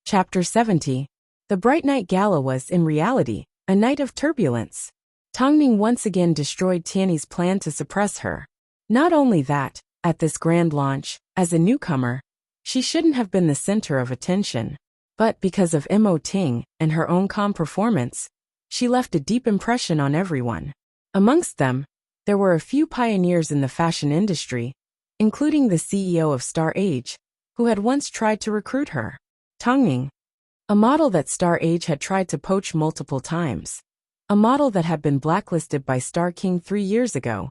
Chapter 70. The bright night gala was, in reality, a night of turbulence. Tongning once again destroyed Tiany's plan to suppress her. Not only that, at this grand launch, as a newcomer, she shouldn't have been the center of attention. But because of Mo Ting and her own calm performance, she left a deep impression on everyone. Amongst them, there were a few pioneers in the fashion industry, including the CEO of Star Age, who had once tried to recruit her. Tongning, a model that Star Age had tried to poach multiple times. A model that had been blacklisted by Star King 3 years ago.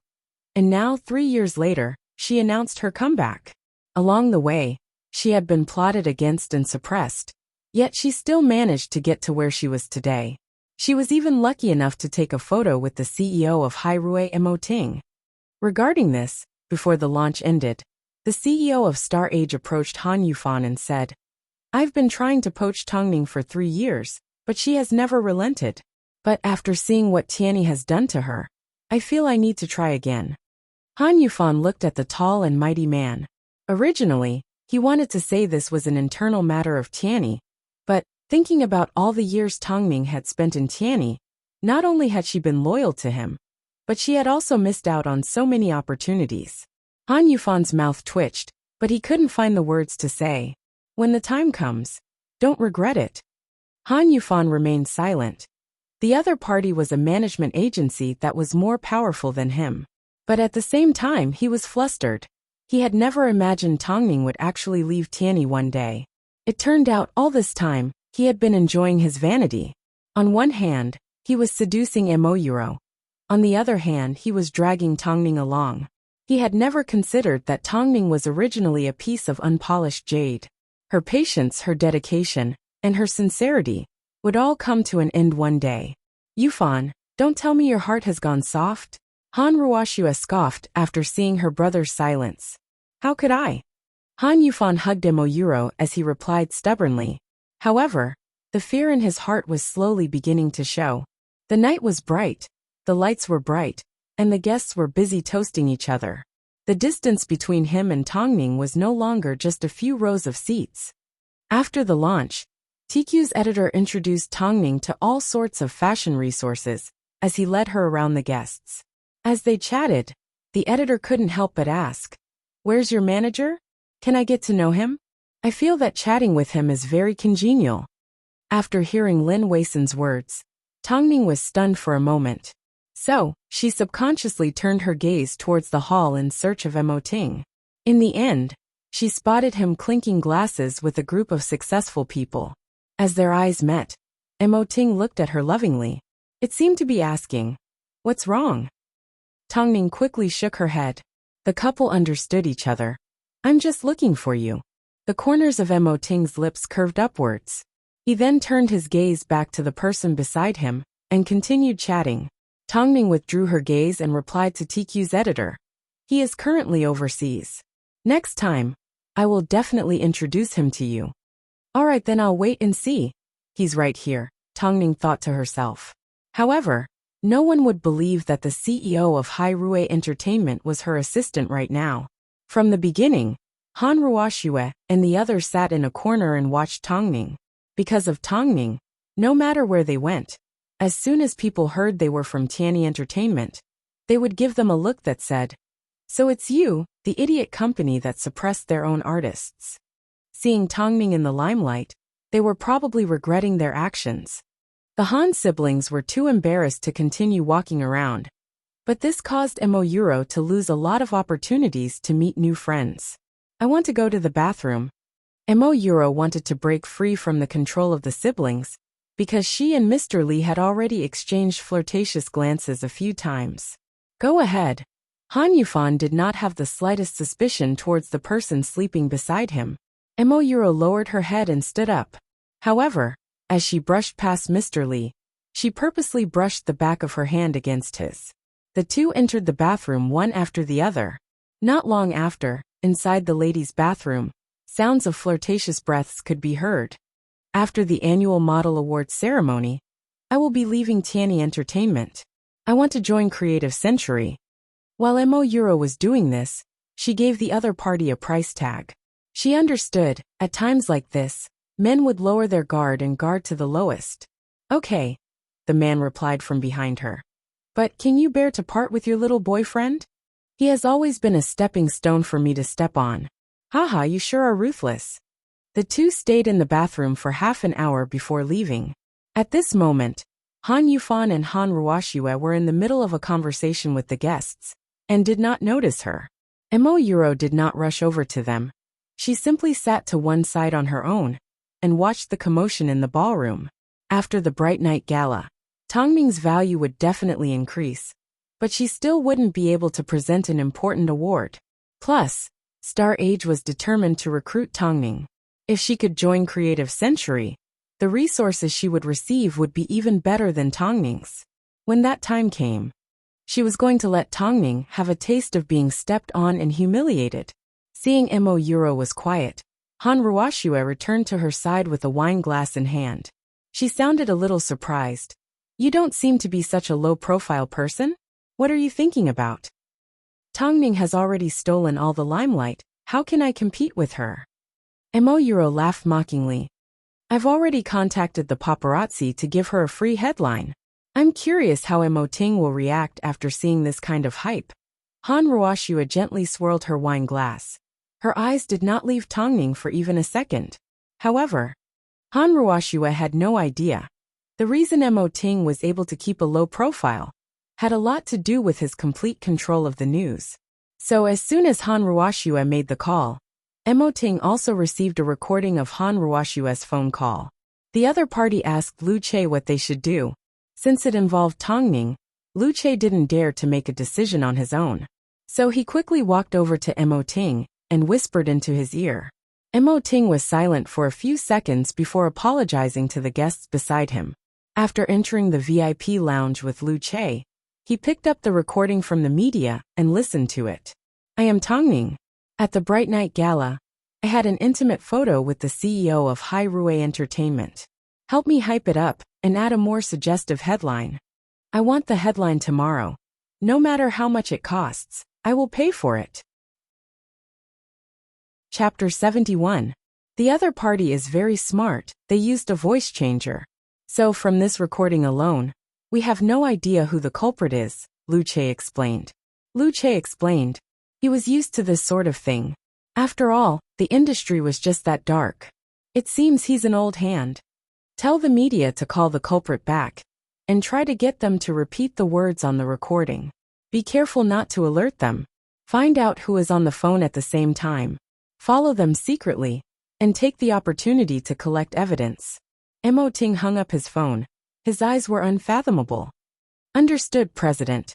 And now, 3 years later, she announced her comeback. Along the way, she had been plotted against and suppressed. Yet she still managed to get to where she was today. She was even lucky enough to take a photo with the CEO of Hairui Mo Ting. Regarding this, before the launch ended, the CEO of Star Age approached Han Yufan and said, "I've been trying to poach Tongning for 3 years, but she has never relented. But after seeing what Tiany has done to her, I feel I need to try again." Han Yufan looked at the tall and mighty man. Originally, he wanted to say this was an internal matter of Tiany, but, thinking about all the years Tongning had spent in Tiany, not only had she been loyal to him, but she had also missed out on so many opportunities. Han Yufan's mouth twitched, but he couldn't find the words to say. "When the time comes, don't regret it." Han Yufan remained silent. The other party was a management agency that was more powerful than him. But at the same time he was flustered. He had never imagined Tongning would actually leave Tiany one day. It turned out all this time, he had been enjoying his vanity. On one hand, he was seducing Moyuro. On the other hand, he was dragging Tongning along. He had never considered that Tongning was originally a piece of unpolished jade. Her patience, her dedication, and her sincerity would all come to an end one day. "Yufan, don't tell me your heart has gone soft?" Han Ruoshua scoffed after seeing her brother's silence. "How could I?" Han Yufan hugged Moyuro as he replied stubbornly. However, the fear in his heart was slowly beginning to show. The night was bright, the lights were bright, and the guests were busy toasting each other. The distance between him and Tongning was no longer just a few rows of seats. After the launch, TQ's editor introduced Tongning to all sorts of fashion resources as he led her around the guests. As they chatted, the editor couldn't help but ask, "Where's your manager? Can I get to know him? I feel that chatting with him is very congenial." After hearing Lin Weisen's words, Tongning was stunned for a moment. So, she subconsciously turned her gaze towards the hall in search of Mo Ting. In the end, she spotted him clinking glasses with a group of successful people. As their eyes met, Mo Ting looked at her lovingly. It seemed to be asking, "What's wrong?" Tongning quickly shook her head. The couple understood each other. "I'm just looking for you." The corners of Mo Ting's lips curved upwards. He then turned his gaze back to the person beside him and continued chatting. Tongning withdrew her gaze and replied to TQ's editor. "He is currently overseas. Next time, I will definitely introduce him to you." "Alright, then I'll wait and see." "He's right here," Tongning thought to herself. However, no one would believe that the CEO of Hairui Entertainment was her assistant right now. From the beginning, Han Ruoshua and the others sat in a corner and watched Tongning. Because of Tongning, no matter where they went, as soon as people heard they were from Tiany Entertainment, they would give them a look that said, "So it's you, the idiot company that suppressed their own artists." Seeing Tongning in the limelight, they were probably regretting their actions. The Han siblings were too embarrassed to continue walking around, but this caused Moyuro to lose a lot of opportunities to meet new friends. "I want to go to the bathroom." Moyuro wanted to break free from the control of the siblings, because she and Mr. Lee had already exchanged flirtatious glances a few times. "Go ahead." Han Yufan did not have the slightest suspicion towards the person sleeping beside him. Moyuro lowered her head and stood up. However, as she brushed past Mr. Lee, she purposely brushed the back of her hand against his. The two entered the bathroom one after the other. Not long after, inside the ladies' bathroom, sounds of flirtatious breaths could be heard. "After the annual Model Awards ceremony, I will be leaving Tiany Entertainment. I want to join Creative Century." While Moyuro was doing this, she gave the other party a price tag. She understood, at times like this, Men would lower their guard and guard to the lowest. Okay, the man replied from behind her. But can you bear to part with your little boyfriend? He has always been a stepping stone for me to step on. Haha, you sure are ruthless. The two stayed in the bathroom for half an hour before leaving. At this moment, Han Yufan and Han Ruoxue were in the middle of a conversation with the guests, and did not notice her. Mo Yuro did not rush over to them. She simply sat to one side on her own, and watched the commotion in the ballroom. After the Bright Night Gala, Tongming's value would definitely increase, but she still wouldn't be able to present an important award. Plus, Star Age was determined to recruit Tongming. If she could join Creative Century, the resources she would receive would be even better than Tongming's. When that time came, she was going to let Tongming have a taste of being stepped on and humiliated. Seeing Mo Yuro was quiet, Han Ruoxue returned to her side with a wine glass in hand. She sounded a little surprised. You don't seem to be such a low-profile person? What are you thinking about? Tongming has already stolen all the limelight. How can I compete with her? Mo Yuro laughed mockingly. I've already contacted the paparazzi to give her a free headline. I'm curious how Mo Ting will react after seeing this kind of hype. Han Ruoxue gently swirled her wine glass. Her eyes did not leave Tongming for even a second. However, Han Ruoxue had no idea. The reason Mo Ting was able to keep a low profile had a lot to do with his complete control of the news. So as soon as Han Ruoxue made the call, Mo Ting also received a recording of Han Ruoxue's phone call. The other party asked Lu Che what they should do. Since it involved Tongming, Lu Che didn't dare to make a decision on his own. So he quickly walked over to Mo Ting and whispered into his ear. Mo Ting was silent for a few seconds before apologizing to the guests beside him. After entering the VIP lounge with Lu Che, he picked up the recording from the media and listened to it. I am Tongming. At the Bright Night Gala, I had an intimate photo with the CEO of Hai Rue Entertainment. Help me hype it up and add a more suggestive headline. I want the headline tomorrow. No matter how much it costs, I will pay for it. Chapter 71. The other party is very smart. They used a voice changer. So from this recording alone, we have no idea who the culprit is, Lu Che explained. Lu Che explained. He was used to this sort of thing. After all, the industry was just that dark. It seems he's an old hand. Tell the media to call the culprit back, and try to get them to repeat the words on the recording. Be careful not to alert them. Find out who is on the phone at the same time. Follow them secretly, and take the opportunity to collect evidence. Mo Ting hung up his phone. His eyes were unfathomable. Understood, President.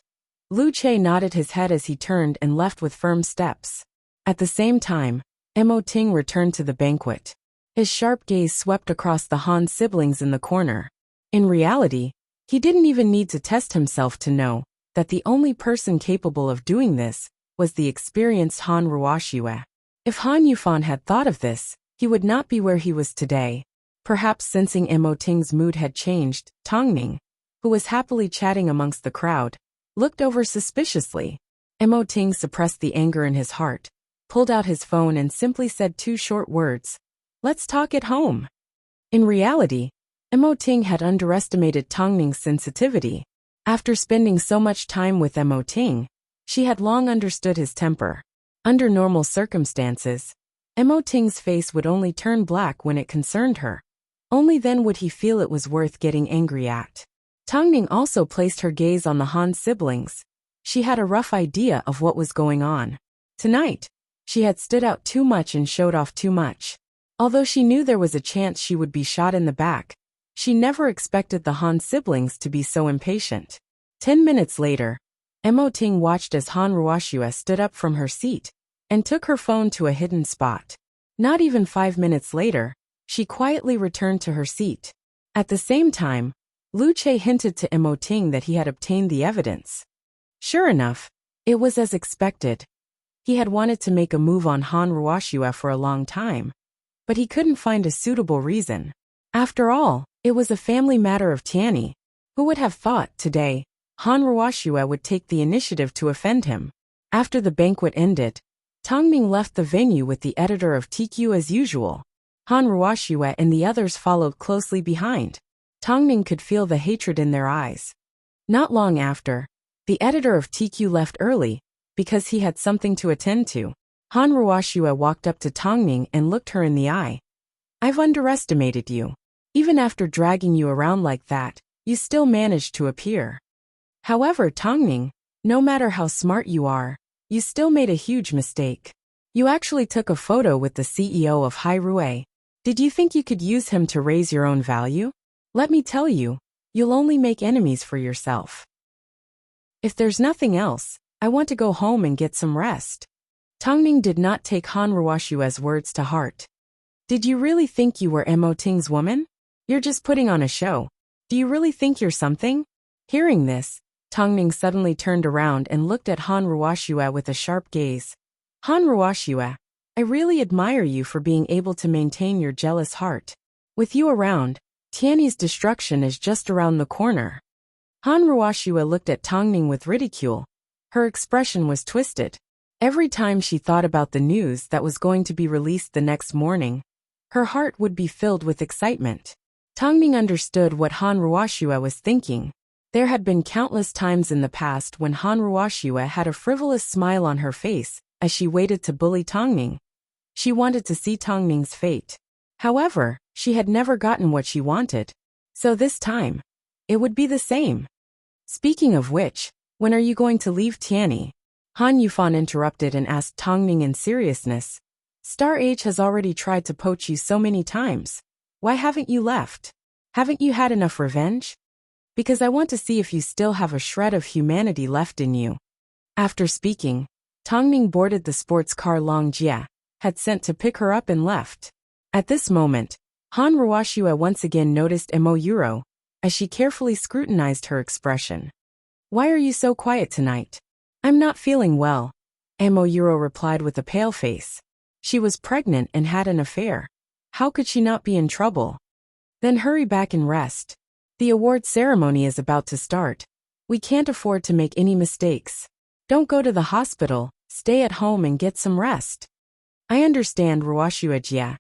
Lu Che nodded his head as he turned and left with firm steps. At the same time, Mo Ting returned to the banquet. His sharp gaze swept across the Han siblings in the corner. In reality, he didn't even need to test himself to know that the only person capable of doing this was the experienced Han Ruoxue. If Han Yufan had thought of this, he would not be where he was today. Perhaps sensing Mo Ting's mood had changed, Tongming, who was happily chatting amongst the crowd, looked over suspiciously. Mo Ting suppressed the anger in his heart, pulled out his phone and simply said two short words. Let's talk at home. In reality, Mo Ting had underestimated Tongming's sensitivity. After spending so much time with Mo Ting, she had long understood his temper. Under normal circumstances, Mo Ting's face would only turn black when it concerned her. Only then would he feel it was worth getting angry at. Tongming also placed her gaze on the Han siblings. She had a rough idea of what was going on. Tonight, she had stood out too much and showed off too much. Although she knew there was a chance she would be shot in the back, she never expected the Han siblings to be so impatient. 10 minutes later, Mo Ting watched as Han Ruoxue stood up from her seat and took her phone to a hidden spot. Not even 5 minutes later, she quietly returned to her seat. At the same time, Lu Che hinted to Mo Ting that he had obtained the evidence. Sure enough, it was as expected. He had wanted to make a move on Han Ruoxue for a long time, but he couldn't find a suitable reason. After all, it was a family matter of Tianyi. Who would have thought today Han Ruoxue would take the initiative to offend him? After the banquet ended, Tongming left the venue with the editor of TQ as usual. Han Ruoxue and the others followed closely behind. Tongning could feel the hatred in their eyes. Not long after, the editor of TQ left early, because he had something to attend to. Han Ruoxue walked up to Tongning and looked her in the eye. I've underestimated you. Even after dragging you around like that, you still managed to appear. However, Tongning, no matter how smart you are, you still made a huge mistake. You actually took a photo with the CEO of Hairue. Did you think you could use him to raise your own value? Let me tell you, you'll only make enemies for yourself. If there's nothing else, I want to go home and get some rest. Tongning did not take Han Ruoxue's words to heart. Did you really think you were Mo Ting's woman? You're just putting on a show. Do you really think you're something? Hearing this, Tongning suddenly turned around and looked at Han Ruoxue with a sharp gaze. Han Ruoxue, I really admire you for being able to maintain your jealous heart. With you around, Tiany's destruction is just around the corner. Han Ruoxue looked at Tongning with ridicule. Her expression was twisted. Every time she thought about the news that was going to be released the next morning, her heart would be filled with excitement. Tongning understood what Han Ruoxue was thinking. There had been countless times in the past when Han Ruoxue had a frivolous smile on her face as she waited to bully Tongning. She wanted to see Tongning's fate. However, she had never gotten what she wanted. So this time, it would be the same. Speaking of which, when are you going to leave Tiany? Han Yufan interrupted and asked Tongning in seriousness. Star H has already tried to poach you so many times. Why haven't you left? Haven't you had enough revenge? Because I want to see if you still have a shred of humanity left in you. After speaking, Tongning boarded the sports car Long Jie had sent to pick her up and left. At this moment, Han Ruoxue once again noticed Mo Yuro, as she carefully scrutinized her expression. Why are you so quiet tonight? I'm not feeling well, Mo Yuro replied with a pale face. She was pregnant and had an affair. How could she not be in trouble? Then hurry back and rest. The award ceremony is about to start. We can't afford to make any mistakes. Don't go to the hospital, stay at home and get some rest. I understand, Ruoxue Jie.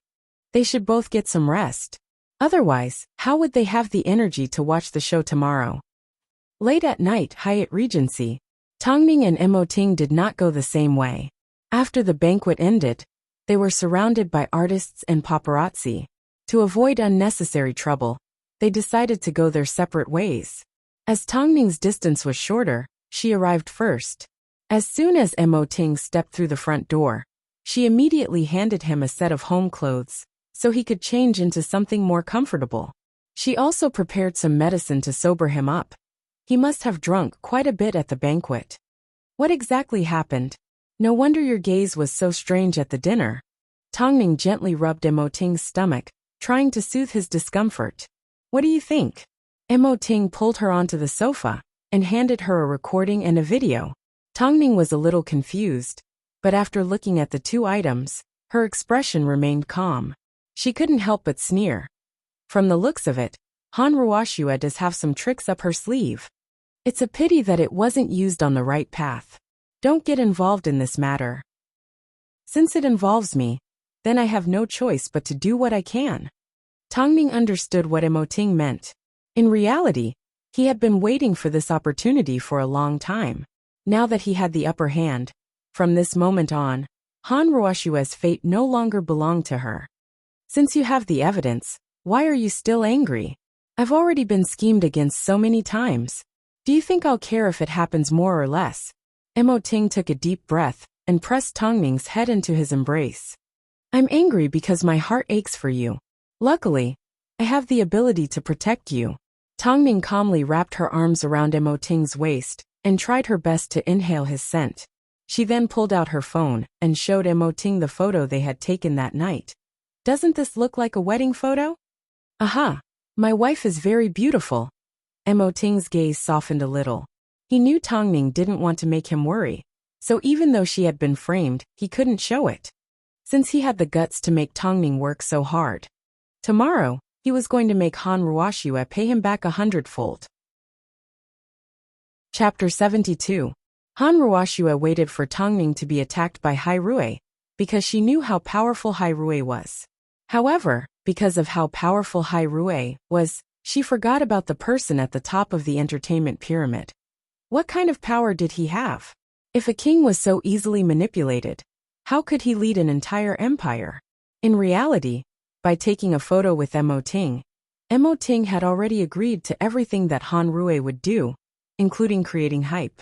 They should both get some rest. Otherwise, how would they have the energy to watch the show tomorrow? Late at night, Hyatt Regency, Tongning and Mo Ting did not go the same way. After the banquet ended, they were surrounded by artists and paparazzi. To avoid unnecessary trouble, they decided to go their separate ways. As Tongning's distance was shorter, she arrived first. As soon as Mo Ting stepped through the front door, she immediately handed him a set of home clothes, so he could change into something more comfortable. She also prepared some medicine to sober him up. He must have drunk quite a bit at the banquet. What exactly happened? No wonder your gaze was so strange at the dinner. Tongning gently rubbed Mo Ting's stomach, trying to soothe his discomfort. What do you think? Mo Ting pulled her onto the sofa and handed her a recording and a video. Tongning was a little confused, but after looking at the two items, her expression remained calm. She couldn't help but sneer. From the looks of it, Han Ruoxue does have some tricks up her sleeve. It's a pity that it wasn't used on the right path. Don't get involved in this matter. Since it involves me, then I have no choice but to do what I can. Tongning understood what Mo Ting meant. In reality, he had been waiting for this opportunity for a long time. Now that he had the upper hand, from this moment on, Han Ruoxue's fate no longer belonged to her. Since you have the evidence, why are you still angry? I've already been schemed against so many times. Do you think I'll care if it happens more or less? Mo Ting took a deep breath and pressed Tongning's head into his embrace. I'm angry because my heart aches for you. Luckily, I have the ability to protect you. Tongning calmly wrapped her arms around Mo Ting's waist and tried her best to inhale his scent. She then pulled out her phone and showed Mo Ting the photo they had taken that night. Doesn't this look like a wedding photo? Aha! My wife is very beautiful. Mo Ting's gaze softened a little. He knew Tongning didn't want to make him worry, so even though she had been framed, he couldn't show it. Since he had the guts to make Tongning work so hard. Tomorrow, he was going to make Han Ruoxue pay him back 100-fold. Chapter 72. Han Ruoxue waited for Tongning to be attacked by Hairue, because she knew how powerful Hairue was. However, because of how powerful Hai Rui was, she forgot about the person at the top of the entertainment pyramid. What kind of power did he have? If a king was so easily manipulated, how could he lead an entire empire? In reality, by taking a photo with Mo Ting had already agreed to everything that Han Rui would do, including creating hype.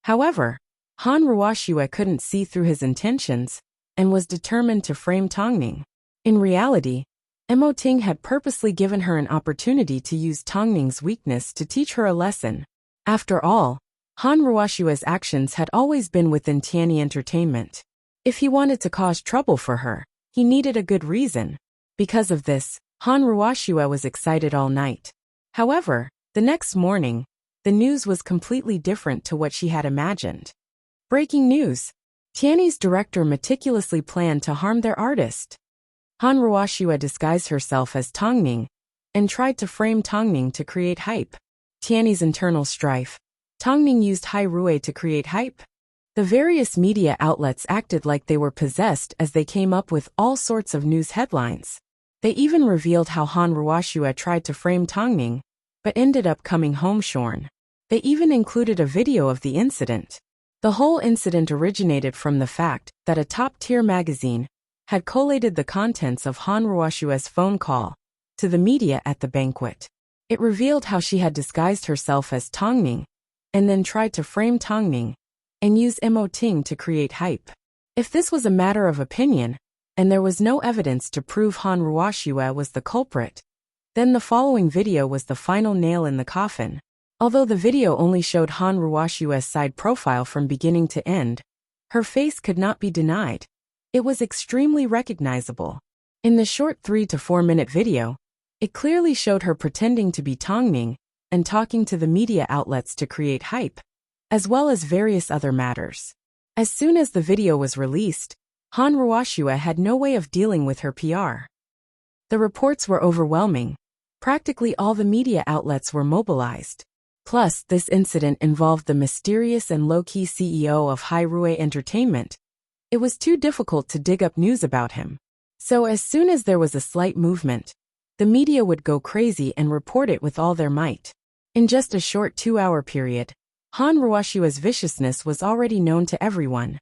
However, Han Ruoxue couldn't see through his intentions and was determined to frame Tongning. In reality, Mo Ting had purposely given her an opportunity to use Tongning's weakness to teach her a lesson. After all, Han Ruoxue's actions had always been within Tianyi Entertainment. If he wanted to cause trouble for her, he needed a good reason. Because of this, Han Ruoxue was excited all night. However, the next morning, the news was completely different to what she had imagined. Breaking news! Tianyi's director meticulously planned to harm their artist. Han Ruoxue disguised herself as Tongning and tried to frame Tongning to create hype. Tianyi's internal strife. Tongning used Hai Rui to create hype. The various media outlets acted like they were possessed as they came up with all sorts of news headlines. They even revealed how Han Ruoxue tried to frame Tongning, but ended up coming home shorn. They even included a video of the incident. The whole incident originated from the fact that a top-tier magazine had collated the contents of Han Ruoxue's phone call to the media at the banquet. It revealed how she had disguised herself as Tongning and then tried to frame Tongning and use Mo Ting to create hype. If this was a matter of opinion, and there was no evidence to prove Han Ruoxue was the culprit, then the following video was the final nail in the coffin. Although the video only showed Han Ruoxue's side profile from beginning to end, her face could not be denied. It was extremely recognizable. In the short 3 to 4 minute video, it clearly showed her pretending to be Tongning and talking to the media outlets to create hype, as well as various other matters. As soon as the video was released, Han Ruoxue had no way of dealing with her PR. The reports were overwhelming. Practically all the media outlets were mobilized. Plus, this incident involved the mysterious and low-key CEO of Hai Rui Entertainment. It was too difficult to dig up news about him. So as soon as there was a slight movement, the media would go crazy and report it with all their might. In just a short 2-hour period, Han Ruoxue's viciousness was already known to everyone.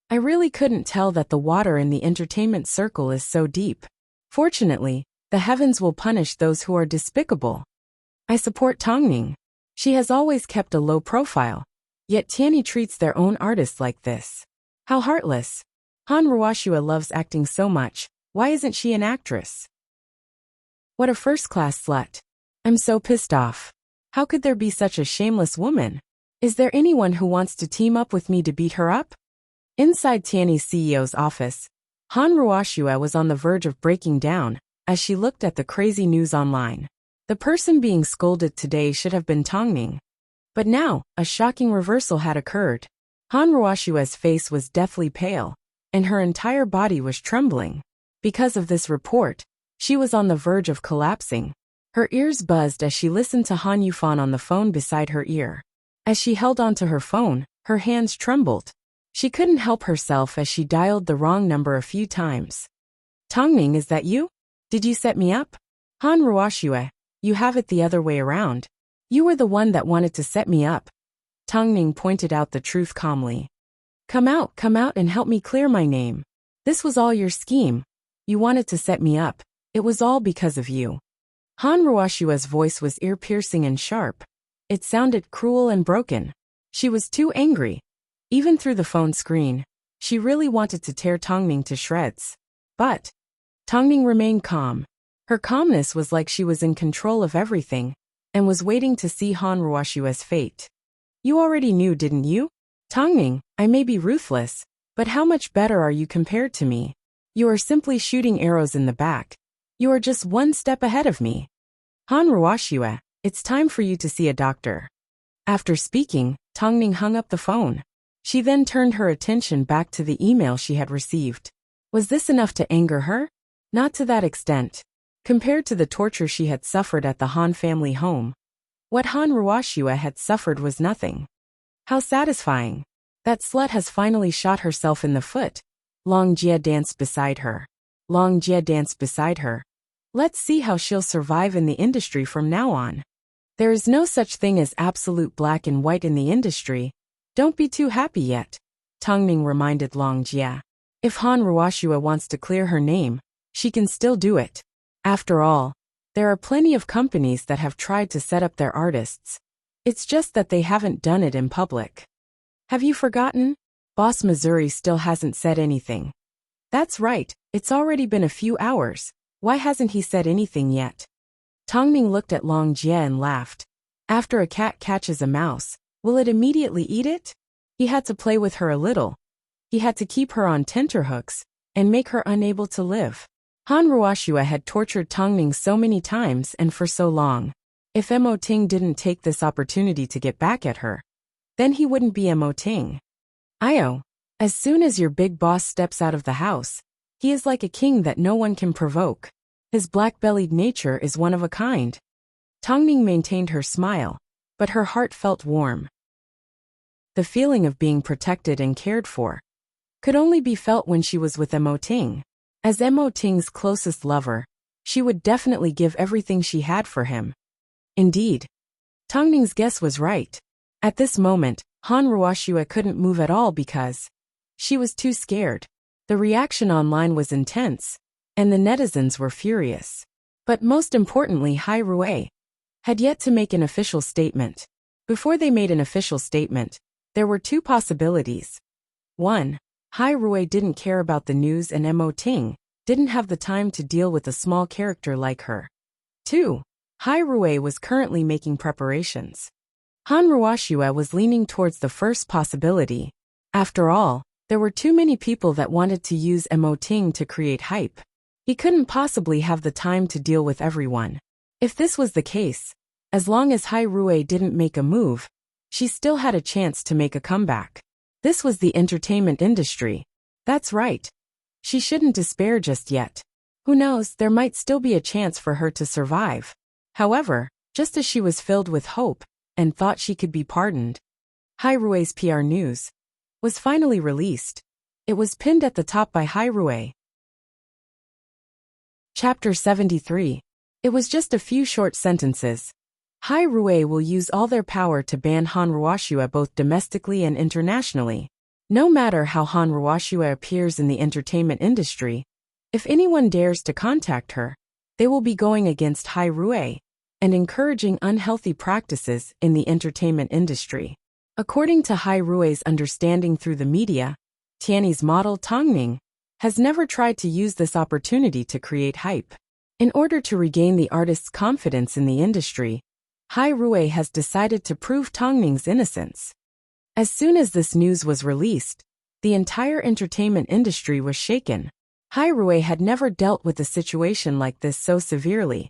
I really couldn't tell that the water in the entertainment circle is so deep. Fortunately, the heavens will punish those who are despicable. I support Tongning. She has always kept a low profile, yet Tianyi treats their own artists like this. How heartless. Han Ruoxue loves acting so much, why isn't she an actress? What a first-class slut. I'm so pissed off. How could there be such a shameless woman? Is there anyone who wants to team up with me to beat her up? Inside Tianyi's CEO's office, Han Ruoxue was on the verge of breaking down as she looked at the crazy news online. The person being scolded today should have been Tongning. But now, a shocking reversal had occurred. Han Ruoxue's face was deathly pale, and her entire body was trembling. Because of this report, she was on the verge of collapsing. Her ears buzzed as she listened to Han Yufan on the phone beside her ear. As she held onto her phone, her hands trembled. She couldn't help herself as she dialed the wrong number a few times. Tongning, is that you? Did you set me up? Han Ruoxue, you have it the other way around. You were the one that wanted to set me up. Tongning pointed out the truth calmly. Come out and help me clear my name. This was all your scheme. You wanted to set me up. It was all because of you. Han Ruoxue's voice was ear-piercing and sharp. It sounded cruel and broken. She was too angry. Even through the phone screen, she really wanted to tear Tongning to shreds. But Tongning remained calm. Her calmness was like she was in control of everything and was waiting to see Han Ruoxue's fate. You already knew, didn't you? Tongning, I may be ruthless, but how much better are you compared to me? You are simply shooting arrows in the back. You are just one step ahead of me. Han Ruoxue, it's time for you to see a doctor. After speaking, Tongning hung up the phone. She then turned her attention back to the email she had received. Was this enough to anger her? Not to that extent. Compared to the torture she had suffered at the Han family home, what Han Ruoxue had suffered was nothing. How satisfying. That slut has finally shot herself in the foot. Long Jie danced beside her. Long Jie danced beside her. Let's see how she'll survive in the industry from now on. There is no such thing as absolute black and white in the industry. Don't be too happy yet, Tongning reminded Long Jie. If Han Ruoxue wants to clear her name, she can still do it. After all, there are plenty of companies that have tried to set up their artists. It's just that they haven't done it in public. Have you forgotten? Boss Missouri still hasn't said anything. That's right, it's already been a few hours. Why hasn't he said anything yet? Tongning looked at Long Jie and laughed. After a cat catches a mouse, will it immediately eat it? He had to play with her a little. He had to keep her on tenterhooks and make her unable to live. Han Ruoxue had tortured Tongning so many times and for so long. If Mo Ting didn't take this opportunity to get back at her, then he wouldn't be Mo Ting. Io, as soon as your big boss steps out of the house, he is like a king that no one can provoke. His black-bellied nature is one of a kind. Tongning maintained her smile, but her heart felt warm. The feeling of being protected and cared for could only be felt when she was with Mo Ting. As Mo Ting's closest lover, she would definitely give everything she had for him. Indeed, Tongning's guess was right. At this moment, Han Ruoxue couldn't move at all because she was too scared. The reaction online was intense, and the netizens were furious. But most importantly, Hai Rui had yet to make an official statement. Before they made an official statement, there were two possibilities. 1. Hai Rui didn't care about the news and Mo Ting didn't have the time to deal with a small character like her. 2. Hai Rui was currently making preparations. Han Ruoxue was leaning towards the first possibility. After all, there were too many people that wanted to use Mo Ting to create hype. He couldn't possibly have the time to deal with everyone. If this was the case, as long as Hai Rui didn't make a move, she still had a chance to make a comeback. This was the entertainment industry. That's right. She shouldn't despair just yet. Who knows, there might still be a chance for her to survive. However, just as she was filled with hope and thought she could be pardoned, Hai Rui's PR news was finally released. It was pinned at the top by Hai Rui. Chapter 73. It was just a few short sentences. Hai Rui will use all their power to ban Han Ruoxue both domestically and internationally. No matter how Han Ruoxue appears in the entertainment industry, if anyone dares to contact her, they will be going against Hai Rui and encouraging unhealthy practices in the entertainment industry. According to Hai Rui's understanding through the media, Tiany's model Tongning has never tried to use this opportunity to create hype. In order to regain the artist's confidence in the industry, Hai Rui has decided to prove Tongning's innocence. As soon as this news was released, the entire entertainment industry was shaken. Hai Rui had never dealt with a situation like this so severely.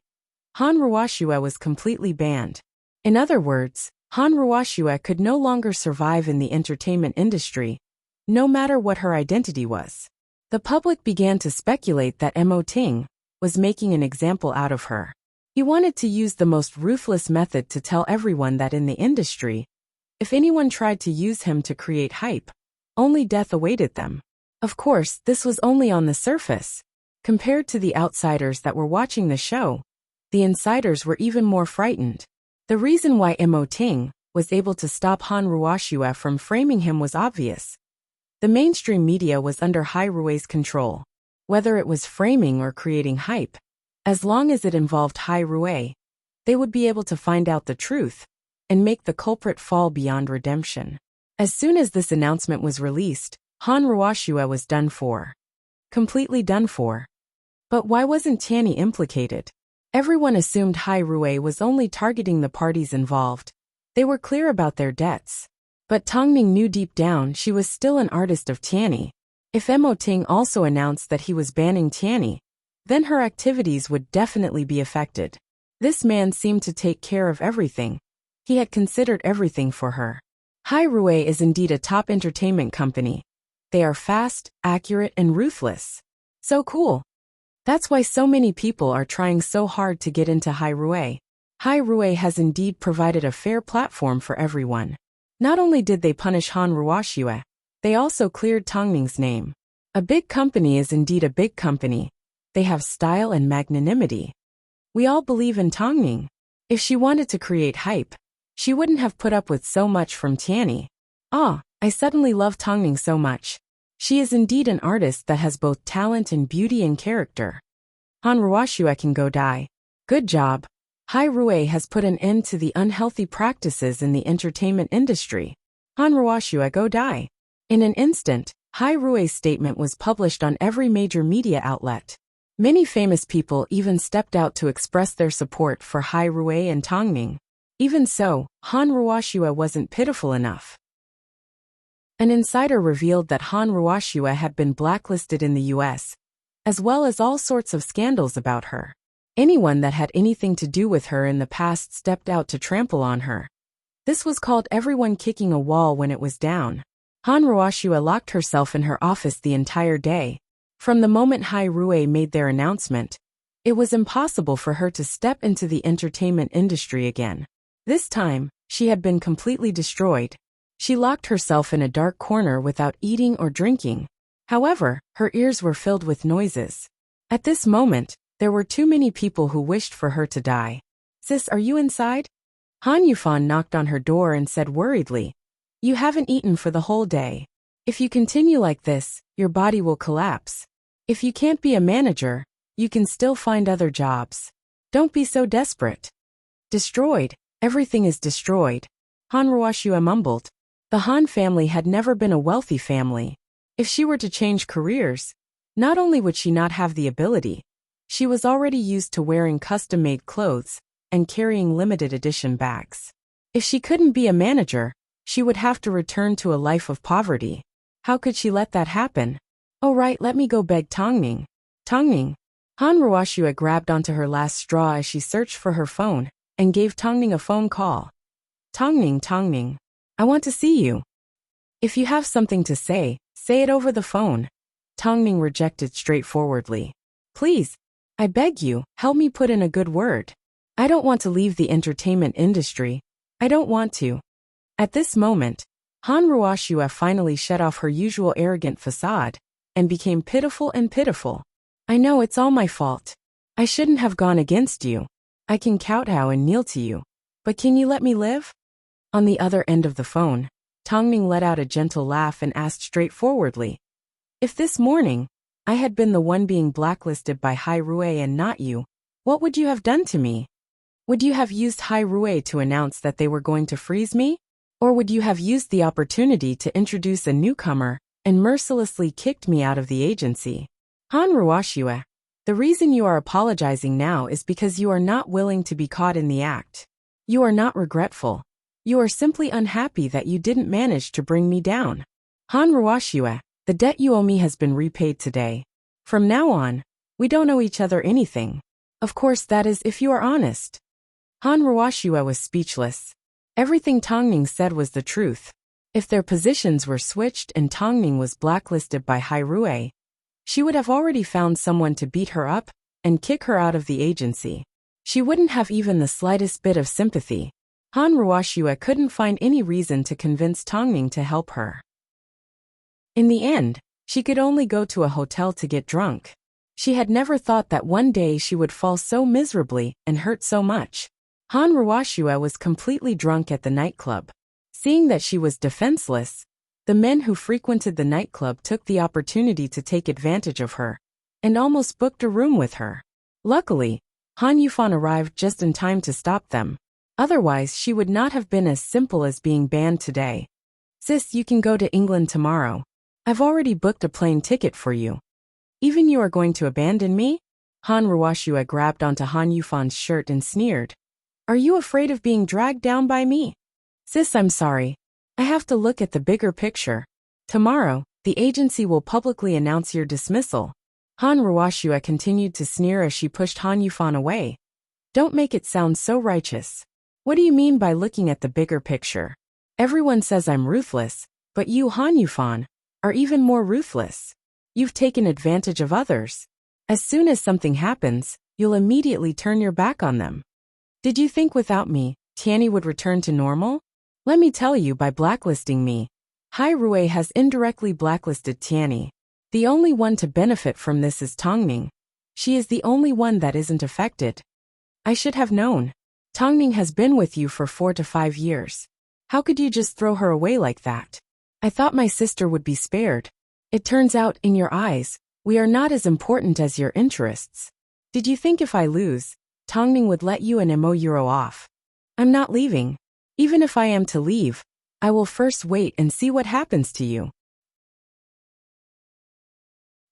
Han Ruoxue was completely banned. In other words, Han Ruoxue could no longer survive in the entertainment industry, no matter what her identity was. The public began to speculate that Mo Ting was making an example out of her. He wanted to use the most ruthless method to tell everyone that in the industry, if anyone tried to use him to create hype, only death awaited them. Of course, this was only on the surface. Compared to the outsiders that were watching the show, the insiders were even more frightened. The reason why Mo Ting was able to stop Han Ruoxue from framing him was obvious. The mainstream media was under Hai Rui's control. Whether it was framing or creating hype, as long as it involved Hai Rui, they would be able to find out the truth and make the culprit fall beyond redemption. As soon as this announcement was released, Han Ruoxue was done for. Completely done for. But why wasn't Tiany implicated? Everyone assumed Hai Rui was only targeting the parties involved. They were clear about their debts. But Tongning knew deep down she was still an artist of Tiany. If Mo Ting also announced that he was banning Tiany, then her activities would definitely be affected. This man seemed to take care of everything. He had considered everything for her. Hai Rui is indeed a top entertainment company. They are fast, accurate, and ruthless. So cool. That's why so many people are trying so hard to get into Hai Rui. Hai Rui has indeed provided a fair platform for everyone. Not only did they punish Han Ruoxue, they also cleared Tongning's name. A big company is indeed a big company. they have style and magnanimity. We all believe in Tongning. If she wanted to create hype, she wouldn't have put up with so much from Tianyi. Ah, I suddenly love Tongning so much. She is indeed an artist that has both talent and beauty and character. Han Ruoxue can go die. Good job. Hai Rui has put an end to the unhealthy practices in the entertainment industry. Han Ruoxue go die. In an instant, Hai Rui's statement was published on every major media outlet. Many famous people even stepped out to express their support for Hai Rui and Tongning. Even so, Han Ruoxue wasn't pitiful enough. An insider revealed that Han Ruoxue had been blacklisted in the US, as well as all sorts of scandals about her. Anyone that had anything to do with her in the past stepped out to trample on her. This was called everyone kicking a wall when it was down. Han Ruoxue locked herself in her office the entire day. From the moment Hai Rui made their announcement, it was impossible for her to step into the entertainment industry again. This time, she had been completely destroyed. She locked herself in a dark corner without eating or drinking. However, her ears were filled with noises. At this moment, there were too many people who wished for her to die. "Sis, are you inside?" Han Yufan knocked on her door and said worriedly, "You haven't eaten for the whole day. If you continue like this, your body will collapse. If you can't be a manager, you can still find other jobs. Don't be so desperate." "Destroyed? Everything is destroyed," Han Ruoxue mumbled. The Han family had never been a wealthy family. If she were to change careers, not only would she not have the ability, she was already used to wearing custom-made clothes and carrying limited edition bags. If she couldn't be a manager, she would have to return to a life of poverty. How could she let that happen? "Oh right, let me go beg Tongning." "Tongning." Han Ruoxue grabbed onto her last straw as she searched for her phone and gave Tongning a phone call. "Tongning, Tongning. I want to see you. If you have something to say it over the phone." Tongning rejected straightforwardly. "Please, I beg you, help me put in a good word. I don't want to leave the entertainment industry. I don't want to." At this moment, Han Ruoxue finally shed off her usual arrogant facade and became pitiful and pitiful. "I know it's all my fault. I shouldn't have gone against you. I can kowtow and kneel to you. But can you let me live?" On the other end of the phone, Tongning let out a gentle laugh and asked straightforwardly, "If this morning I had been the one being blacklisted by Hai Rui and not you, what would you have done to me? Would you have used Hai Rui to announce that they were going to freeze me? Or would you have used the opportunity to introduce a newcomer and mercilessly kicked me out of the agency?" Han Ruoxue, the reason you are apologizing now is because you are not willing to be caught in the act. You are not regretful. You are simply unhappy that you didn't manage to bring me down. Han Ruoxue, the debt you owe me has been repaid today. From now on, we don't owe each other anything. Of course, that is if you are honest. Han Ruoxue was speechless. Everything Tongning said was the truth. If their positions were switched and Tongning was blacklisted by Hai Rui, she would have already found someone to beat her up and kick her out of the agency. She wouldn't have even the slightest bit of sympathy. Han Ruoxue couldn't find any reason to convince Tongning to help her. In the end, she could only go to a hotel to get drunk. She had never thought that one day she would fall so miserably and hurt so much. Han Ruoxue was completely drunk at the nightclub. Seeing that she was defenseless, the men who frequented the nightclub took the opportunity to take advantage of her and almost booked a room with her. Luckily, Han Yufan arrived just in time to stop them. Otherwise, she would not have been as simple as being banned today. "Sis, you can go to England tomorrow. I've already booked a plane ticket for you. Even you are going to abandon me?" Han Ruoxue grabbed onto Han Yufan's shirt and sneered. "Are you afraid of being dragged down by me?" "Sis, I'm sorry. I have to look at the bigger picture. Tomorrow, the agency will publicly announce your dismissal." Han Ruoxue continued to sneer as she pushed Han Yufan away. "Don't make it sound so righteous. What do you mean by looking at the bigger picture? Everyone says I'm ruthless, but you, Han Yufan, are even more ruthless. You've taken advantage of others. As soon as something happens, you'll immediately turn your back on them. Did you think without me, Tianyi would return to normal? Let me tell you, by blacklisting me, Hai Rui has indirectly blacklisted Tianyi. The only one to benefit from this is Tongning. She is the only one that isn't affected. I should have known. Tongning has been with you for 4 to 5 years. How could you just throw her away like that? I thought my sister would be spared. It turns out, in your eyes, we are not as important as your interests. Did you think if I lose, Tongning would let you and Mo Euro off? I'm not leaving. Even if I am to leave, I will first wait and see what happens to you.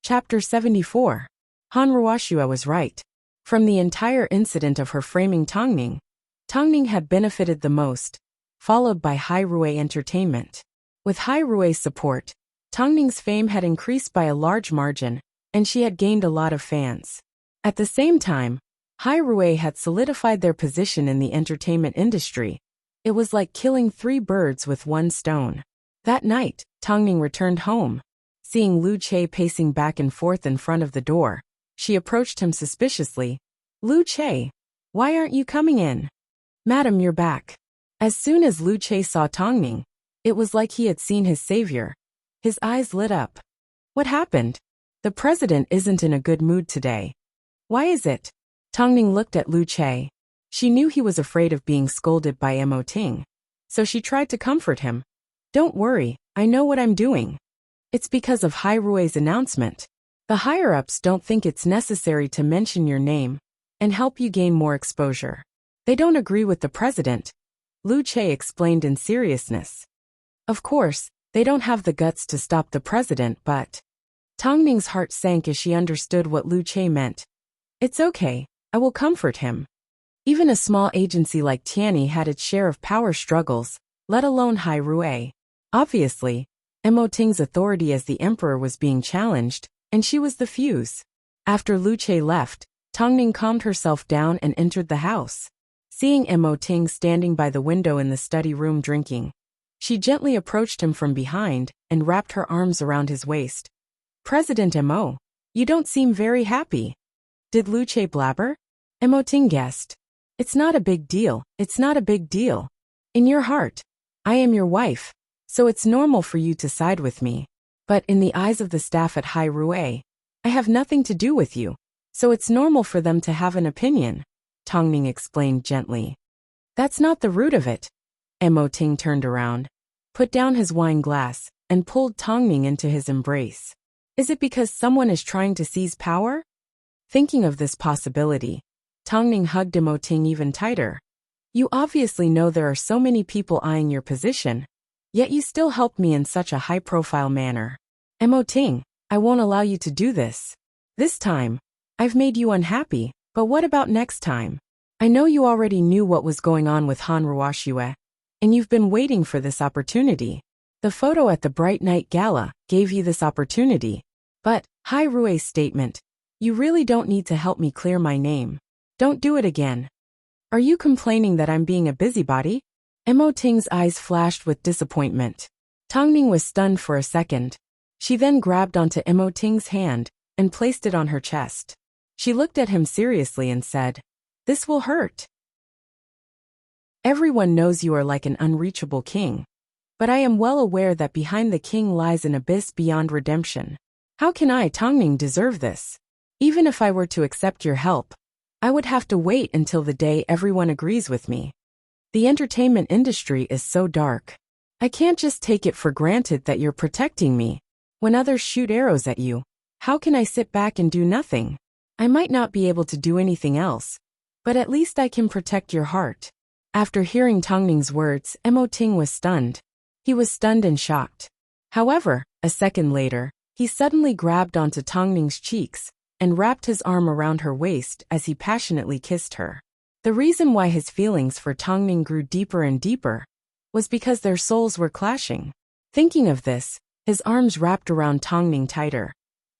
Chapter 74. Han Ruoxue was right. From the entire incident of her framing Tongning, Tongning had benefited the most, followed by Hai Rue Entertainment. With Hai Rue's support, Tongning's fame had increased by a large margin, and she had gained a lot of fans. At the same time, Hai Rue had solidified their position in the entertainment industry. It was like killing 3 birds with 1 stone. That night, Tongning returned home. Seeing Lu Che pacing back and forth in front of the door, she approached him suspiciously. Lu Che, why aren't you coming in? Madam, you're back. As soon as Lu Che saw Tongning, it was like he had seen his savior. His eyes lit up. What happened? The president isn't in a good mood today. Why is it? Tongning looked at Lu Che. She knew he was afraid of being scolded by Mo Ting, so she tried to comfort him. Don't worry, I know what I'm doing. It's because of Hai Rue's announcement. The higher-ups don't think it's necessary to mention your name and help you gain more exposure. They don't agree with the president, Lu Che explained in seriousness. Of course, they don't have the guts to stop the president, but... Tongning's heart sank as she understood what Lu Che meant. It's okay, I will comfort him. Even a small agency like Tianyi had its share of power struggles, let alone Hai Rue. Obviously, Mo Ting's authority as the emperor was being challenged, and she was the fuse. After Lu Che left, Tongning calmed herself down and entered the house. Seeing Mo Ting standing by the window in the study room drinking, she gently approached him from behind and wrapped her arms around his waist. President Mo, you don't seem very happy. Did Lu Che blabber? Mo Ting guessed. It's not a big deal, it's not a big deal. In your heart, I am your wife, so it's normal for you to side with me. But in the eyes of the staff at Hai Rue, I have nothing to do with you, so it's normal for them to have an opinion, Tongning explained gently. That's not the root of it. Mo Ting turned around, put down his wine glass, and pulled Tongning into his embrace. Is it because someone is trying to seize power? Thinking of this possibility, Tongning hugged Mo Ting even tighter. You obviously know there are so many people eyeing your position, yet you still helped me in such a high-profile manner. Mo Ting, I won't allow you to do this. This time, I've made you unhappy, but what about next time? I know you already knew what was going on with Han Ruoxue, and you've been waiting for this opportunity. The photo at the Bright Night Gala gave you this opportunity. But, Hai Rue's statement, you really don't need to help me clear my name. Don't do it again. Are you complaining that I'm being a busybody? Mo Ting's eyes flashed with disappointment. Tongning was stunned for a second. She then grabbed onto Mo Ting's hand and placed it on her chest. She looked at him seriously and said, This will hurt. Everyone knows you are like an unreachable king. But I am well aware that behind the king lies an abyss beyond redemption. How can I, Tongning, deserve this? Even if I were to accept your help, I would have to wait until the day everyone agrees with me. The entertainment industry is so dark. I can't just take it for granted that you're protecting me. When others shoot arrows at you, how can I sit back and do nothing? I might not be able to do anything else, but at least I can protect your heart. After hearing Tongning's words, Mo Ting was stunned. He was stunned and shocked. However, a second later, he suddenly grabbed onto Tongning's cheeks and wrapped his arm around her waist as he passionately kissed her. The reason why his feelings for Tongning grew deeper and deeper was because their souls were clashing. Thinking of this, his arms wrapped around Tongning tighter,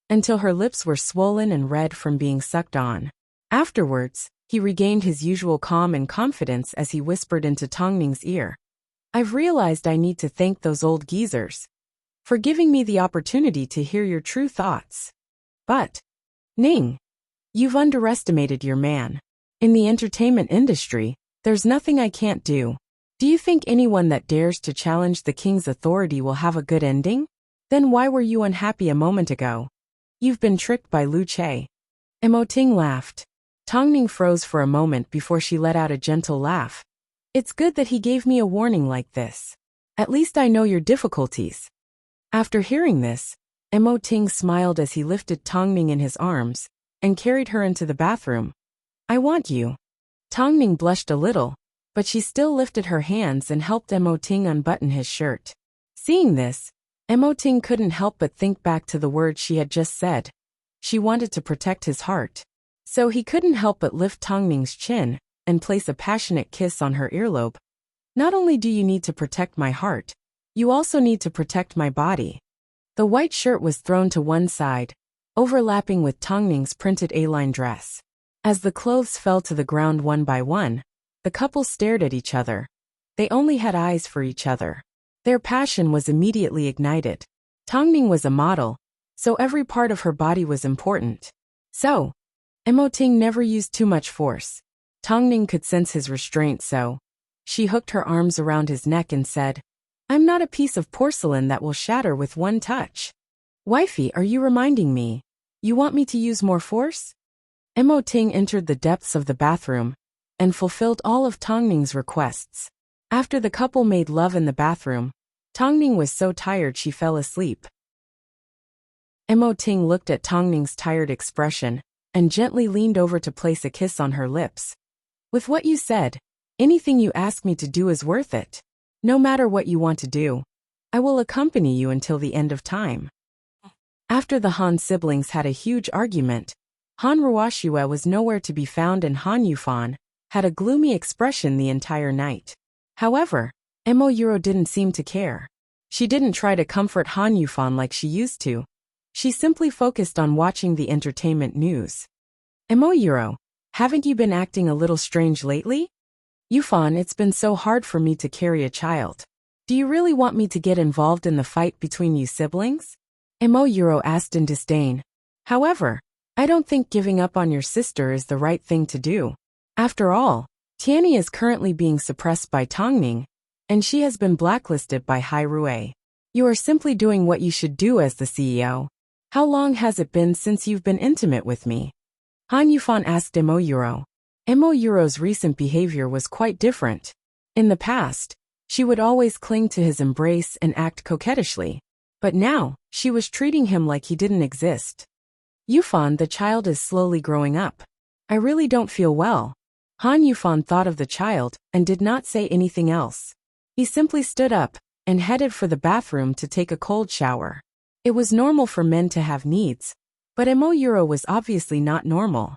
until her lips were swollen and red from being sucked on. Afterwards, he regained his usual calm and confidence as he whispered into Tongning's ear. I've realized I need to thank those old geezers for giving me the opportunity to hear your true thoughts. But, Ning, you've underestimated your man. In the entertainment industry, there's nothing I can't do. Do you think anyone that dares to challenge the king's authority will have a good ending? Then why were you unhappy a moment ago? You've been tricked by Lu Che. Ting laughed. Tongning froze for a moment before she let out a gentle laugh. It's good that he gave me a warning like this. At least I know your difficulties. After hearing this, Ting smiled as he lifted Tongning in his arms and carried her into the bathroom. I want you. Tongning blushed a little, but she still lifted her hands and helped Ting unbutton his shirt. Seeing this, Ting couldn't help but think back to the words she had just said. She wanted to protect his heart. So he couldn't help but lift Tongning's chin and place a passionate kiss on her earlobe. Not only do you need to protect my heart, you also need to protect my body. The white shirt was thrown to one side, overlapping with Tongning's printed A-line dress. As the clothes fell to the ground one by one, the couple stared at each other. They only had eyes for each other. Their passion was immediately ignited. Tongning was a model, so every part of her body was important. So, Ting never used too much force. Tongning could sense his restraint, so she hooked her arms around his neck and said, I'm not a piece of porcelain that will shatter with one touch. Wifey, are you reminding me? You want me to use more force? Ting entered the depths of the bathroom and fulfilled all of Tongning's requests. After the couple made love in the bathroom, Tongning was so tired she fell asleep. Ting looked at Tongning's tired expression and gently leaned over to place a kiss on her lips. With what you said, anything you ask me to do is worth it. No matter what you want to do, I will accompany you until the end of time. After the Han siblings had a huge argument, Han Ruoxue was nowhere to be found and Han Yufan had a gloomy expression the entire night. However, Yuro didn't seem to care. She didn't try to comfort Han Yufan like she used to. She simply focused on watching the entertainment news. Yuro, haven't you been acting a little strange lately? Yufan, it's been so hard for me to carry a child. Do you really want me to get involved in the fight between you siblings? Yuro asked in disdain. However, I don't think giving up on your sister is the right thing to do. After all, Tianyi is currently being suppressed by Tongning, and she has been blacklisted by Hai Rui. You are simply doing what you should do as the CEO. How long has it been since you've been intimate with me? Han Yufan asked Yuro. Yuro's recent behavior was quite different. In the past, she would always cling to his embrace and act coquettishly. But now, she was treating him like he didn't exist. Yufan, the child is slowly growing up. I really don't feel well. Han Yufan thought of the child and did not say anything else. He simply stood up and headed for the bathroom to take a cold shower. It was normal for men to have needs, but Yuro was obviously not normal.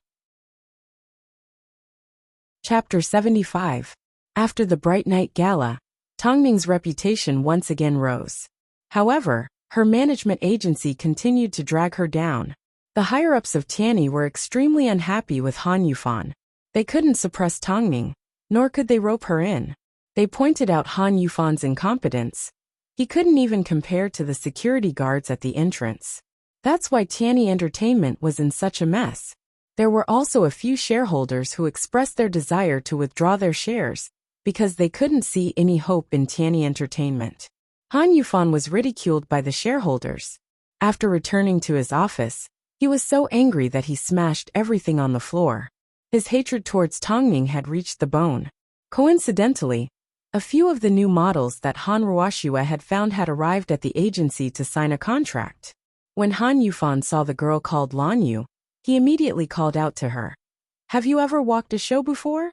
Chapter 75. After the Bright Night Gala, Tongning's reputation once again rose. However, her management agency continued to drag her down. The higher-ups of Tianyi were extremely unhappy with Han Yufan. They couldn't suppress Tongning, nor could they rope her in. They pointed out Han Yufan's incompetence. He couldn't even compare to the security guards at the entrance. That's why Tianyi Entertainment was in such a mess. There were also a few shareholders who expressed their desire to withdraw their shares because they couldn't see any hope in Tianyi Entertainment. Han Yufan was ridiculed by the shareholders. After returning to his office, he was so angry that he smashed everything on the floor. His hatred towards Tongning had reached the bone. Coincidentally, a few of the new models that Han Ruoxue had found had arrived at the agency to sign a contract. When Han Yufan saw the girl called Lan Yu, he immediately called out to her. Have you ever walked a show before?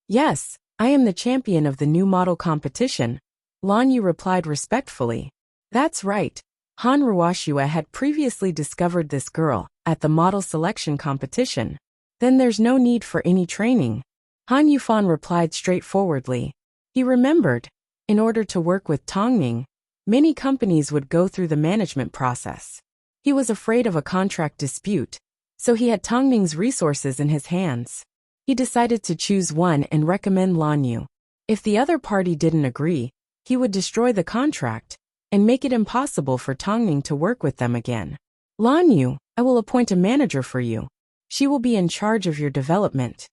Yes, I am the champion of the new model competition, Lan Yu replied respectfully. That's right. Han Ruoxue had previously discovered this girl at the model selection competition. Then there's no need for any training. Han Yufan replied straightforwardly. He remembered, in order to work with Tongning, many companies would go through the management process. He was afraid of a contract dispute, so he had Tongning's resources in his hands. He decided to choose one and recommend Lan Yu. If the other party didn't agree, he would destroy the contract and make it impossible for Tongning to work with them again. Lan Yu, I will appoint a manager for you. She will be in charge of your development.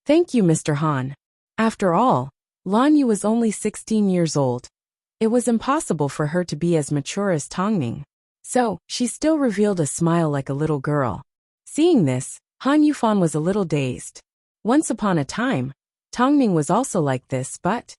Thank you, Mr. Han. After all, Lan Yu was only 16 years old. It was impossible for her to be as mature as Tongning. So, she still revealed a smile like a little girl. Seeing this, Han Yufan was a little dazed. Once upon a time, Tongning was also like this, but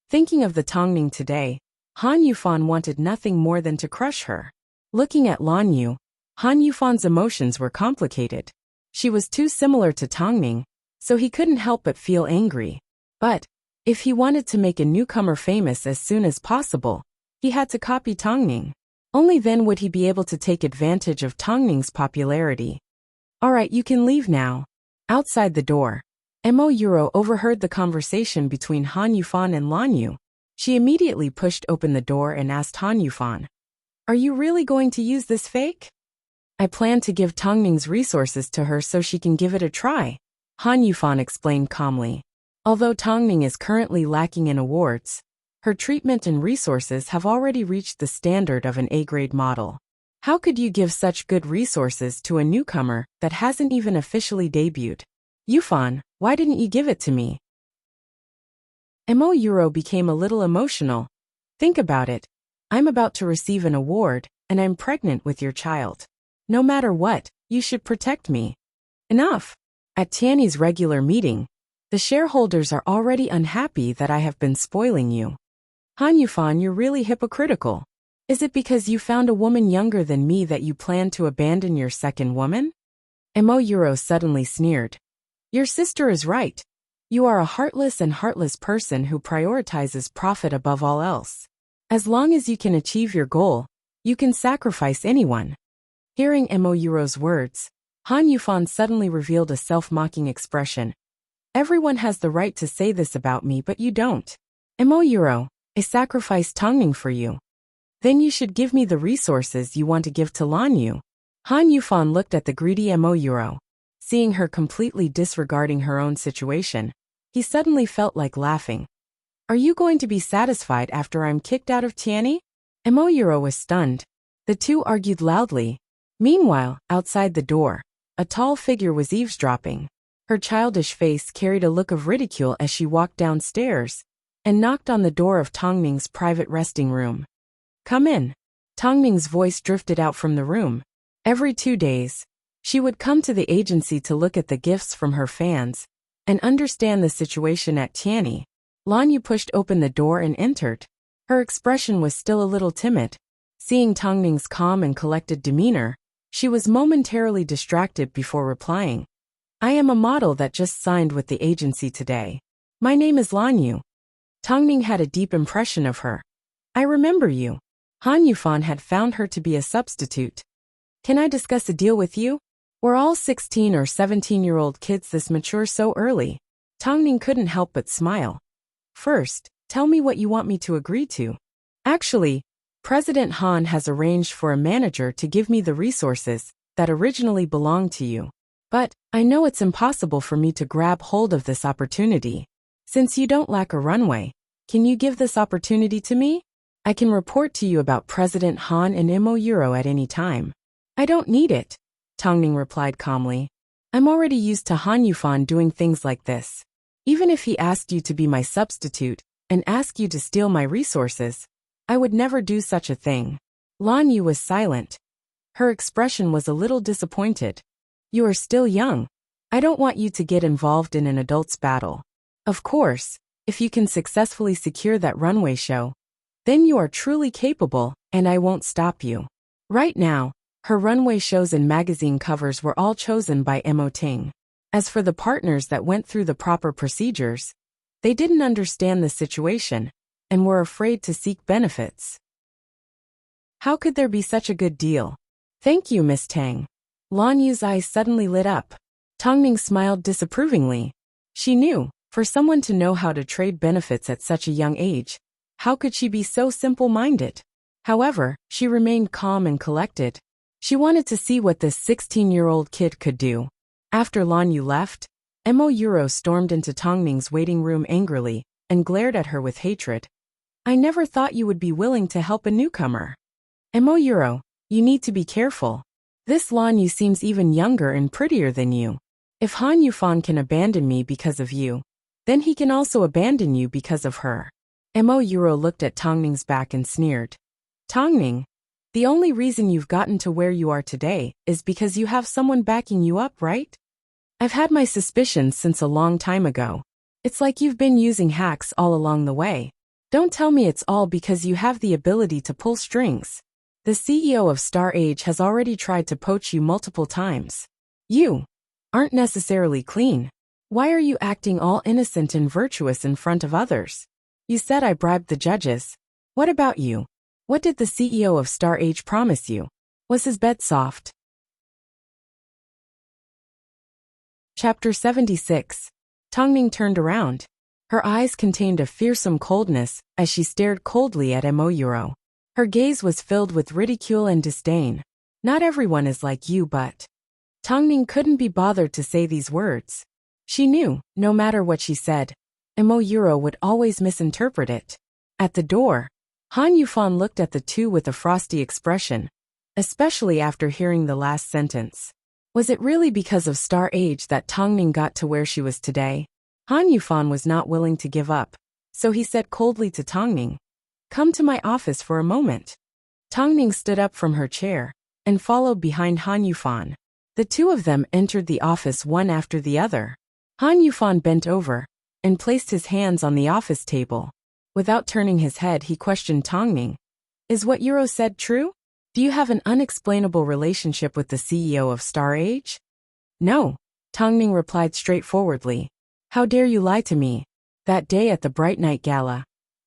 thinking of the Tongning today, Han Yufan wanted nothing more than to crush her. Looking at Lan Yu, Han Yufan's emotions were complicated. She was too similar to Tongning, so he couldn't help but feel angry. But if he wanted to make a newcomer famous as soon as possible, he had to copy Tongning. Only then would he be able to take advantage of Tongning's popularity. "Alright, you can leave now." Outside the door, Mo Yuro overheard the conversation between Han Yufan and Lan Yu. She immediately pushed open the door and asked Han Yufan, "Are you really going to use this fake?" "I plan to give Tongning's resources to her so she can give it a try," Han Yufan explained calmly. Although Tongning is currently lacking in awards, her treatment and resources have already reached the standard of an A-grade model. How could you give such good resources to a newcomer that hasn't even officially debuted? "Yufan, why didn't you give it to me?" Mo Yuro became a little emotional. "Think about it. I'm about to receive an award, and I'm pregnant with your child. No matter what, you should protect me." "Enough." At Tiany's regular meeting, the shareholders are already unhappy that I have been spoiling you. "Han Yufan, you're really hypocritical. Is it because you found a woman younger than me that you plan to abandon your second woman?" Mo Yuro suddenly sneered. "Your sister is right. You are a heartless person who prioritizes profit above all else. As long as you can achieve your goal, you can sacrifice anyone." Hearing Mo Yuro's words, Han Yufan suddenly revealed a self-mocking expression. "Everyone has the right to say this about me, but you don't. Mo Yuro, I sacrificed Tongning for you. Then you should give me the resources you want to give to Lan Yu." Han Yufan looked at the greedy Mo Yuro. Seeing her completely disregarding her own situation, he suddenly felt like laughing. "Are you going to be satisfied after I'm kicked out of Tiany?" Mo Yuro was stunned. The two argued loudly. Meanwhile, outside the door, a tall figure was eavesdropping. Her childish face carried a look of ridicule as she walked downstairs and knocked on the door of Tongning's private resting room. "Come in." Tongning's voice drifted out from the room. Every 2 days, she would come to the agency to look at the gifts from her fans and understand the situation at Tiany. Lan Yu pushed open the door and entered. Her expression was still a little timid. Seeing Tongning's calm and collected demeanor, she was momentarily distracted before replying. "I am a model that just signed with the agency today. My name is Lan Yu." Tongning had a deep impression of her. "I remember you." Han Yufan had found her to be a substitute. "Can I discuss a deal with you? We're all 16 or 17-year-old kids this mature so early." Tongning couldn't help but smile. "First, tell me what you want me to agree to." "Actually, President Han has arranged for a manager to give me the resources that originally belonged to you. But I know it's impossible for me to grab hold of this opportunity. Since you don't lack a runway, can you give this opportunity to me? I can report to you about President Han and Mo Yuro at any time." "I don't need it," Tongning replied calmly. "I'm already used to Han Yufan doing things like this. Even if he asked you to be my substitute and asked you to steal my resources, I would never do such a thing." Lan Yu was silent. Her expression was a little disappointed. "You are still young. I don't want you to get involved in an adult's battle. Of course, if you can successfully secure that runway show, then you are truly capable, and I won't stop you." Right now, her runway shows and magazine covers were all chosen by Mo Ting. As for the partners that went through the proper procedures, they didn't understand the situation and were afraid to seek benefits. How could there be such a good deal? "Thank you, Miss Tang." Lan Yu's eyes suddenly lit up. Tongning smiled disapprovingly. She knew, for someone to know how to trade benefits at such a young age, how could she be so simple-minded? However, she remained calm and collected. She wanted to see what this 16-year-old kid could do. After Lan Yu left, Mo Yuro stormed into Tongning's waiting room angrily and glared at her with hatred. "I never thought you would be willing to help a newcomer. Mo Yuro, you need to be careful. This Lan Yu seems even younger and prettier than you. If Han Yufan can abandon me because of you, then he can also abandon you because of her." Mo Yuro looked at Tongning's back and sneered. "Tongning, the only reason you've gotten to where you are today is because you have someone backing you up, right? I've had my suspicions since a long time ago. It's like you've been using hacks all along the way. Don't tell me it's all because you have the ability to pull strings. The CEO of Star Age has already tried to poach you multiple times. You aren't necessarily clean. Why are you acting all innocent and virtuous in front of others? You said I bribed the judges. What about you? What did the CEO of Star Age promise you? Was his bed soft? Chapter 76. Tongning turned around. Her eyes contained a fearsome coldness as she stared coldly at Moyuro. Her gaze was filled with ridicule and disdain. Not everyone is like you, but... Tongning couldn't be bothered to say these words. She knew, no matter what she said, Moyuro would always misinterpret it. At the door, Han Yufan looked at the two with a frosty expression, especially after hearing the last sentence. Was it really because of Star Age that Tongning got to where she was today? Han Yufan was not willing to give up, so he said coldly to Tongning, "Come to my office for a moment." Tongning stood up from her chair and followed behind Han Yufan. The two of them entered the office one after the other. Han Yufan bent over and placed his hands on the office table. Without turning his head, he questioned Tongning. "Is what Yuro said true? Do you have an unexplainable relationship with the CEO of Star Age?" "No," Tongning replied straightforwardly. "How dare you lie to me?" That day at the Bright Night Gala,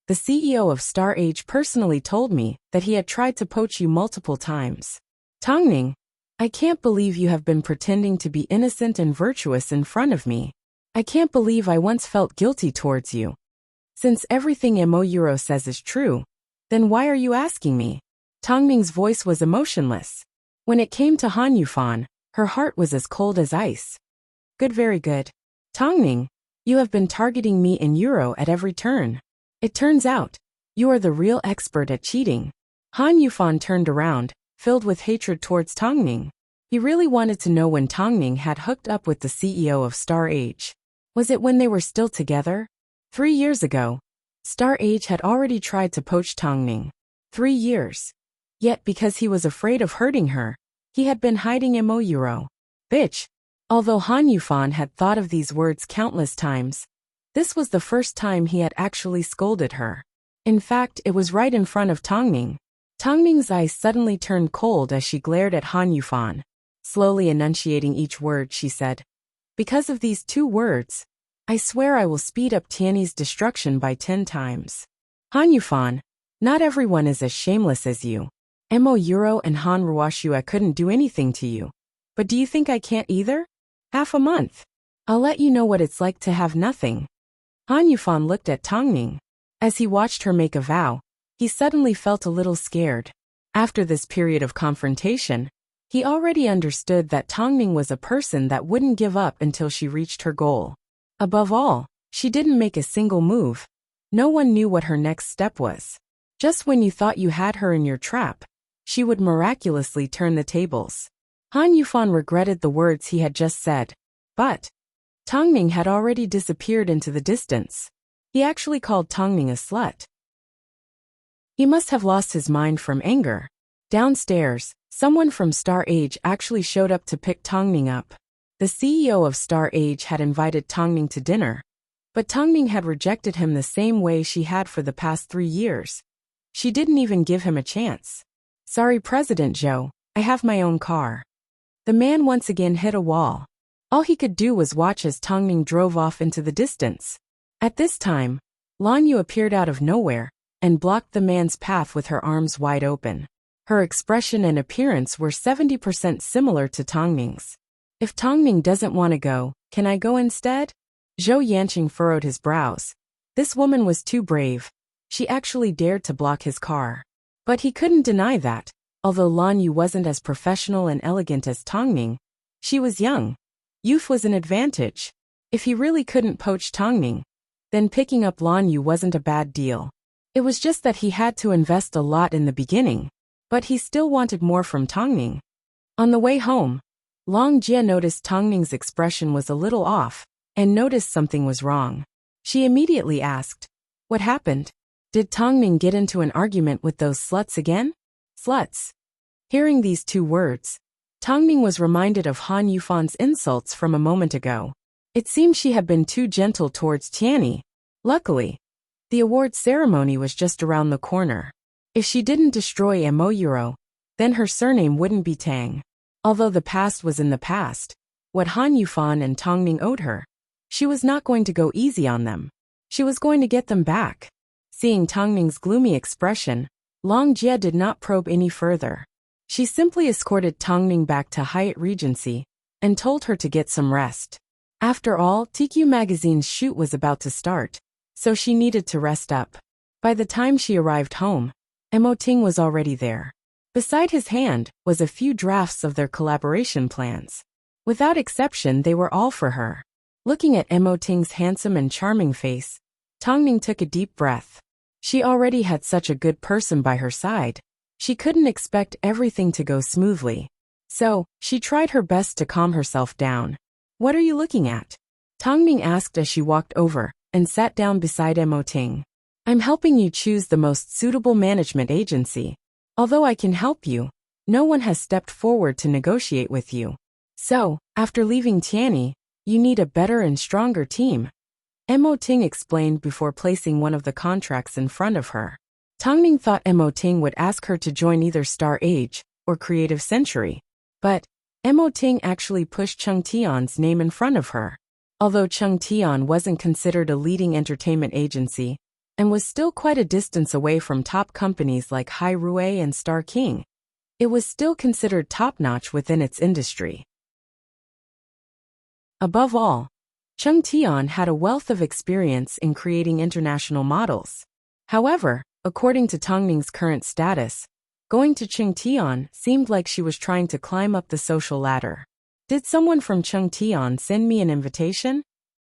the CEO of Star Age personally told me that he had tried to poach you multiple times. Tongning, I can't believe you have been pretending to be innocent and virtuous in front of me. I can't believe I once felt guilty towards you. Since everything Moyuro says is true, then why are you asking me? Tongning's voice was emotionless. When it came to Han Yufan, her heart was as cold as ice. Good, very good. Tongning, you have been targeting me and Yuro at every turn. It turns out, you are the real expert at cheating. Han Yufan turned around, filled with hatred towards Tongning. He really wanted to know when Tongning had hooked up with the CEO of Star Age. Was it when they were still together? 3 years ago, Star Age had already tried to poach Tongning. 3 years. Yet because he was afraid of hurting her, he had been hiding Moyuro. Bitch. Although Han Yufan had thought of these words countless times, this was the first time he had actually scolded her. In fact, it was right in front of Tongning. Tongning's eyes suddenly turned cold as she glared at Han Yufan. Slowly enunciating each word, she said, "Because of these 2 words, I swear I will speed up Tiany's destruction by 10 times. Han Yufan, not everyone is as shameless as you. Moyuro and Han Ruoshua couldn't do anything to you. But do you think I can't either? Half a month. I'll let you know what it's like to have nothing." Han Yufan looked at Tongning. As he watched her make a vow, he suddenly felt a little scared. After this period of confrontation, he already understood that Tongning was a person that wouldn't give up until she reached her goal. Above all, she didn't make a single move. No one knew what her next step was. Just when you thought you had her in your trap, she would miraculously turn the tables. Han Yufan regretted the words he had just said. But Tongning had already disappeared into the distance. He actually called Tongning a slut. He must have lost his mind from anger. Downstairs, someone from Star Age actually showed up to pick Tongning up. The CEO of Star Age had invited Tongning to dinner, but Tongning had rejected him the same way she had for the past 3 years. She didn't even give him a chance. "Sorry, President Zhou, I have my own car." The man once again hit a wall. All he could do was watch as Tongning drove off into the distance. At this time, Lan Yu appeared out of nowhere and blocked the man's path with her arms wide open. Her expression and appearance were 70% similar to Tongning's. "If Tongning doesn't want to go, can I go instead?" Zhou Yanqing furrowed his brows. This woman was too brave. She actually dared to block his car. But he couldn't deny that, although Lan Yu wasn't as professional and elegant as Tongning, she was young. Youth was an advantage. If he really couldn't poach Tongning, then picking up Lan Yu wasn't a bad deal. It was just that he had to invest a lot in the beginning, but he still wanted more from Tongning. On the way home, Long Jie noticed Tongning's expression was a little off and noticed something was wrong. She immediately asked, "What happened? Did Tongning get into an argument with those sluts again?" Sluts. Hearing these 2 words, Tongning was reminded of Han Yufan's insults from a moment ago. It seemed she had been too gentle towards Tianyi. Luckily, the awards ceremony was just around the corner. If she didn't destroy Emoyuro, then her surname wouldn't be Tang. Although the past was in the past, what Han Yufan and Tongning owed her, she was not going to go easy on them. She was going to get them back. Seeing Tongning's gloomy expression, Long Jie did not probe any further. She simply escorted Tongning back to Hyatt Regency and told her to get some rest. After all, TQ Magazine's shoot was about to start, so she needed to rest up. By the time she arrived home, Mo Ting was already there. Beside his hand was a few drafts of their collaboration plans. Without exception, they were all for her. Looking at Mo Ting's handsome and charming face, Tongning took a deep breath. She already had such a good person by her side. She couldn't expect everything to go smoothly. So, she tried her best to calm herself down. "What are you looking at?" Tongning asked as she walked over and sat down beside Mo Ting. "I'm helping you choose the most suitable management agency. Although I can help you, no one has stepped forward to negotiate with you. So, after leaving Tianyi, you need a better and stronger team." Mo Ting explained before placing one of the contracts in front of her. Tongning thought Mo Ting would ask her to join either Star Age or Creative Century. But Mo Ting actually pushed Chung Tion's name in front of her. Although Chung Tion wasn't considered a leading entertainment agency and was still quite a distance away from top companies like Hai Rue and Star King, it was still considered top-notch within its industry. Above all, Chung Tion had a wealth of experience in creating international models. However, according to Tongning's current status, going to Chung Tion seemed like she was trying to climb up the social ladder. "Did someone from Chung Tion send me an invitation?"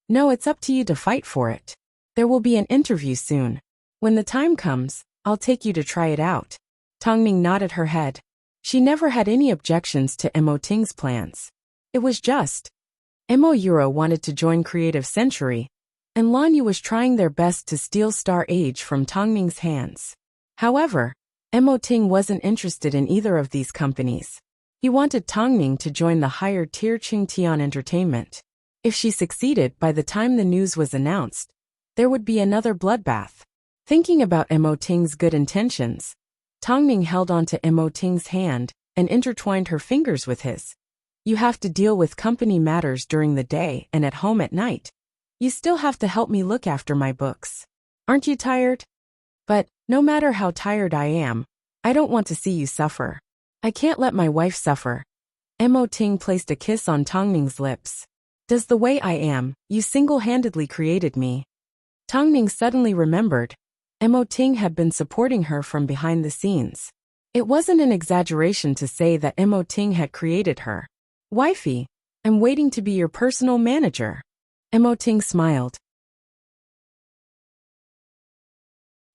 "No, it's up to you to fight for it. There will be an interview soon. When the time comes, I'll take you to try it out." Tongning nodded her head. She never had any objections to Mo Ting's plans. It was just Mo Euro wanted to join Creative Century, and Lanyu was trying their best to steal Star Age from Tongning's hands. However, Mo Ting wasn't interested in either of these companies. He wanted Tongning to join the higher-tier Chung Tion Entertainment. If she succeeded by the time the news was announced, there would be another bloodbath. Thinking about Mo Ting's good intentions, Tongning held onto Mo Ting's hand and intertwined her fingers with his. "You have to deal with company matters during the day and at home at night. You still have to help me look after my books. Aren't you tired?" "But, no matter how tired I am, I don't want to see you suffer. I can't let my wife suffer." Mo Ting placed a kiss on Tongning's lips. "Does the way I am, you single-handedly created me." Tongning suddenly remembered Mo Ting had been supporting her from behind the scenes. It wasn't an exaggeration to say that Mo Ting had created her. "Wifey, I'm waiting to be your personal manager." Mo Ting smiled.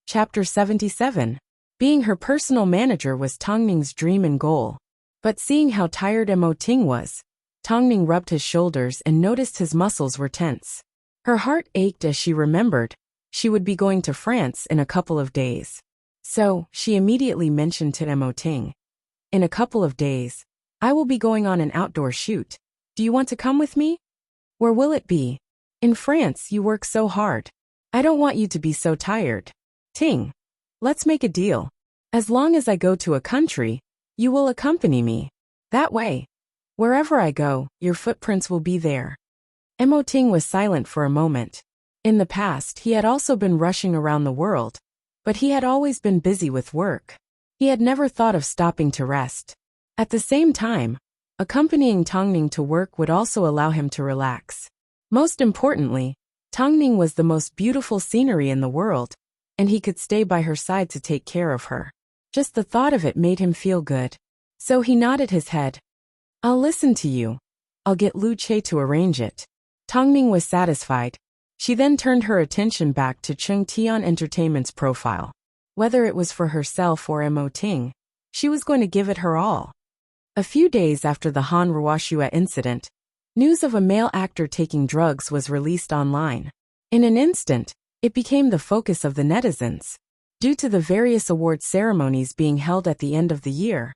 Chapter 77. Being her personal manager was Tongning's dream and goal. But seeing how tired Mo Ting was, Tongning rubbed his shoulders and noticed his muscles were tense. Her heart ached as she remembered she would be going to France in a couple of days. So, she immediately mentioned to Mo Ting, "In a couple of days, I will be going on an outdoor shoot. Do you want to come with me?" "Where will it be?" "In France. You work so hard. I don't want you to be so tired." "Ting, let's make a deal. As long as I go to a country, you will accompany me. That way, wherever I go, your footprints will be there." Mo Ting was silent for a moment. In the past, he had also been rushing around the world, but he had always been busy with work. He had never thought of stopping to rest. At the same time, accompanying Tongning to work would also allow him to relax. Most importantly, Tongning was the most beautiful scenery in the world, and he could stay by her side to take care of her. Just the thought of it made him feel good. So he nodded his head. "I'll listen to you. I'll get Lu Che to arrange it." Tongning was satisfied. She then turned her attention back to Chung Tion Entertainment's profile. Whether it was for herself or Mo Ting, she was going to give it her all. A few days after the Han Ruoxua incident, news of a male actor taking drugs was released online. In an instant, it became the focus of the netizens. Due to the various award ceremonies being held at the end of the year,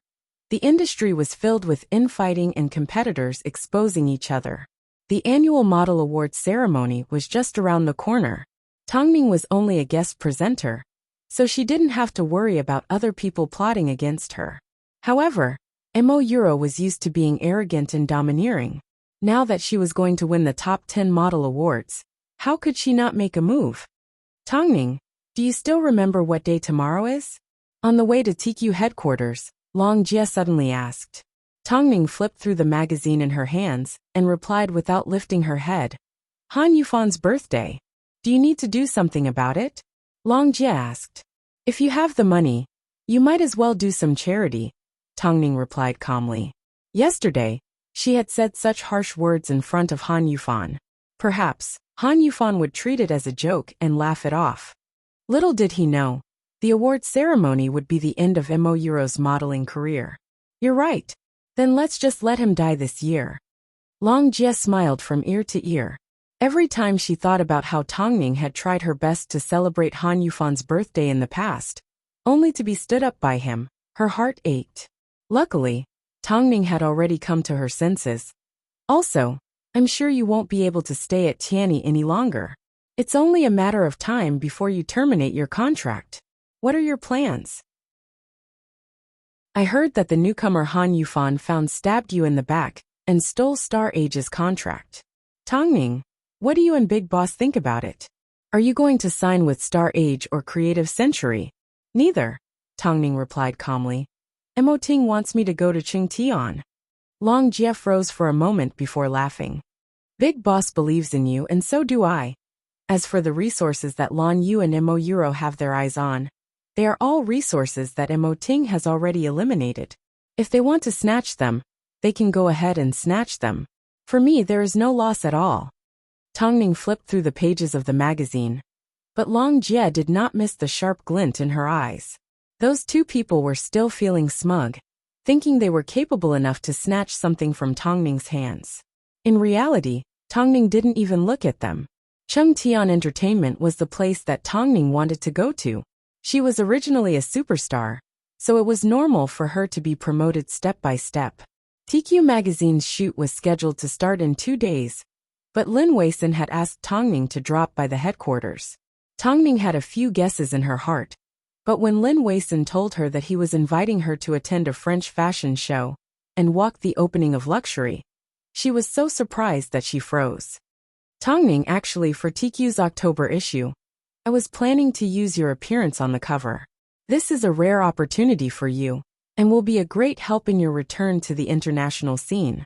The industry was filled with infighting and competitors exposing each other. The annual Model Awards ceremony was just around the corner. Tongning was only a guest presenter, so she didn't have to worry about other people plotting against her. However, Mo Euro was used to being arrogant and domineering. Now that she was going to win the top 10 model awards, how could she not make a move? Tongning, do you still remember what day tomorrow is? On the way to TQ headquarters, Long Jie suddenly asked. Tongning flipped through the magazine in her hands and replied without lifting her head. Han Yufan's birthday. Do you need to do something about it? Long Jie asked. If you have the money, you might as well do some charity, Tongning replied calmly. Yesterday, she had said such harsh words in front of Han Yufan. Perhaps, Han Yufan would treat it as a joke and laugh it off. Little did he know, the award ceremony would be the end of Mo Euro's modeling career. You're right. Then let's just let him die this year. Long Jie smiled from ear to ear. Every time she thought about how Tongning had tried her best to celebrate Han Yufan's birthday in the past, only to be stood up by him, her heart ached. Luckily, Tongning had already come to her senses. Also, I'm sure you won't be able to stay at Tianyi any longer. It's only a matter of time before you terminate your contract. What are your plans? I heard that the newcomer Han Yufan stabbed you in the back and stole Star Age's contract. Tongning, what do you and Big Boss think about it? Are you going to sign with Star Age or Creative Century? Neither, Tongning replied calmly. Mo Ting wants me to go to Qingtian. Long Jie froze for a moment before laughing. Big Boss believes in you and so do I. As for the resources that Lan Yu and Mo Euro have their eyes on, they are all resources that Mo Ting has already eliminated. If they want to snatch them, they can go ahead and snatch them. For me there is no loss at all. Tongning flipped through the pages of the magazine. But Long Jie did not miss the sharp glint in her eyes. Those two people were still feeling smug, thinking they were capable enough to snatch something from Tongning's hands. In reality, Tongning didn't even look at them. Qingtian Entertainment was the place that Tongning wanted to go to. She was originally a superstar, so it was normal for her to be promoted step by step. TQ Magazine's shoot was scheduled to start in 2 days, but Lin Weisin had asked Tongning to drop by the headquarters. Tongning had a few guesses in her heart, but when Lin Weisin told her that he was inviting her to attend a French fashion show and walk the opening of Luxury, she was so surprised that she froze. Tongning, actually, for TQ's October issue, I was planning to use your appearance on the cover. This is a rare opportunity for you, and will be a great help in your return to the international scene.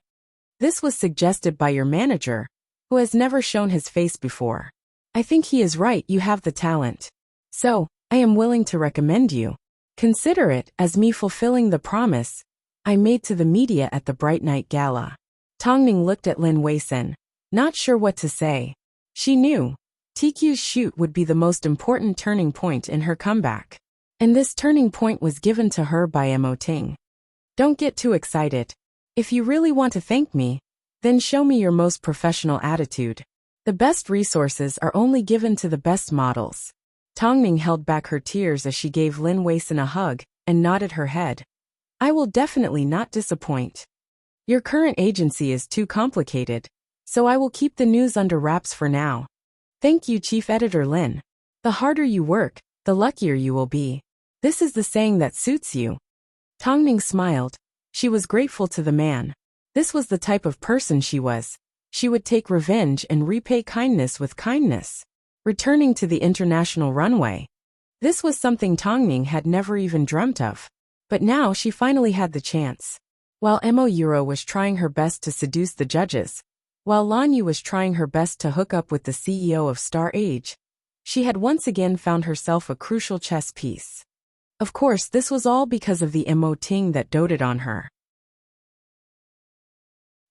This was suggested by your manager, who has never shown his face before. I think he is right, you have the talent. So, I am willing to recommend you. Consider it as me fulfilling the promise I made to the media at the Bright Night Gala. Tongning looked at Lin Weisin, not sure what to say. She knew TQ's shoot would be the most important turning point in her comeback. And this turning point was given to her by Mo Ting. Don't get too excited. If you really want to thank me, then show me your most professional attitude. The best resources are only given to the best models. Tongning held back her tears as she gave Lin Weisin a hug and nodded her head. I will definitely not disappoint. Your current agency is too complicated, so I will keep the news under wraps for now. Thank you, Chief Editor Lin. The harder you work, the luckier you will be. This is the saying that suits you. Tongning smiled. She was grateful to the man. This was the type of person she was. She would take revenge and repay kindness with kindness. Returning to the international runway. This was something Tongning had never even dreamt of. But now she finally had the chance. While Mo Euro was trying her best to seduce the judges, while Lan Yu was trying her best to hook up with the CEO of Star Age, she had once again found herself a crucial chess piece. Of course, this was all because of the Mo Ting that doted on her.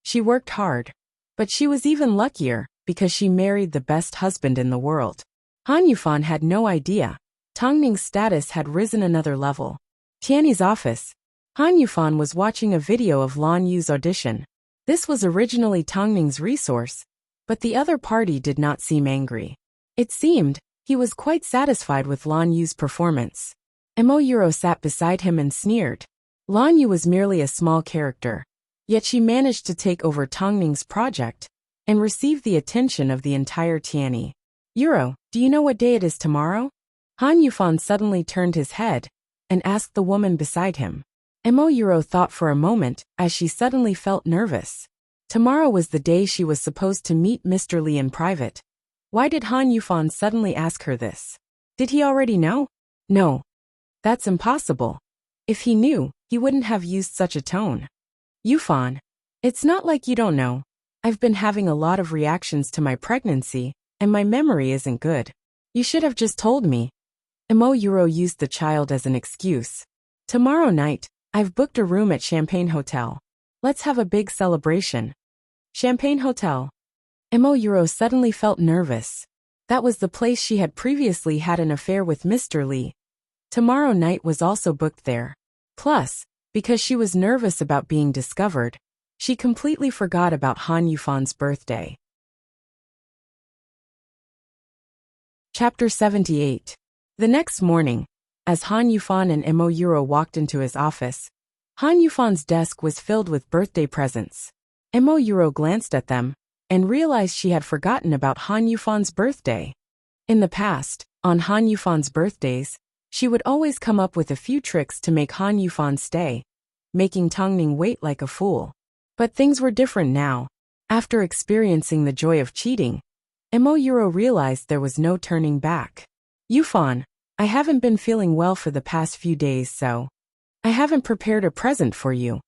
She worked hard, but she was even luckier because she married the best husband in the world. Han Yufan had no idea. Tongning's status had risen another level. Tianyi's office. Han Yufan was watching a video of Lan Yu's audition. This was originally Tongning's resource, but the other party did not seem angry. It seemed he was quite satisfied with Lan Yu's performance. Mo Euro sat beside him and sneered. Lan Yu was merely a small character, yet she managed to take over Tongning's project and receive the attention of the entire Tianyi. Euro, do you know what day it is tomorrow? Han Yufan suddenly turned his head and asked the woman beside him. Mo Euro thought for a moment as she suddenly felt nervous. Tomorrow was the day she was supposed to meet Mr. Li in private. Why did Han Yufan suddenly ask her this? Did he already know? No. That's impossible. If he knew, he wouldn't have used such a tone. Yufan, it's not like you don't know. I've been having a lot of reactions to my pregnancy, and my memory isn't good. You should have just told me. Mo Euro used the child as an excuse. Tomorrow night, I've booked a room at Champagne Hotel. Let's have a big celebration. Champagne Hotel. Mo Euro suddenly felt nervous. That was the place she had previously had an affair with Mr. Li. Tomorrow night was also booked there. Plus, because she was nervous about being discovered, she completely forgot about Han Yufan's birthday. Chapter 78. The next morning, as Han Yufan and Mo Euro walked into his office, Han Yufan's desk was filled with birthday presents. Mo Euro glanced at them and realized she had forgotten about Han Yufan's birthday. In the past, on Han Yufan's birthdays, she would always come up with a few tricks to make Han Yufan stay, making Tongning wait like a fool. But things were different now. After experiencing the joy of cheating, Mo Euro realized there was no turning back. Yufan, I haven't been feeling well for the past few days, so I haven't prepared a present for you.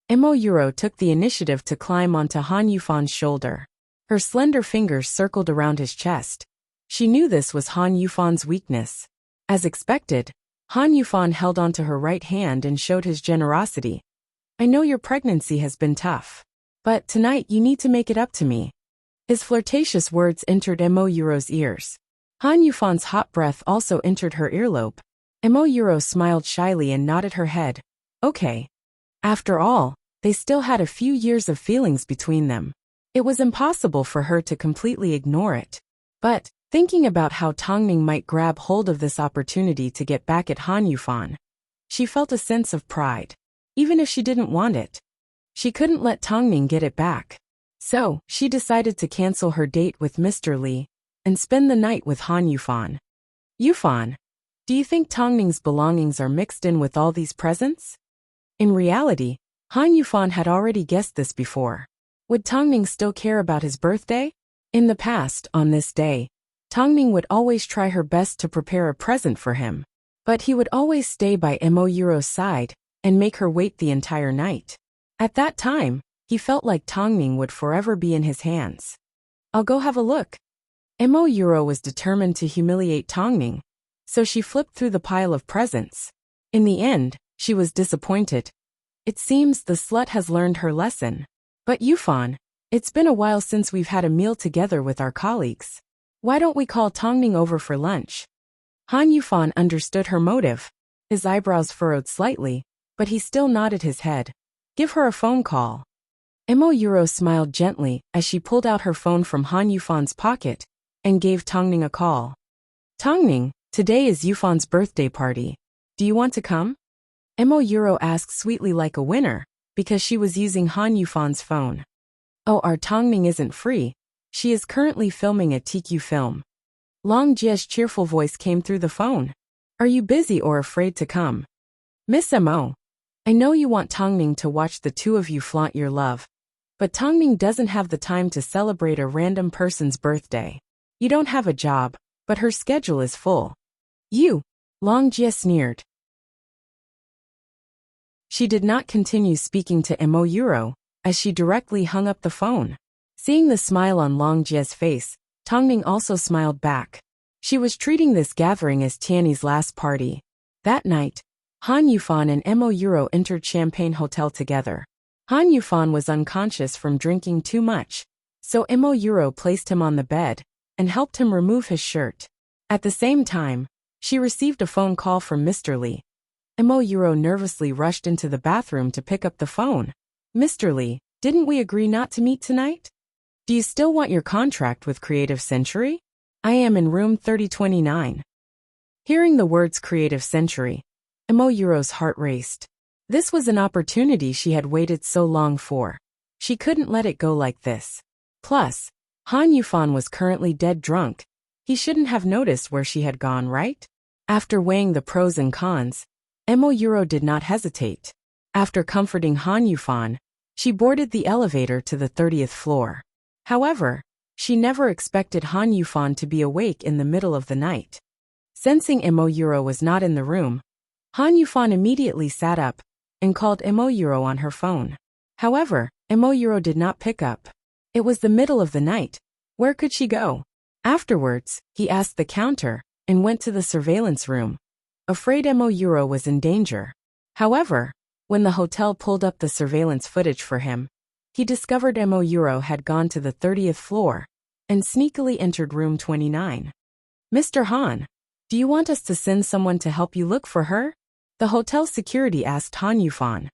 Mo Euro took the initiative to climb onto Han Yufan's shoulder. Her slender fingers circled around his chest. She knew this was Han Yufan's weakness. As expected, Han Yufan held onto her right hand and showed his generosity. I know your pregnancy has been tough, but tonight you need to make it up to me. His flirtatious words entered Mo Euro's ears. Han Yufan's hot breath also entered her earlobe. Mo Euro smiled shyly and nodded her head. Okay. After all, they still had a few years of feelings between them. It was impossible for her to completely ignore it. But, thinking about how Tongning might grab hold of this opportunity to get back at Han Yufan, she felt a sense of pride. Even if she didn't want it, she couldn't let Tongning get it back. So, she decided to cancel her date with Mr. Li and spend the night with Han Yufan. Yufan, do you think Tongning's belongings are mixed in with all these presents? In reality, Han Yufan had already guessed this before. Would Tongning still care about his birthday? In the past, on this day, Tongning would always try her best to prepare a present for him. But he would always stay by Mo Euro's side and make her wait the entire night. At that time, he felt like Tongning would forever be in his hands. I'll go have a look. Mo Euro was determined to humiliate Tongning, so she flipped through the pile of presents. In the end, she was disappointed. It seems the slut has learned her lesson. But Yufan, it's been a while since we've had a meal together with our colleagues. Why don't we call Tongning over for lunch? Han Yufan understood her motive. His eyebrows furrowed slightly, but he still nodded his head. Give her a phone call. Mo Euro smiled gently as she pulled out her phone from Han Yufan's pocket and gave Tongning a call. Tongning, today is Yufan's birthday party. Do you want to come? Mo Euro asked sweetly like a winner, because she was using Han Yufan's phone. Oh, our Tongning isn't free. She is currently filming a TQ film. Long Jie's cheerful voice came through the phone. Are you busy or afraid to come? Miss Mo, I know you want Tongning to watch the two of you flaunt your love, but Tongning doesn't have the time to celebrate a random person's birthday. You don't have a job, but her schedule is full. You, Long Jie sneered. She did not continue speaking to Mo Euro, as she directly hung up the phone. Seeing the smile on Long Jie's face, Tongning also smiled back. She was treating this gathering as Tianyi's last party. That night, Han Yufan and Mo Euro entered Champagne Hotel together. Han Yufan was unconscious from drinking too much, so Mo Euro placed him on the bed and helped him remove his shirt. At the same time, she received a phone call from Mr. Li. Mo Euro nervously rushed into the bathroom to pick up the phone. Mr. Li, didn't we agree not to meet tonight? Do you still want your contract with Creative Century? I am in room 3029. Hearing the words Creative Century, Mo Euro's heart raced. This was an opportunity she had waited so long for. She couldn't let it go like this. Plus, Han Yufan was currently dead drunk. He shouldn't have noticed where she had gone, right? After weighing the pros and cons, Emo Yuro did not hesitate. After comforting Han Yufan, she boarded the elevator to the 30th floor. However, she never expected Han Yufan to be awake in the middle of the night. Sensing Emo Yuro was not in the room, Han Yufan immediately sat up and called Emo Yuro on her phone. However, Emo Yuro did not pick up. It was the middle of the night. Where could she go? Afterwards, he asked the counter and went to the surveillance room, afraid Emo Yuro was in danger. However, when the hotel pulled up the surveillance footage for him, he discovered Emo Yuro had gone to the 30th floor and sneakily entered room 29. Mr. Han, do you want us to send someone to help you look for her? The hotel security asked Han Yufan.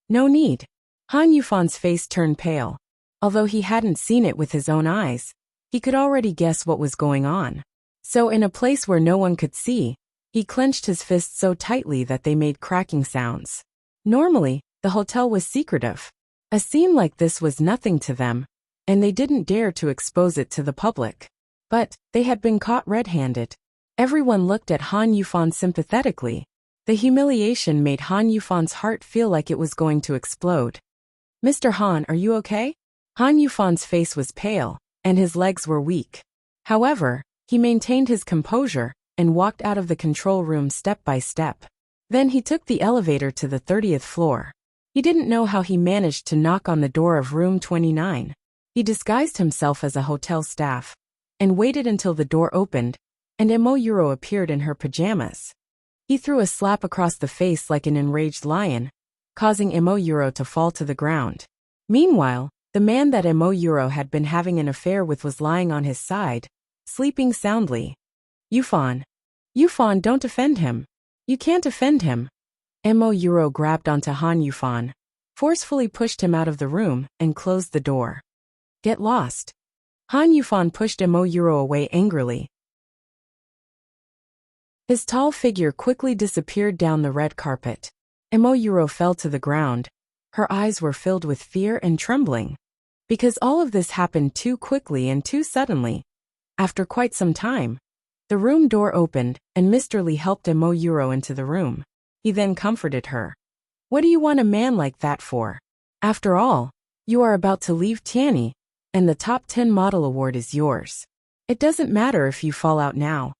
No need. Han Yufan's face turned pale. Although he hadn't seen it with his own eyes, he could already guess what was going on. So in a place where no one could see, he clenched his fists so tightly that they made cracking sounds. Normally, the hotel was secretive. A scene like this was nothing to them, and they didn't dare to expose it to the public. But they had been caught red-handed. Everyone looked at Han Yufan sympathetically. The humiliation made Han Yufan's heart feel like it was going to explode. Mr. Han, are you okay? Han Yufan's face was pale, and his legs were weak. However, he maintained his composure and walked out of the control room step by step. Then he took the elevator to the 30th floor. He didn't know how he managed to knock on the door of room 29. He disguised himself as a hotel staff and waited until the door opened and Emo Yuro appeared in her pajamas. He threw a slap across the face like an enraged lion, causing Emo Yuro to fall to the ground. Meanwhile, the man that Emo Yuro had been having an affair with was lying on his side, sleeping soundly. Yufan, don't offend him. You can't offend him. Emo Yuro grabbed onto Han Yufan, forcefully pushed him out of the room, and closed the door. Get lost. Han Yufan pushed Emo Yuro away angrily. His tall figure quickly disappeared down the red carpet. Emo Yuro fell to the ground. Her eyes were filled with fear and trembling. Because all of this happened too quickly and too suddenly. After quite some time, the room door opened, and Mr. Lee helped Emo Yuro into the room. He then comforted her. What do you want a man like that for? After all, you are about to leave Tianyi, and the top 10 model award is yours. It doesn't matter if you fall out now.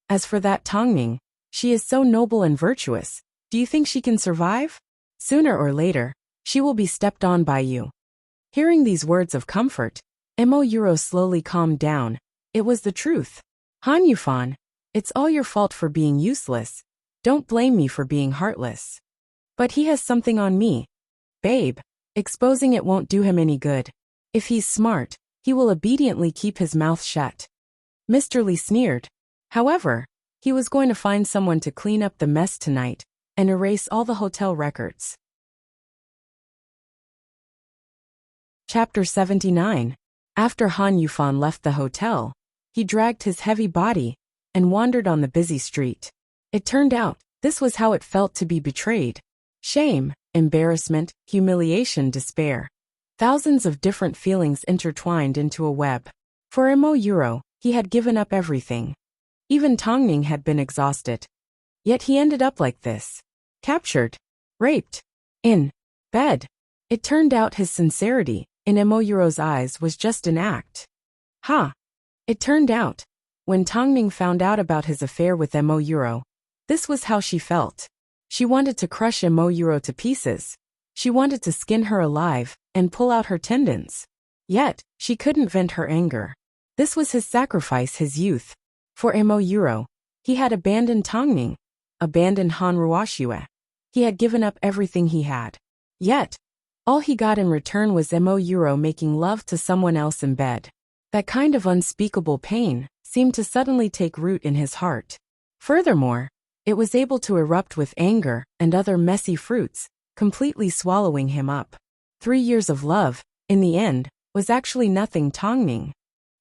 As for that Tongning, she is so noble and virtuous. Do you think she can survive? Sooner or later, she will be stepped on by you. Hearing these words of comfort, Emo Yuro slowly calmed down. It was the truth. Han Yufan, it's all your fault for being useless. Don't blame me for being heartless. But he has something on me. Babe, exposing it won't do him any good. If he's smart, he will obediently keep his mouth shut. Mr. Lee sneered. However, he was going to find someone to clean up the mess tonight and erase all the hotel records. Chapter 79. After Han Yufan left the hotel, he dragged his heavy body and wandered on the busy street. It turned out, this was how it felt to be betrayed. Shame, embarrassment, humiliation, despair. Thousands of different feelings intertwined into a web. For Emo Yuro, he had given up everything. Even Tongning had been exhausted. Yet he ended up like this. Captured. Raped. In bed. It turned out his sincerity, in Emo Yuro's eyes, was just an act. It turned out, when Tongning found out about his affair with Emo Yuro, this was how she felt. She wanted to crush Emo Yuro to pieces. She wanted to skin her alive and pull out her tendons. Yet, she couldn't vent her anger. This was his sacrifice, his youth. For Emo Yuro, he had abandoned Tongning, abandoned Han Ruoxue. He had given up everything he had. Yet, all he got in return was Emo Yuro making love to someone else in bed. That kind of unspeakable pain seemed to suddenly take root in his heart. Furthermore, it was able to erupt with anger and other messy fruits, completely swallowing him up. 3 years of love, in the end, was actually nothing Tongning.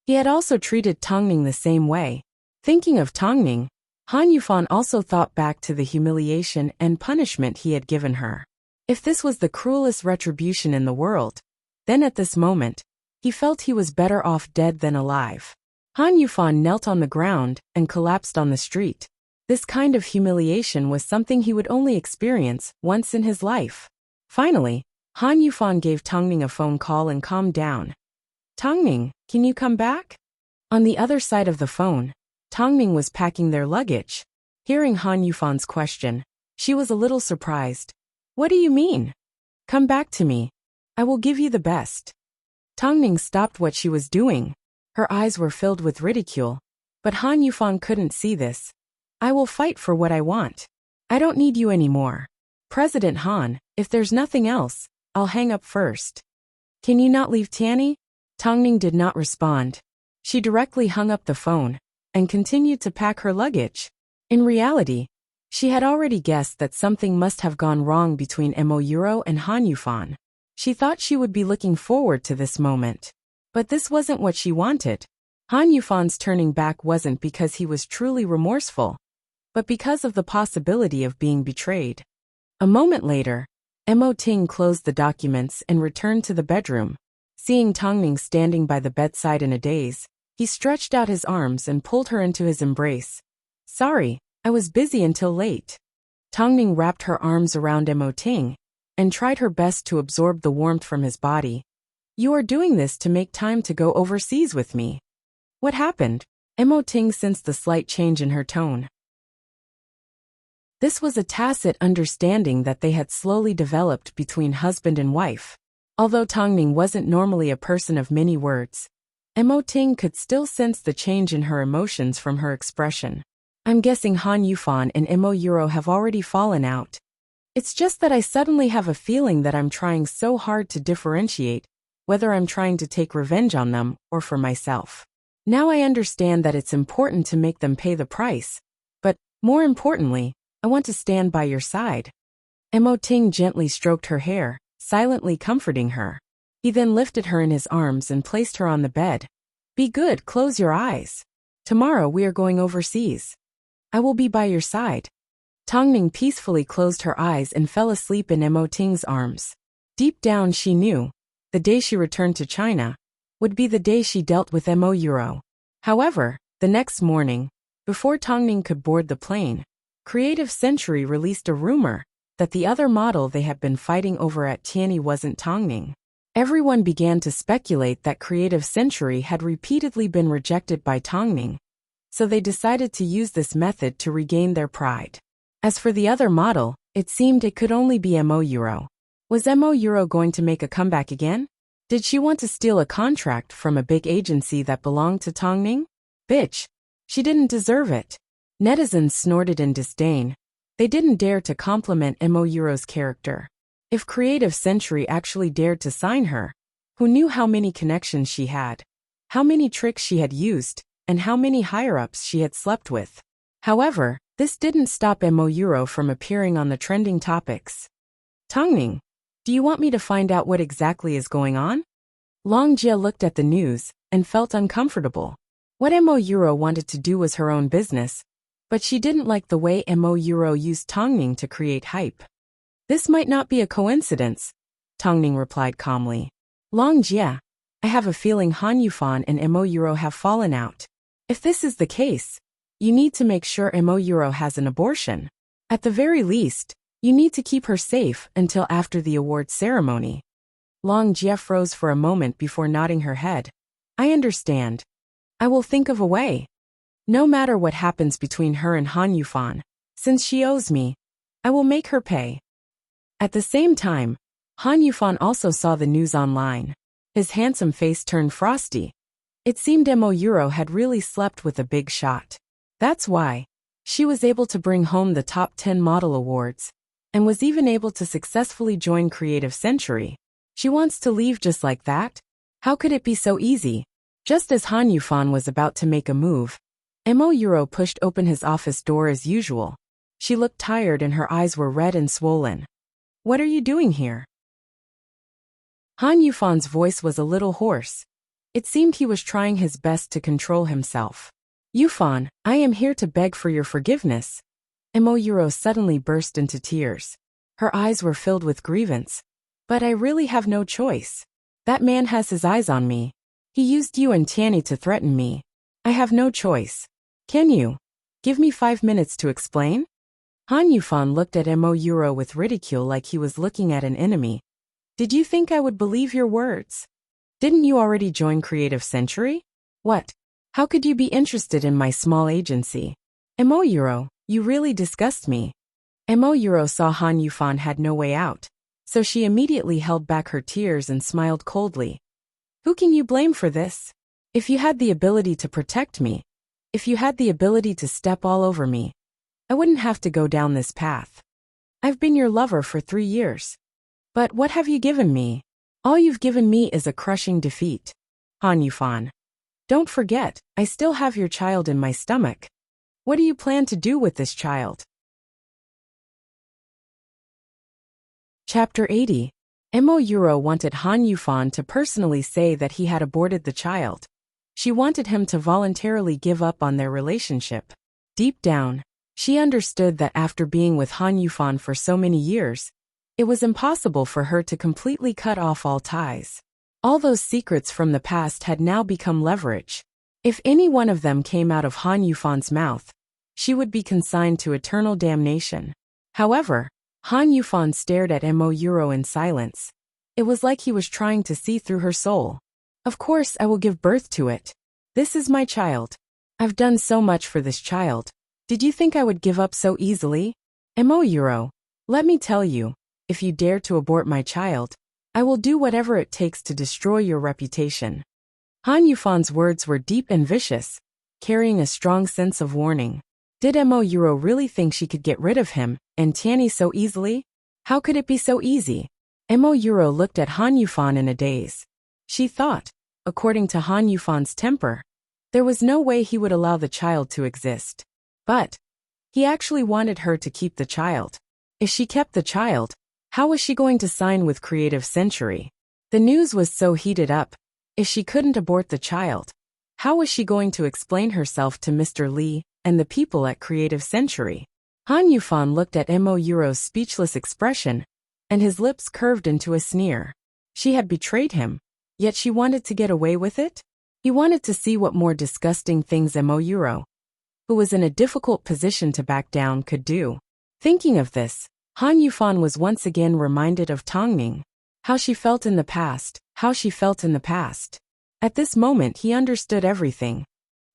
He had also treated Tongning the same way. Thinking of Tongning, Han Yufan also thought back to the humiliation and punishment he had given her. If this was the cruelest retribution in the world, then at this moment, he felt he was better off dead than alive. Han Yufan knelt on the ground and collapsed on the street. This kind of humiliation was something he would only experience once in his life. Finally, Han Yufan gave Tongning a phone call and calmed down. Tongning, can you come back? On the other side of the phone, Tongning was packing their luggage. Hearing Han Yufan's question, she was a little surprised. What do you mean? Come back to me. I will give you the best. Tongning stopped what she was doing. Her eyes were filled with ridicule. But Han Yufan couldn't see this. I will fight for what I want. I don't need you anymore. President Han, if there's nothing else, I'll hang up first. Can you not leave Tianyi? Tongning did not respond. She directly hung up the phone and continued to pack her luggage. In reality, she had already guessed that something must have gone wrong between Mo Yuro and Han Yufan. She thought she would be looking forward to this moment. But this wasn't what she wanted. Han Yufan's turning back wasn't because he was truly remorseful, but because of the possibility of being betrayed. A moment later, Mo Ting closed the documents and returned to the bedroom. Seeing Tongning standing by the bedside in a daze, he stretched out his arms and pulled her into his embrace. Sorry, I was busy until late. Tongning wrapped her arms around Mo Ting and tried her best to absorb the warmth from his body. You are doing this to make time to go overseas with me. What happened? Mo Ting sensed the slight change in her tone. This was a tacit understanding that they had slowly developed between husband and wife. Although Tongning wasn't normally a person of many words, Mo Ting could still sense the change in her emotions from her expression. I'm guessing Han Yufan and Mo Yuro have already fallen out. It's just that I suddenly have a feeling that I'm trying so hard to differentiate whether I'm trying to take revenge on them or for myself. Now I understand that it's important to make them pay the price, but, more importantly, I want to stand by your side. Mo Ting gently stroked her hair, silently comforting her. He then lifted her in his arms and placed her on the bed. Be good, close your eyes. Tomorrow we are going overseas. I will be by your side. Tongning peacefully closed her eyes and fell asleep in Mo Ting's arms. Deep down she knew, the day she returned to China would be the day she dealt with Mo Yuro. However, the next morning, before Tongning could board the plane, Creative Century released a rumor that the other model they had been fighting over at Tianyi wasn't Tongning. Everyone began to speculate that Creative Century had repeatedly been rejected by Tongning, so they decided to use this method to regain their pride. As for the other model, it seemed it could only be Mo Yuro. Was Mo Yuro going to make a comeback again? Did she want to steal a contract from a big agency that belonged to Tongning? Bitch. She didn't deserve it. Netizens snorted in disdain. They didn't dare to compliment Mo Yuro's character. If Creative Century actually dared to sign her, who knew how many connections she had, how many tricks she had used, and how many higher-ups she had slept with. However, this didn't stop Mo Yuro from appearing on the trending topics. Tongning, do you want me to find out what exactly is going on? Long Jia looked at the news and felt uncomfortable. What Mo Yuro wanted to do was her own business, but she didn't like the way Mo Yuro used Tongning to create hype. This might not be a coincidence, Tongning replied calmly. Long Jia, I have a feeling Han Yufan and Mo Yuro have fallen out. If this is the case, you need to make sure Mo Yuro has an abortion. At the very least, you need to keep her safe until after the awards ceremony. Long Jia froze for a moment before nodding her head. I understand. I will think of a way. No matter what happens between her and Han Yufan, since she owes me, I will make her pay. At the same time, Han Yufan also saw the news online. His handsome face turned frosty. It seemed Mo Yuro had really slept with a big shot. That's why she was able to bring home the top 10 model awards, and was even able to successfully join Creative Century. She wants to leave just like that? How could it be so easy? Just as Han Yufan was about to make a move, Mo Yuro pushed open his office door as usual. She looked tired and her eyes were red and swollen. What are you doing here? Han Yufan's voice was a little hoarse. It seemed he was trying his best to control himself. Yufan, I am here to beg for your forgiveness. Mo Yuro suddenly burst into tears. Her eyes were filled with grievance. But I really have no choice. That man has his eyes on me. He used you and Tanny to threaten me. I have no choice. Can you give me 5 minutes to explain? Han Yufan looked at Mo Euro with ridicule like he was looking at an enemy. Did you think I would believe your words? Didn't you already join Creative Century? What? How could you be interested in my small agency? Mo Euro, you really disgust me. Mo Euro saw Han Yufan had no way out, so she immediately held back her tears and smiled coldly. Who can you blame for this? If you had the ability to protect me, if you had the ability to step all over me, I wouldn't have to go down this path. I've been your lover for 3 years. But what have you given me? All you've given me is a crushing defeat. Han Yufan. Don't forget, I still have your child in my stomach. What do you plan to do with this child? Chapter 80. Mo Euro wanted Han Yufan to personally say that he had aborted the child. She wanted him to voluntarily give up on their relationship. Deep down, she understood that after being with Han Yufan for so many years, it was impossible for her to completely cut off all ties. All those secrets from the past had now become leverage. If any one of them came out of Han Yufan's mouth, she would be consigned to eternal damnation. However, Han Yufan stared at Mo Euro in silence. It was like he was trying to see through her soul. Of course I will give birth to it. This is my child. I've done so much for this child. Did you think I would give up so easily? Mo Euro, let me tell you, if you dare to abort my child, I will do whatever it takes to destroy your reputation. Han Yufan's words were deep and vicious, carrying a strong sense of warning. Did Mo Euro really think she could get rid of him and Tanny so easily? How could it be so easy? Mo Euro looked at Han Yufan in a daze. She thought, according to Han Yufan's temper, there was no way he would allow the child to exist. But he actually wanted her to keep the child. If she kept the child, how was she going to sign with Creative Century? The news was so heated up. If she couldn't abort the child, how was she going to explain herself to Mr. Lee and the people at Creative Century? Han Yufan looked at Mo Euro's speechless expression, and his lips curved into a sneer. She had betrayed him, yet she wanted to get away with it? He wanted to see what more disgusting things Mo Euro, who was in a difficult position to back down, could do. Thinking of this, Han Yufan was once again reminded of Tongning. How she felt in the past, how she felt in the past. At this moment he understood everything.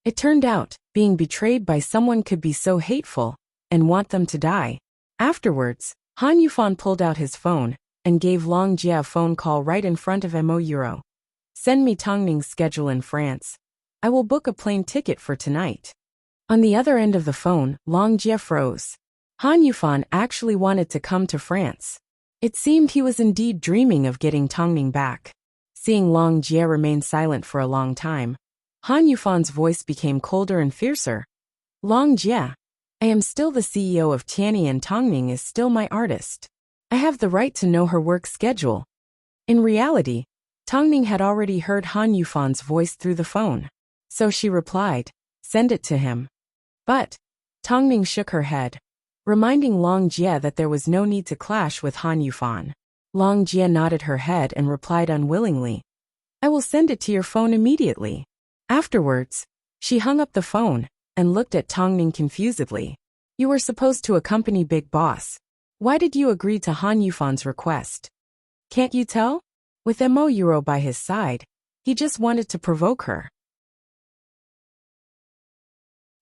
It turned out, being betrayed by someone could be so hateful, and want them to die. Afterwards, Han Yufan pulled out his phone, and gave Long Jie a phone call right in front of Mo Euro. Send me Tongning's schedule in France. I will book a plane ticket for tonight. On the other end of the phone, Long Jie froze. Han Yufan actually wanted to come to France. It seemed he was indeed dreaming of getting Tongning back. Seeing Long Jie remain silent for a long time, Han Yufan's voice became colder and fiercer. Long Jie, I am still the CEO of Tianyi and Tongning is still my artist. I have the right to know her work schedule. In reality, Tongning had already heard Han Yufan's voice through the phone. So she replied, send it to him. But Tongning shook her head, reminding Long Jie that there was no need to clash with Han Yufan. Long Jie nodded her head and replied unwillingly, I will send it to your phone immediately. Afterwards, she hung up the phone and looked at Tongning confusedly. You were supposed to accompany Big Boss. Why did you agree to Han Yufan's request? Can't you tell? With Mo Euro by his side, he just wanted to provoke her.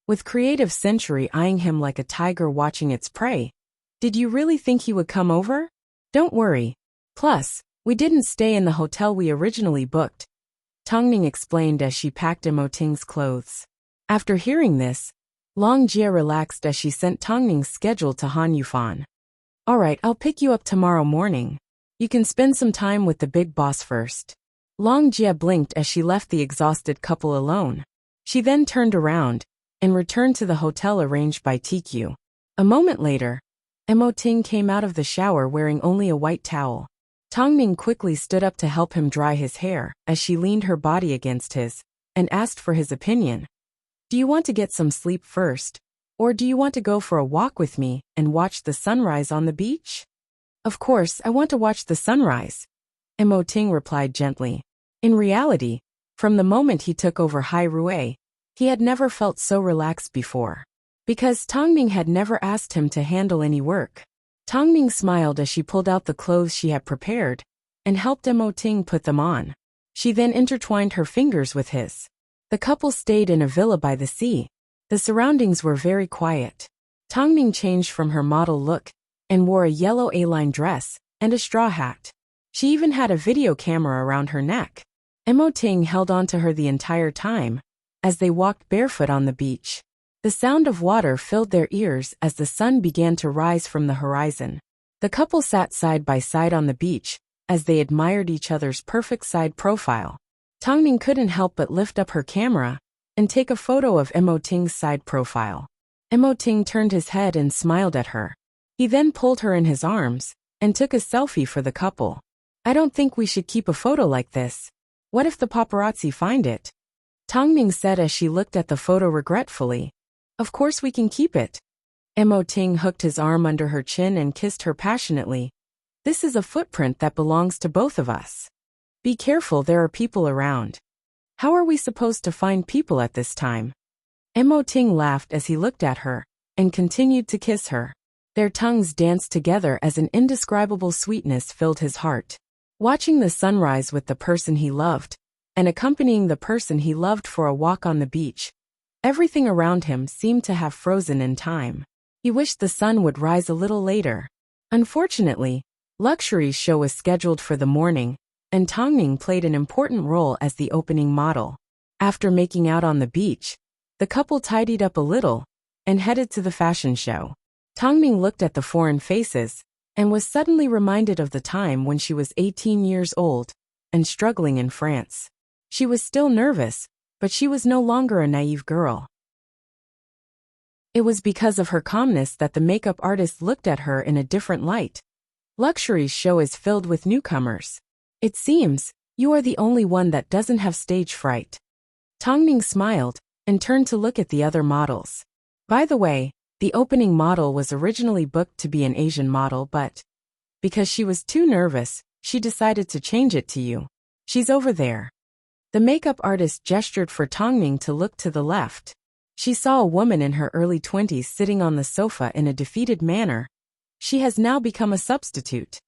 With Creative Century eyeing him like a tiger watching its prey, did you really think he would come over? Don't worry. Plus, we didn't stay in the hotel we originally booked, Tongning explained as she packed Mo Ting's clothes. After hearing this, Long Jie relaxed as she sent Tongning's schedule to Han Yufan. Alright, I'll pick you up tomorrow morning. You can spend some time with the big boss first. Long Jie blinked as she left the exhausted couple alone. She then turned around and returned to the hotel arranged by TQ. A moment later, Mo Ting came out of the shower wearing only a white towel. Tongning quickly stood up to help him dry his hair as she leaned her body against his and asked for his opinion. Do you want to get some sleep first, or do you want to go for a walk with me and watch the sunrise on the beach? Of course, I want to watch the sunrise, Mo Ting replied gently. In reality, from the moment he took over Hai Rui, he had never felt so relaxed before. Because Tongming had never asked him to handle any work. Tongming smiled as she pulled out the clothes she had prepared and helped Mo Ting put them on. She then intertwined her fingers with his. The couple stayed in a villa by the sea. The surroundings were very quiet. Tongming changed from her model look and wore a yellow A-line dress and a straw hat. She even had a video camera around her neck. Mo Ting held on to her the entire time as they walked barefoot on the beach. The sound of water filled their ears as the sun began to rise from the horizon. The couple sat side by side on the beach as they admired each other's perfect side profile. Tongming couldn't help but lift up her camera and take a photo of Mo Ting's side profile. Mo Ting turned his head and smiled at her. He then pulled her in his arms and took a selfie for the couple. I don't think we should keep a photo like this. What if the paparazzi find it? Tongming said as she looked at the photo regretfully. Of course we can keep it. Mo Ting hooked his arm under her chin and kissed her passionately. This is a footprint that belongs to both of us. Be careful, there are people around. How are we supposed to find people at this time? Mo Ting laughed as he looked at her and continued to kiss her. Their tongues danced together as an indescribable sweetness filled his heart. Watching the sunrise with the person he loved and accompanying the person he loved for a walk on the beach, everything around him seemed to have frozen in time. He wished the sun would rise a little later. Unfortunately, Luxury's show was scheduled for the morning, and Tongming played an important role as the opening model. After making out on the beach, the couple tidied up a little and headed to the fashion show. Tongming looked at the foreign faces and was suddenly reminded of the time when she was 18 years old and struggling in France. She was still nervous, but she was no longer a naive girl. It was because of her calmness that the makeup artist looked at her in a different light. Luxury's show is filled with newcomers. It seems you are the only one that doesn't have stage fright. Tongming smiled and turned to look at the other models. By the way, the opening model was originally booked to be an Asian model, but because she was too nervous, she decided to change it to you. She's over there. The makeup artist gestured for Tongming to look to the left. She saw a woman in her early 20s sitting on the sofa in a defeated manner. She has now become a substitute.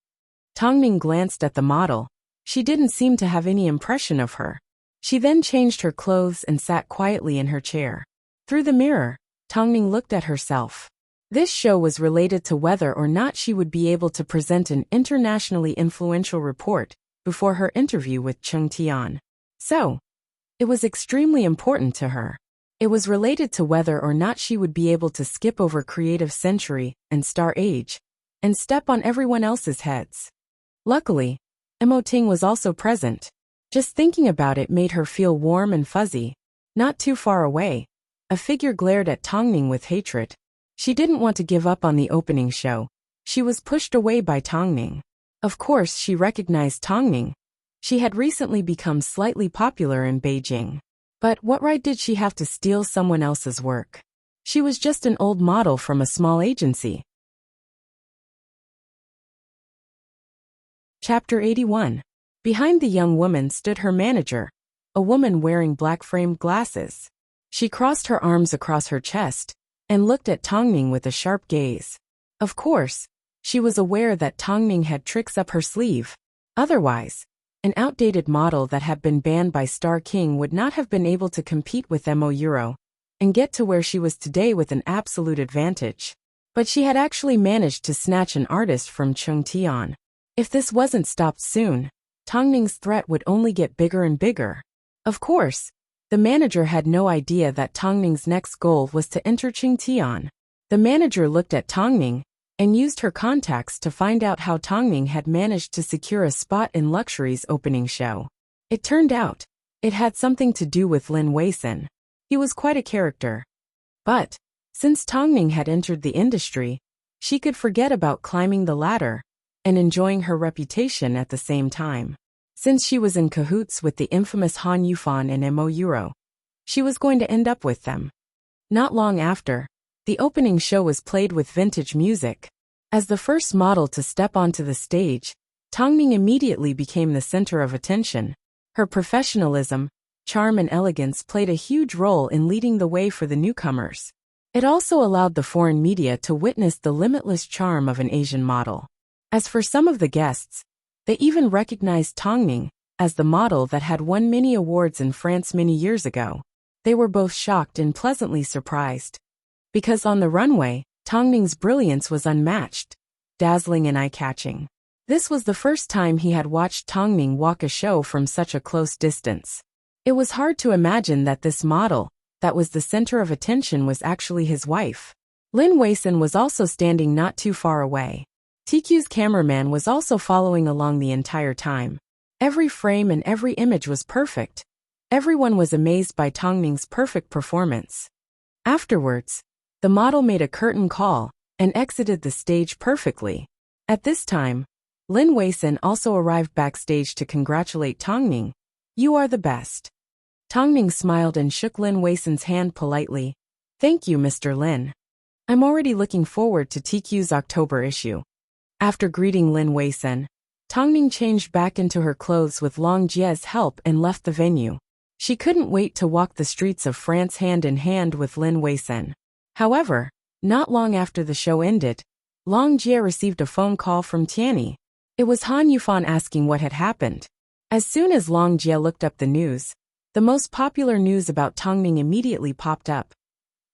Tongming glanced at the model. She didn't seem to have any impression of her. She then changed her clothes and sat quietly in her chair. Through the mirror, Tongming looked at herself. This show was related to whether or not she would be able to present an internationally influential report before her interview with Chung Tian. So, it was extremely important to her. It was related to whether or not she would be able to skip over Creative Century and Star Age and step on everyone else's heads. Luckily, Mo Ting was also present. Just thinking about it made her feel warm and fuzzy. Not too far away, a figure glared at Tongming with hatred. She didn't want to give up on the opening show. She was pushed away by Tongming. Of course, she recognized Tongming. She had recently become slightly popular in Beijing. But what right did she have to steal someone else's work? She was just an old model from a small agency. Chapter 81. Behind the young woman stood her manager, a woman wearing black-framed glasses. She crossed her arms across her chest and looked at Tongming with a sharp gaze. Of course, she was aware that Tongming had tricks up her sleeve. Otherwise, an outdated model that had been banned by Star King would not have been able to compete with Mo Euro and get to where she was today with an absolute advantage. But she had actually managed to snatch an artist from Chung Tian. If this wasn't stopped soon, Tongming's threat would only get bigger and bigger. Of course, the manager had no idea that Tongming's next goal was to enter Chung Tian. The manager looked at Tongming and used her contacts to find out how Tongming had managed to secure a spot in Luxury's opening show. It turned out, it had something to do with Lin Weisin. He was quite a character. But, since Tongming had entered the industry, she could forget about climbing the ladder and enjoying her reputation at the same time. Since she was in cahoots with the infamous Han Yufan and Mo Euro, she was going to end up with them. Not long after, the opening show was played with vintage music. As the first model to step onto the stage, Tongning immediately became the center of attention. Her professionalism, charm and elegance played a huge role in leading the way for the newcomers. It also allowed the foreign media to witness the limitless charm of an Asian model. As for some of the guests, they even recognized Tongning as the model that had won many awards in France many years ago. They were both shocked and pleasantly surprised. Because on the runway, Tongning's brilliance was unmatched, dazzling and eye-catching. This was the first time he had watched Tongning walk a show from such a close distance. It was hard to imagine that this model, that was the center of attention, was actually his wife. Lin Weisin was also standing not too far away. TQ's cameraman was also following along the entire time. Every frame and every image was perfect. Everyone was amazed by Tongning's perfect performance. Afterwards, the model made a curtain call and exited the stage perfectly. At this time, Lin Weisin also arrived backstage to congratulate Tongning. "You are the best." Tongning smiled and shook Lin Weisin's hand politely. "Thank you, Mr. Lin. I'm already looking forward to TQ's October issue." After greeting Lin Weisin, Tongning changed back into her clothes with Long Jie's help and left the venue. She couldn't wait to walk the streets of France hand in hand with Lin Weisin. However, not long after the show ended, Long Jie received a phone call from Tianyi. It was Han Yufan asking what had happened. As soon as Long Jie looked up the news, the most popular news about Tongning immediately popped up.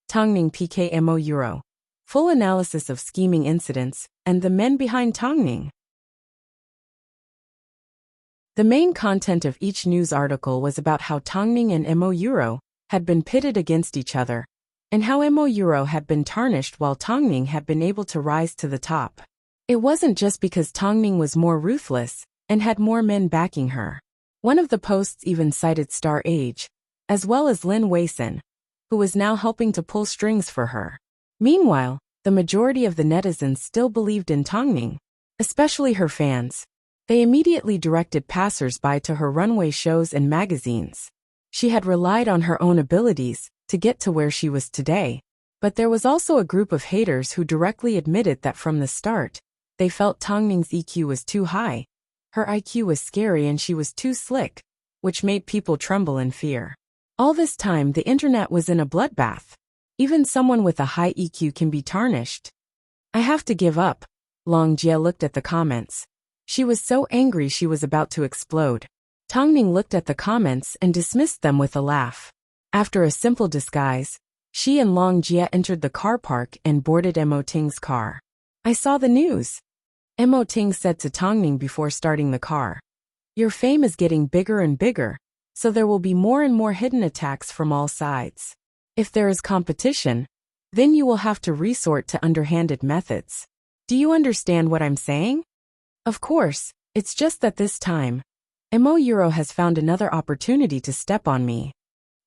Tongning PKMO Euro. Full analysis of scheming incidents and the men behind Tongning. The main content of each news article was about how Tongning and MO Euro had been pitted against each other, and how MO Euro had been tarnished while Tongning had been able to rise to the top. It wasn't just because Tongning was more ruthless and had more men backing her. One of the posts even cited Star Age, as well as Lin Weisin, who was now helping to pull strings for her. Meanwhile, the majority of the netizens still believed in Tongning, especially her fans. They immediately directed passers-by to her runway shows and magazines. She had relied on her own abilities to get to where she was today, but there was also a group of haters who directly admitted that from the start, they felt Tongning's EQ was too high, her IQ was scary and she was too slick, which made people tremble in fear. All this time the internet was in a bloodbath. Even someone with a high EQ can be tarnished. "I have to give up." Long Jie looked at the comments. She was so angry she was about to explode. Tongning looked at the comments and dismissed them with a laugh. After a simple disguise, she and Long Jie entered the car park and boarded Mo Ting's car. "I saw the news," Mo Ting said to Tongning before starting the car. "Your fame is getting bigger and bigger, so there will be more and more hidden attacks from all sides. If there is competition, then you will have to resort to underhanded methods. Do you understand what I'm saying?" "Of course, it's just that this time, MO Euro has found another opportunity to step on me."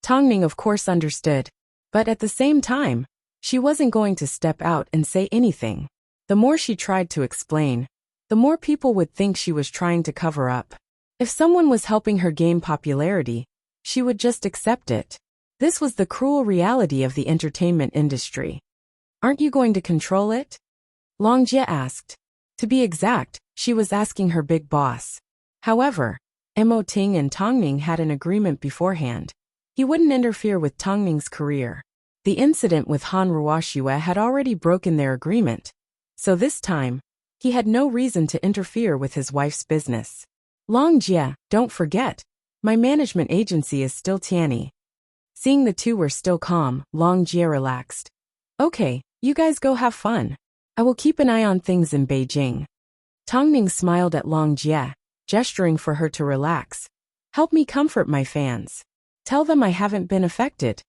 Tongning of course understood, but at the same time, she wasn't going to step out and say anything. The more she tried to explain, the more people would think she was trying to cover up. If someone was helping her gain popularity, she would just accept it. This was the cruel reality of the entertainment industry. "Aren't you going to control it?" Long Jie asked. To be exact, she was asking her big boss. However, Mo Ting and Tongning had an agreement beforehand. He wouldn't interfere with Tongning's career. The incident with Han Ruoxue had already broken their agreement, so this time, he had no reason to interfere with his wife's business. "Long Jie, don't forget, my management agency is still Tianyi." Seeing the two were still calm, Long Jie relaxed. "Okay, you guys go have fun. I will keep an eye on things in Beijing." Tongning smiled at Long Jie, gesturing for her to relax. "Help me comfort my fans. Tell them I haven't been affected."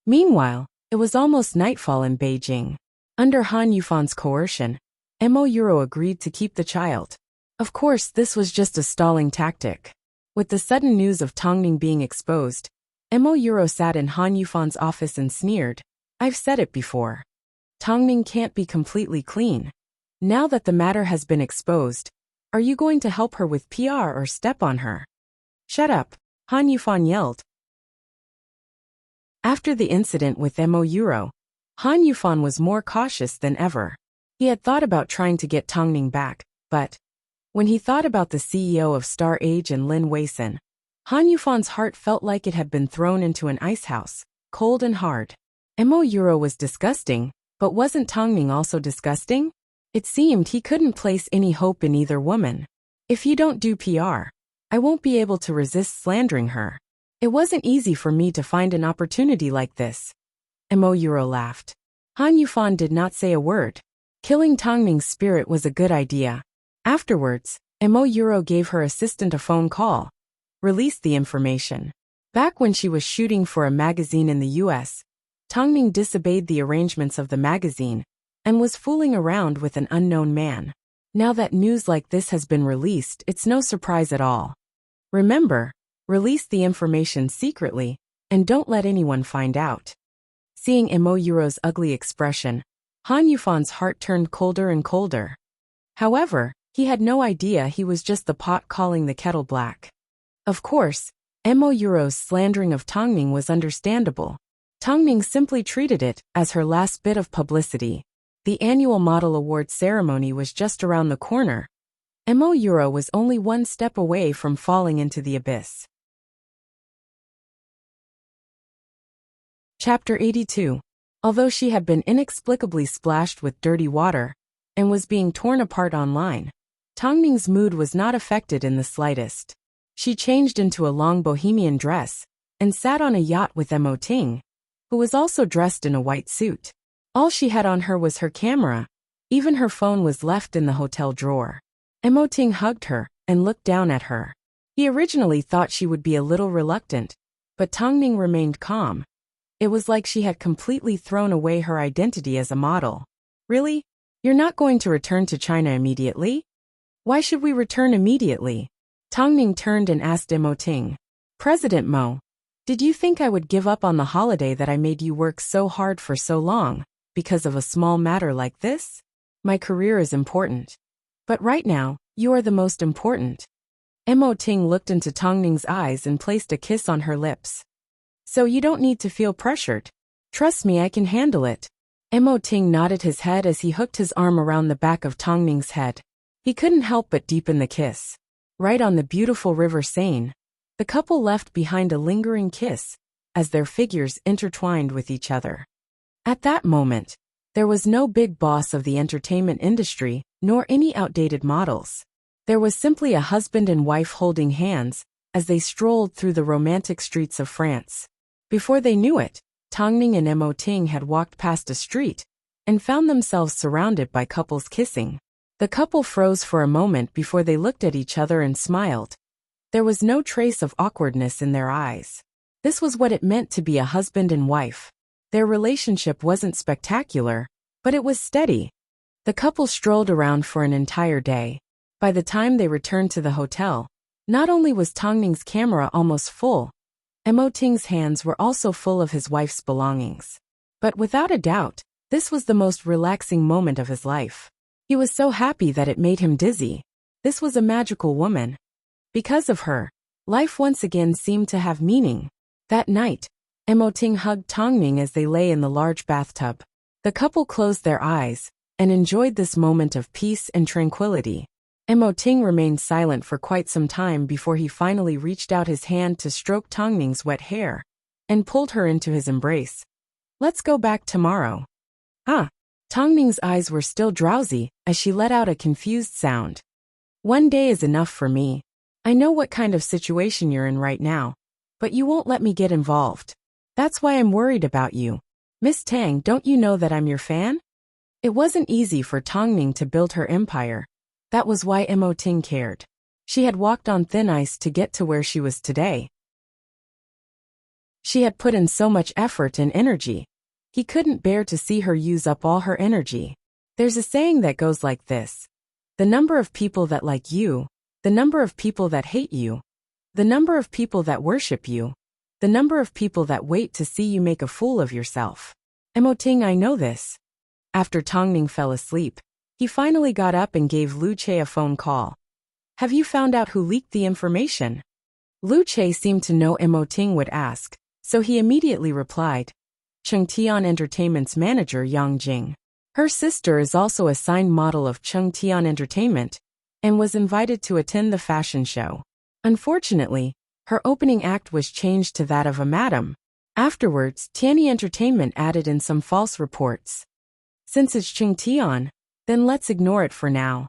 Meanwhile, it was almost nightfall in Beijing. Under Han Yufan's coercion, Mo Euro agreed to keep the child. Of course, this was just a stalling tactic. With the sudden news of Tongning being exposed, Mo Euro sat in Han Yufan's office and sneered. "I've said it before. Tongning can't be completely clean. Now that the matter has been exposed, are you going to help her with PR or step on her?" "Shut up," Han Yufan yelled. After the incident with Mo Euro, Han Yufan was more cautious than ever. He had thought about trying to get Tongning back, but when he thought about the CEO of Star Age and Lin Weisin, Han Yufan's heart felt like it had been thrown into an icehouse, cold and hard. Mo Euro was disgusting, but wasn't Tongning also disgusting? It seemed he couldn't place any hope in either woman. If you don't do PR, I won't be able to resist slandering her. It wasn't easy for me to find an opportunity like this. Mo Euro laughed. Han Yufan did not say a word. Killing Tongning's spirit was a good idea. Afterwards, Mo Euro gave her assistant a phone call. Released the information. Back when she was shooting for a magazine in the US, Tongning disobeyed the arrangements of the magazine and was fooling around with an unknown man. Now that news like this has been released, it's no surprise at all. Remember, release the information secretly and don't let anyone find out. Seeing Mo Euro's ugly expression, Han Yufan's heart turned colder and colder. However, he had no idea he was just the pot calling the kettle black. Of course, Mo Euro's slandering of Tongning was understandable. Tongning simply treated it as her last bit of publicity. The annual model award ceremony was just around the corner. Mo Euro was only one step away from falling into the abyss. Chapter 82. Although she had been inexplicably splashed with dirty water and was being torn apart online, Tongning's mood was not affected in the slightest. She changed into a long bohemian dress and sat on a yacht with Mo Ting, who was also dressed in a white suit. All she had on her was her camera. Even her phone was left in the hotel drawer. Mo Ting hugged her and looked down at her. He originally thought she would be a little reluctant, but Tongning remained calm. It was like she had completely thrown away her identity as a model. Really? You're not going to return to China immediately? Why should we return immediately? Tongning turned and asked Mo Ting. President Mo, did you think I would give up on the holiday that I made you work so hard for so long, because of a small matter like this? My career is important. But right now, you are the most important. Mo Ting looked into Tongning's eyes and placed a kiss on her lips. So you don't need to feel pressured. Trust me, I can handle it. Mo Ting nodded his head as he hooked his arm around the back of Tongning's head. He couldn't help but deepen the kiss. Right on the beautiful river Seine, the couple left behind a lingering kiss as their figures intertwined with each other. At that moment, there was no big boss of the entertainment industry, nor any outdated models. There was simply a husband and wife holding hands as they strolled through the romantic streets of France. Before they knew it, Tongning and Mo Ting had walked past a street and found themselves surrounded by couples kissing. The couple froze for a moment before they looked at each other and smiled. There was no trace of awkwardness in their eyes. This was what it meant to be a husband and wife. Their relationship wasn't spectacular, but it was steady. The couple strolled around for an entire day. By the time they returned to the hotel, not only was Tongning's camera almost full, Mo Ting's hands were also full of his wife's belongings. But without a doubt, this was the most relaxing moment of his life. He was so happy that it made him dizzy. This was a magical woman. Because of her, life once again seemed to have meaning. That night, Mo Ting hugged Tongning as they lay in the large bathtub. The couple closed their eyes and enjoyed this moment of peace and tranquility. Mo Ting remained silent for quite some time before he finally reached out his hand to stroke Tongning's wet hair and pulled her into his embrace. Let's go back tomorrow. Tongning's eyes were still drowsy as she let out a confused sound. One day is enough for me. I know what kind of situation you're in right now, but you won't let me get involved. That's why I'm worried about you. Miss Tang, don't you know that I'm your fan? It wasn't easy for Tongning to build her empire. That was why Mo Ting cared. She had walked on thin ice to get to where she was today. She had put in so much effort and energy. He couldn't bear to see her use up all her energy. There's a saying that goes like this. The number of people that like you, the number of people that hate you, the number of people that worship you, the number of people that wait to see you make a fool of yourself. Mo Ting, I know this. After Tongning fell asleep, he finally got up and gave Lu Che a phone call. Have you found out who leaked the information? Lu Che seemed to know Mo Ting would ask, so he immediately replied. Chengtian Entertainment's manager Yang Jing. Her sister is also a signed model of Chung Tian Entertainment and was invited to attend the fashion show. Unfortunately, her opening act was changed to that of a madam. Afterwards, Tianyi Entertainment added in some false reports. Since it's Chung Tian, then let's ignore it for now.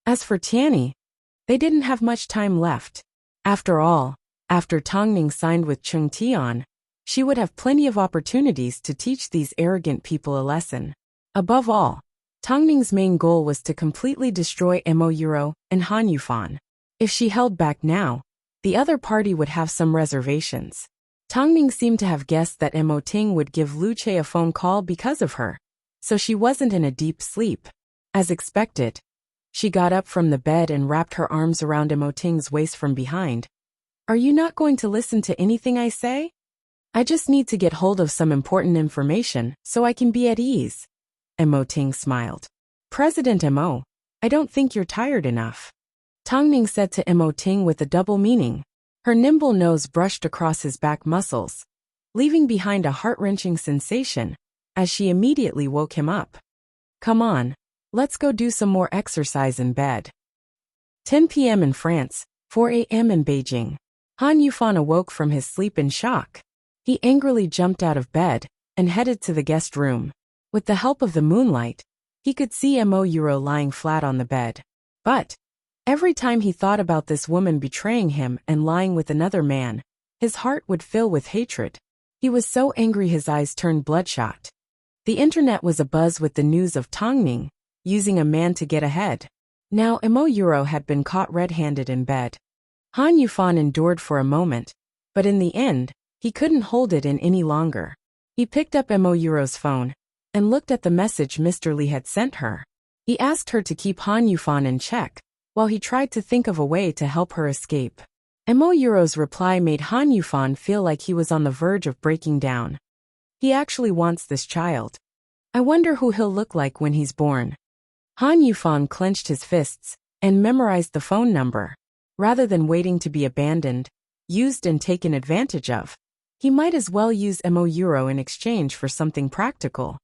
As for Tianyi, they didn't have much time left. After all, after Tongning signed with Chung Tian, she would have plenty of opportunities to teach these arrogant people a lesson. Above all, Tongning's main goal was to completely destroy Mo Euro and Han Yufan. If she held back now, the other party would have some reservations. Tongning seemed to have guessed that Mo Ting would give Lu Che a phone call because of her, so she wasn't in a deep sleep. As expected, she got up from the bed and wrapped her arms around Mo Ting's waist from behind. Are you not going to listen to anything I say? I just need to get hold of some important information so I can be at ease. Mo Ting smiled. President Mo, I don't think you're tired enough. Tongning said to Mo Ting with a double meaning. Her nimble nose brushed across his back muscles, leaving behind a heart-wrenching sensation as she immediately woke him up. Come on, let's go do some more exercise in bed. 10 p.m. in France, 4 a.m. in Beijing. Han Yufan awoke from his sleep in shock. He angrily jumped out of bed and headed to the guest room. With the help of the moonlight, he could see Mo Euro lying flat on the bed. But every time he thought about this woman betraying him and lying with another man, his heart would fill with hatred. He was so angry his eyes turned bloodshot. The internet was abuzz with the news of Tongning using a man to get ahead. Now Mo Euro had been caught red-handed in bed. Han Yufan endured for a moment, but in the end, he couldn't hold it in any longer. He picked up Mo Euro's phone and looked at the message Mr. Li had sent her. He asked her to keep Han Yufan in check, while he tried to think of a way to help her escape. Mo Euro's reply made Han Yufan feel like he was on the verge of breaking down. He actually wants this child. I wonder who he'll look like when he's born. Han Yufan clenched his fists and memorized the phone number. Rather than waiting to be abandoned, used and taken advantage of, he might as well use Mo Euro in exchange for something practical.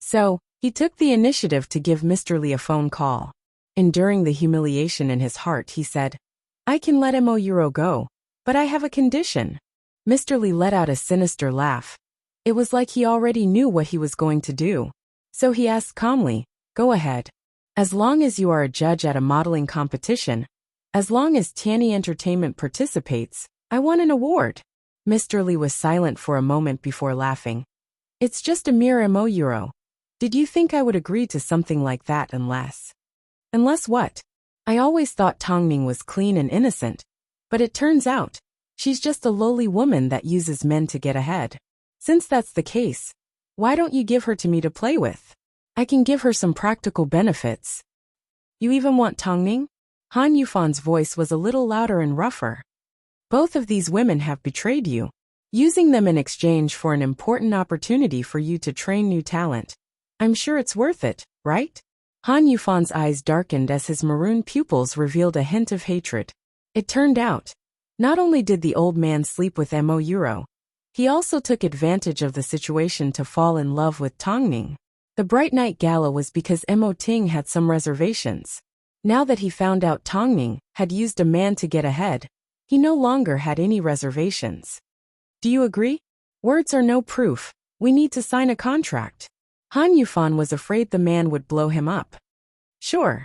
So, he took the initiative to give Mr. Li a phone call. Enduring the humiliation in his heart, he said, I can let Mo Euro go, but I have a condition. Mr. Li let out a sinister laugh. It was like he already knew what he was going to do. So he asked calmly, go ahead. As long as you are a judge at a modeling competition, as long as Tianyi Entertainment participates, I want an award. Mr. Li was silent for a moment before laughing. It's just a mere Mo Euro. Did you think I would agree to something like that unless? Unless what? I always thought Tongning was clean and innocent, but it turns out, she's just a lowly woman that uses men to get ahead. Since that's the case, why don't you give her to me to play with? I can give her some practical benefits. You even want Tongning? Han Yufan's voice was a little louder and rougher. Both of these women have betrayed you, using them in exchange for an important opportunity for you to train new talent. I'm sure it's worth it, right? Han Yufan's eyes darkened as his maroon pupils revealed a hint of hatred. It turned out, not only did the old man sleep with Mo Euro, he also took advantage of the situation to fall in love with Tongning. The Bright Night Gala was because Mo Ting had some reservations. Now that he found out Tongning had used a man to get ahead, he no longer had any reservations. Do you agree? Words are no proof. We need to sign a contract. Han Yufan was afraid the man would blow him up. Sure.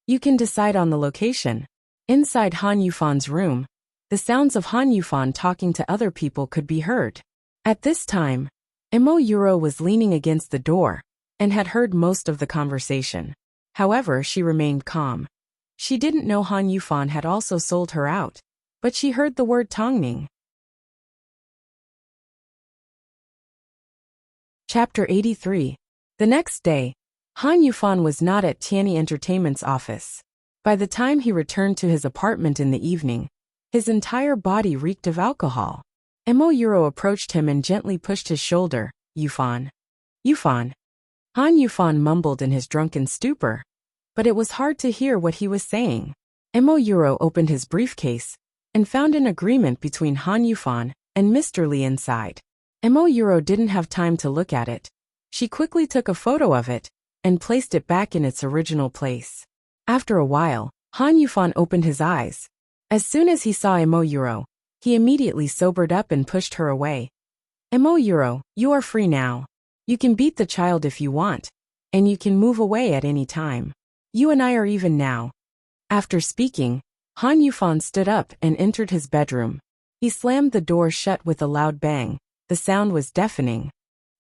You can decide on the location. Inside Han Yufan's room, the sounds of Han Yufan talking to other people could be heard. At this time, Mo Euro was leaning against the door and had heard most of the conversation. However, she remained calm. She didn't know Han Yufan had also sold her out, but she heard the word Tongning. Chapter 83. The next day, Han Yufan was not at Tianyi Entertainment's office. By the time he returned to his apartment in the evening, his entire body reeked of alcohol. Mo Euro approached him and gently pushed his shoulder. Yufan. Yufan. Han Yufan mumbled in his drunken stupor, but it was hard to hear what he was saying. Mo Euro opened his briefcase and found an agreement between Han Yufan and Mr. Li inside. Mo Euro didn't have time to look at it. She quickly took a photo of it and placed it back in its original place. After a while, Han Yufan opened his eyes. As soon as he saw Emo, he immediately sobered up and pushed her away. Emo, you are free now. You can beat the child if you want, and you can move away at any time. You and I are even now. After speaking, Han Yufan stood up and entered his bedroom. He slammed the door shut with a loud bang. The sound was deafening.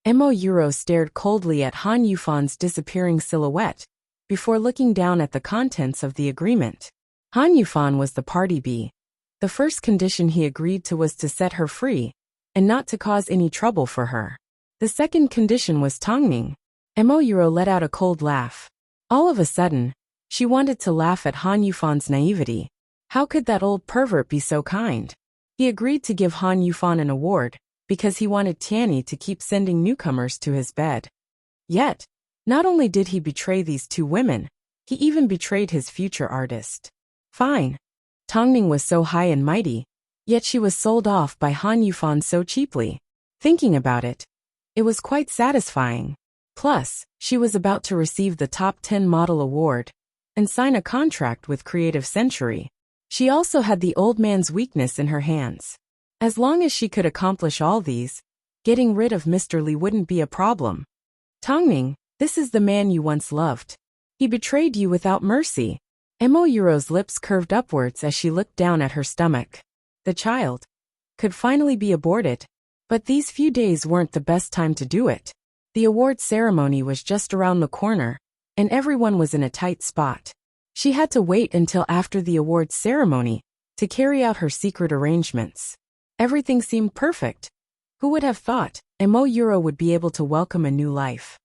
Emo stared coldly at Han Yufan's disappearing silhouette before looking down at the contents of the agreement. Han Yufan was the party bee. The first condition he agreed to was to set her free and not to cause any trouble for her. The second condition was Tongning. Emo let out a cold laugh. All of a sudden, she wanted to laugh at Han Yufan's naivety. How could that old pervert be so kind? He agreed to give Han Yufan an award because he wanted Tianyi to keep sending newcomers to his bed. Yet, not only did he betray these two women, he even betrayed his future artist. Fine. Tongning was so high and mighty, yet she was sold off by Han Yufan so cheaply. Thinking about it, it was quite satisfying. Plus, she was about to receive the Top 10 Model Award and sign a contract with Creative Century. She also had the old man's weakness in her hands. As long as she could accomplish all these, getting rid of Mr. Li wouldn't be a problem. Tongning, this is the man you once loved. He betrayed you without mercy. Emo's lips curved upwards as she looked down at her stomach. The child could finally be aborted, but these few days weren't the best time to do it. The award ceremony was just around the corner, and everyone was in a tight spot. She had to wait until after the awards ceremony to carry out her secret arrangements. Everything seemed perfect. Who would have thought Emo would be able to welcome a new life?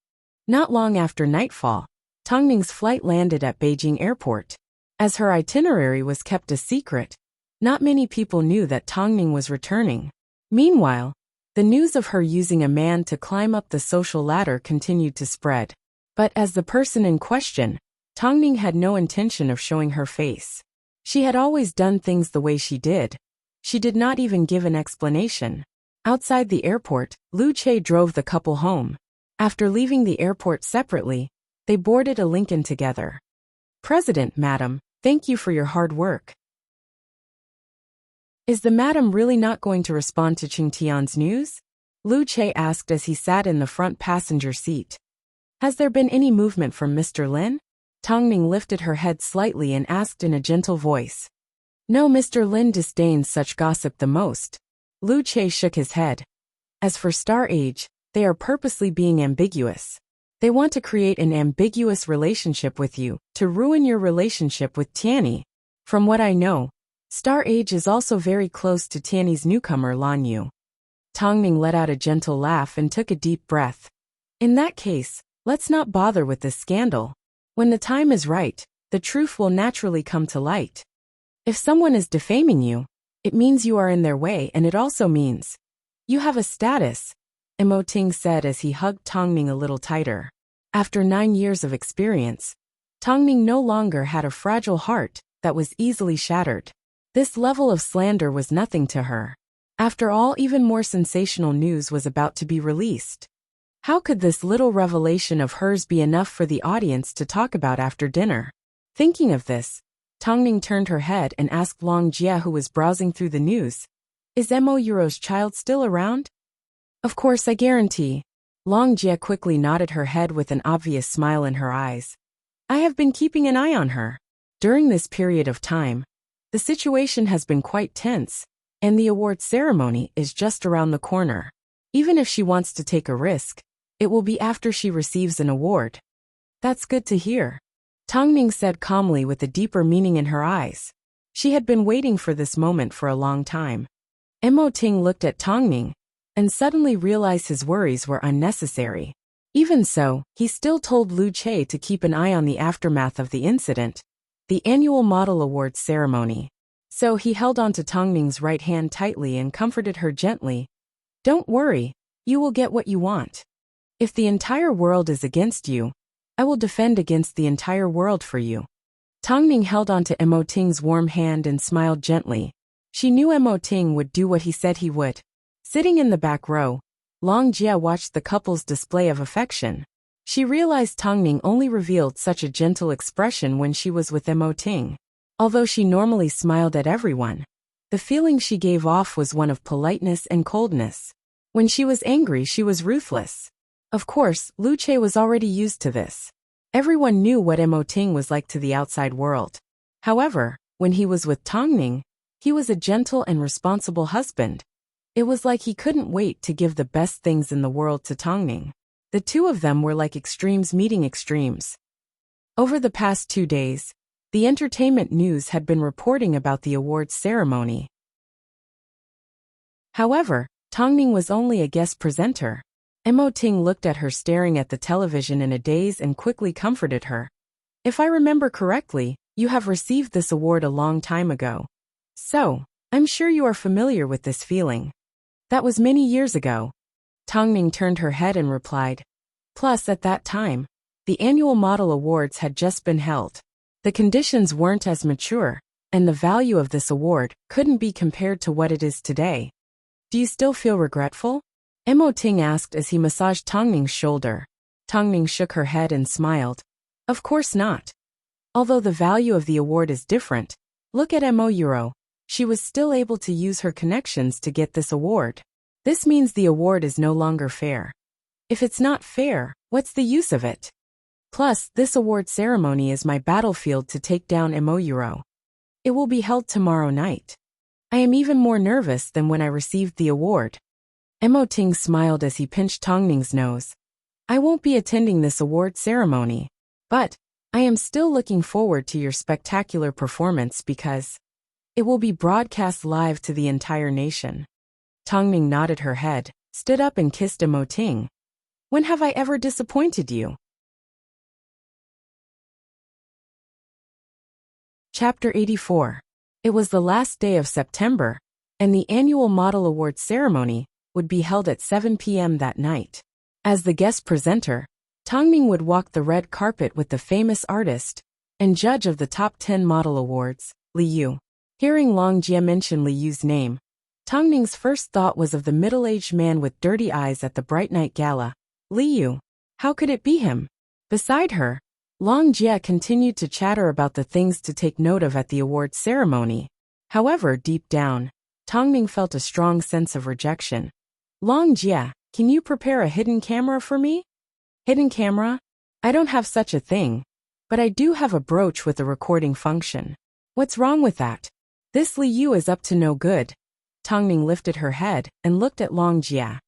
Not long after nightfall, Tongning's flight landed at Beijing Airport. As her itinerary was kept a secret, not many people knew that Tongning was returning. Meanwhile, the news of her using a man to climb up the social ladder continued to spread. But as the person in question, Tongning had no intention of showing her face. She had always done things the way she did. She did not even give an explanation. Outside the airport, Lu Che drove the couple home. After leaving the airport separately, they boarded a Lincoln together. "President, madam, thank you for your hard work." "Is the madam really not going to respond to Qing Tian's news?" Lu Che asked as he sat in the front passenger seat. "Has there been any movement from Mr. Lin?" Tongning lifted her head slightly and asked in a gentle voice. "No, Mr. Lin disdains such gossip the most." Lu Che shook his head. "As for Star Age, they are purposely being ambiguous. They want to create an ambiguous relationship with you, to ruin your relationship with Tianyi. From what I know, Star Age is also very close to Tianyi's newcomer Lan Yu." Tongning let out a gentle laugh and took a deep breath. "In that case, let's not bother with this scandal. When the time is right, the truth will naturally come to light. If someone is defaming you, it means you are in their way, and it also means you have a status," Emo Ting said as he hugged Tongning a little tighter. After 9 years of experience, Tongning no longer had a fragile heart that was easily shattered. This level of slander was nothing to her. After all, even more sensational news was about to be released. How could this little revelation of hers be enough for the audience to talk about after dinner? Thinking of this, Tongning turned her head and asked Long Jia, who was browsing through the news, "Is Emo's child still around?" "Of course, I guarantee." Long Jia quickly nodded her head with an obvious smile in her eyes. "I have been keeping an eye on her. During this period of time, the situation has been quite tense, and the award ceremony is just around the corner. Even if she wants to take a risk, it will be after she receives an award." "That's good to hear," Tongning said calmly with a deeper meaning in her eyes. She had been waiting for this moment for a long time. Emo Ting looked at Tongning and suddenly realized his worries were unnecessary. Even so, he still told Lu Che to keep an eye on the aftermath of the incident, the annual Model Awards ceremony. So he held onto Tongning's right hand tightly and comforted her gently. "Don't worry, you will get what you want. If the entire world is against you, I will defend against the entire world for you." Tongning held onto Emo Ting's warm hand and smiled gently. She knew Emo Ting would do what he said he would. Sitting in the back row, Long Jia watched the couple's display of affection. She realized Tongning only revealed such a gentle expression when she was with Mo Ting. Although she normally smiled at everyone, the feeling she gave off was one of politeness and coldness. When she was angry, she was ruthless. Of course, Lu Che was already used to this. Everyone knew what Mo Ting was like to the outside world. However, when he was with Tongning, he was a gentle and responsible husband. It was like he couldn't wait to give the best things in the world to Tongning. The two of them were like extremes meeting extremes. Over the past 2 days, the entertainment news had been reporting about the awards ceremony. However, Tongning was only a guest presenter. Mo Ting looked at her staring at the television in a daze and quickly comforted her. If I remember correctly, you have received this award a long time ago. So, I'm sure you are familiar with this feeling. That was many years ago. Tongning turned her head and replied. Plus, at that time, the annual model awards had just been held. The conditions weren't as mature, and the value of this award couldn't be compared to what it is today. Do you still feel regretful? Mo Ting asked as he massaged Tongning's shoulder. Tongning shook her head and smiled. Of course not. Although the value of the award is different, look at Mo Euro. She was still able to use her connections to get this award. This means the award is no longer fair. If it's not fair, what's the use of it? Plus, this award ceremony is my battlefield to take down Mo Euro. It will be held tomorrow night. I am even more nervous than when I received the award. Mo Ting smiled as he pinched Tongning's nose. I won't be attending this award ceremony, but I am still looking forward to your spectacular performance because it will be broadcast live to the entire nation. Tongning nodded her head, stood up and kissed Mo Ting. When have I ever disappointed you? Chapter 84. It was the last day of September, and the annual Model Award ceremony would be held at 7 p.m. that night. As the guest presenter, Tongning would walk the red carpet with the famous artist and judge of the top 10 model awards, Li Yu. Hearing Long Jia mention Li Yu's name, Tongning's first thought was of the middle-aged man with dirty eyes at the Bright Night Gala. Li Yu. How could it be him? Beside her, Long Jia continued to chatter about the things to take note of at the awards ceremony. However, deep down, Tongning felt a strong sense of rejection. Long Jia, can you prepare a hidden camera for me? Hidden camera? I don't have such a thing, but I do have a brooch with a recording function. What's wrong with that? This Li Yu is up to no good. Tongning lifted her head and looked at Long Jia.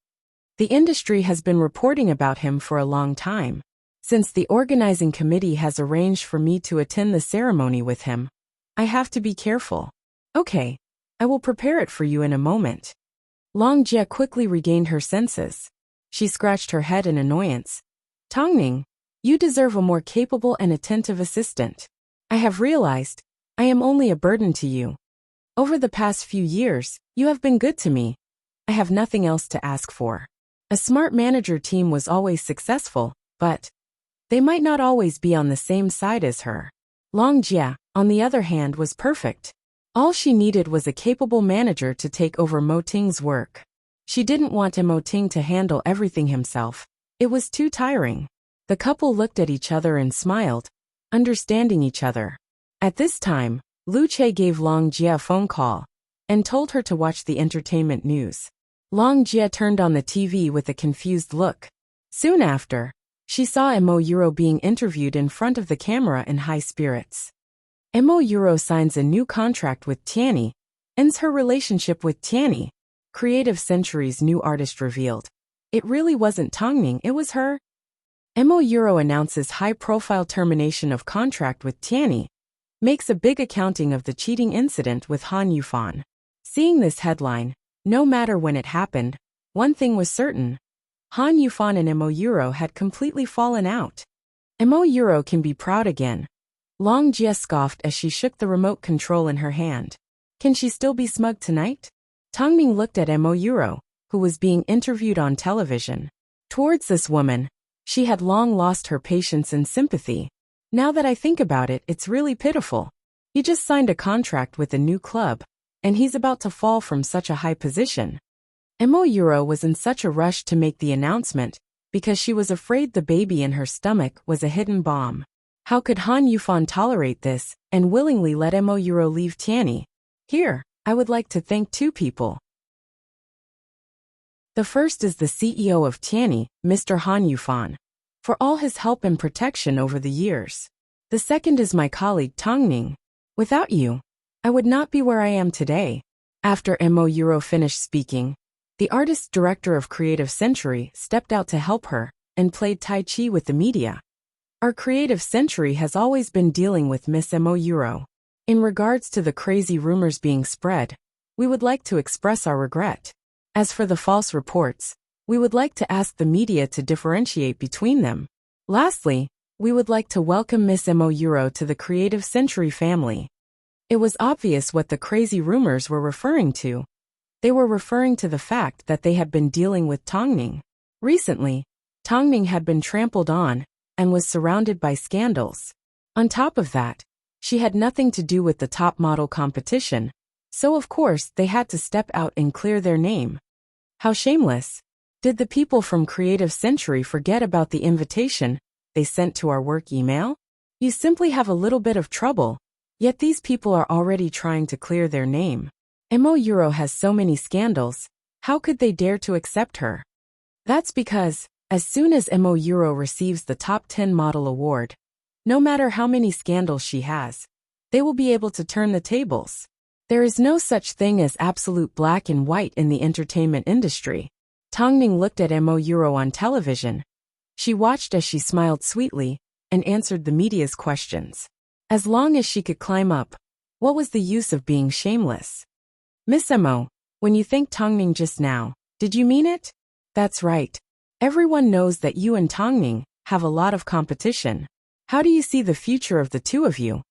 The industry has been reporting about him for a long time. Since the organizing committee has arranged for me to attend the ceremony with him, I have to be careful. Okay, I will prepare it for you in a moment. Long Jia quickly regained her senses. She scratched her head in annoyance. Tongning, you deserve a more capable and attentive assistant. I have realized I am only a burden to you. Over the past few years, you have been good to me. I have nothing else to ask for. A smart manager team was always successful, but they might not always be on the same side as her. Long Jia, on the other hand, was perfect. All she needed was a capable manager to take over Mo Ting's work. She didn't want Mo Ting to handle everything himself. It was too tiring. The couple looked at each other and smiled, understanding each other. At this time, Lu Che gave Long Jia a phone call and told her to watch the entertainment news. Long Jia turned on the TV with a confused look. Soon after, she saw Mo Euro being interviewed in front of the camera in high spirits. Mo Euro signs a new contract with Tianyi, ends her relationship with Tianyi. Creative Century's new artist revealed. It really wasn't Tongning, it was her. Mo Euro announces high-profile termination of contract with Tianyi, makes a big accounting of the cheating incident with Han Yufan. Seeing this headline, no matter when it happened, one thing was certain. Han Yufan and Mo Euro had completely fallen out. Mo Euro can be proud again. Long Jia scoffed as she shook the remote control in her hand. Can she still be smug tonight? Tongning looked at Mo Euro, who was being interviewed on television. Towards this woman, she had long lost her patience and sympathy. Now that I think about it, it's really pitiful. He just signed a contract with a new club, and he's about to fall from such a high position. Mo Euro was in such a rush to make the announcement because she was afraid the baby in her stomach was a hidden bomb. How could Han Yufan tolerate this and willingly let Mo Euro leave Tianyi? Here, I would like to thank two people. The first is the CEO of Tianyi, Mr. Han Yufan, for all his help and protection over the years. The second is my colleague Tang Ning. Without you, I would not be where I am today. After Mo Euro finished speaking, the artist director of Creative Century stepped out to help her and played Tai Chi with the media. Our Creative Century has always been dealing with Miss Mo Euro. In regards to the crazy rumors being spread, we would like to express our regret. As for the false reports, we would like to ask the media to differentiate between them. Lastly, we would like to welcome Miss Mo Euro to the Creative Century family. It was obvious what the crazy rumors were referring to. They were referring to the fact that they had been dealing with Tang Ning. Recently, Tang Ning had been trampled on and was surrounded by scandals. On top of that, she had nothing to do with the top model competition, so of course they had to step out and clear their name. How shameless! Did the people from Creative Century forget about the invitation they sent to our work email? You simply have a little bit of trouble, yet these people are already trying to clear their name. Mo Euro has so many scandals, how could they dare to accept her? That's because, as soon as Mo Euro receives the top 10 model award, no matter how many scandals she has, they will be able to turn the tables. There is no such thing as absolute black and white in the entertainment industry. Tang Ning looked at Mo Euro on television. She watched as she smiled sweetly and answered the media's questions. As long as she could climb up, what was the use of being shameless? Miss Mo, when you thanked Tang Ning just now, did you mean it? That's right. Everyone knows that you and Tang Ning have a lot of competition. How do you see the future of the two of you?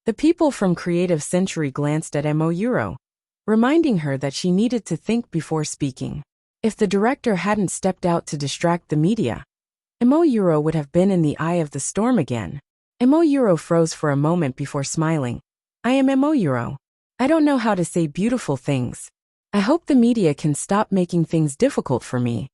The people from Creative Century glanced at Mo Euro, reminding her that she needed to think before speaking. If the director hadn't stepped out to distract the media, Mo Euro would have been in the eye of the storm again. Mo Euro froze for a moment before smiling. I am Mo Euro. I don't know how to say beautiful things. I hope the media can stop making things difficult for me.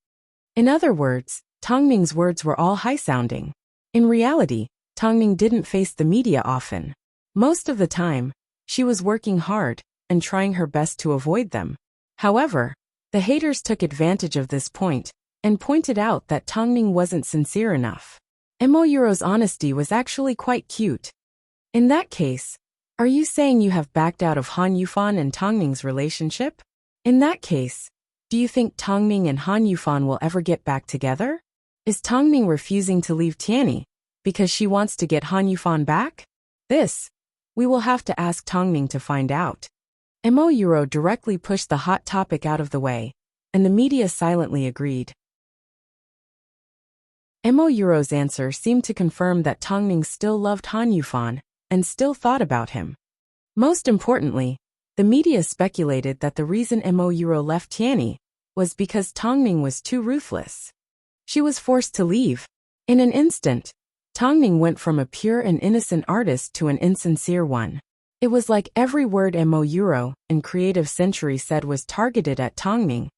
In other words, Tang Ning's words were all high-sounding. In reality, Tang Ning didn't face the media often. Most of the time, she was working hard and trying her best to avoid them. However, the haters took advantage of this point and pointed out that Tang Ning wasn't sincere enough. Mo Euro's honesty was actually quite cute. In that case, are you saying you have backed out of Han Yufan and Tang Ning's relationship? In that case, do you think Tang Ning and Han Yufan will ever get back together? Is Tang Ning refusing to leave Tianyi because she wants to get Han Yufan back? This, we will have to ask Tang Ning to find out. Mo Euro directly pushed the hot topic out of the way, and the media silently agreed. Mo Euro's answer seemed to confirm that Tang Ning still loved Han Yufan and still thought about him. Most importantly, the media speculated that the reason Mo Euro left Tianyi was because Tang Ning was too ruthless. She was forced to leave. In an instant, Tang Ning went from a pure and innocent artist to an insincere one. It was like every word Mo Euro and Creative Century said was targeted at Tang Ning.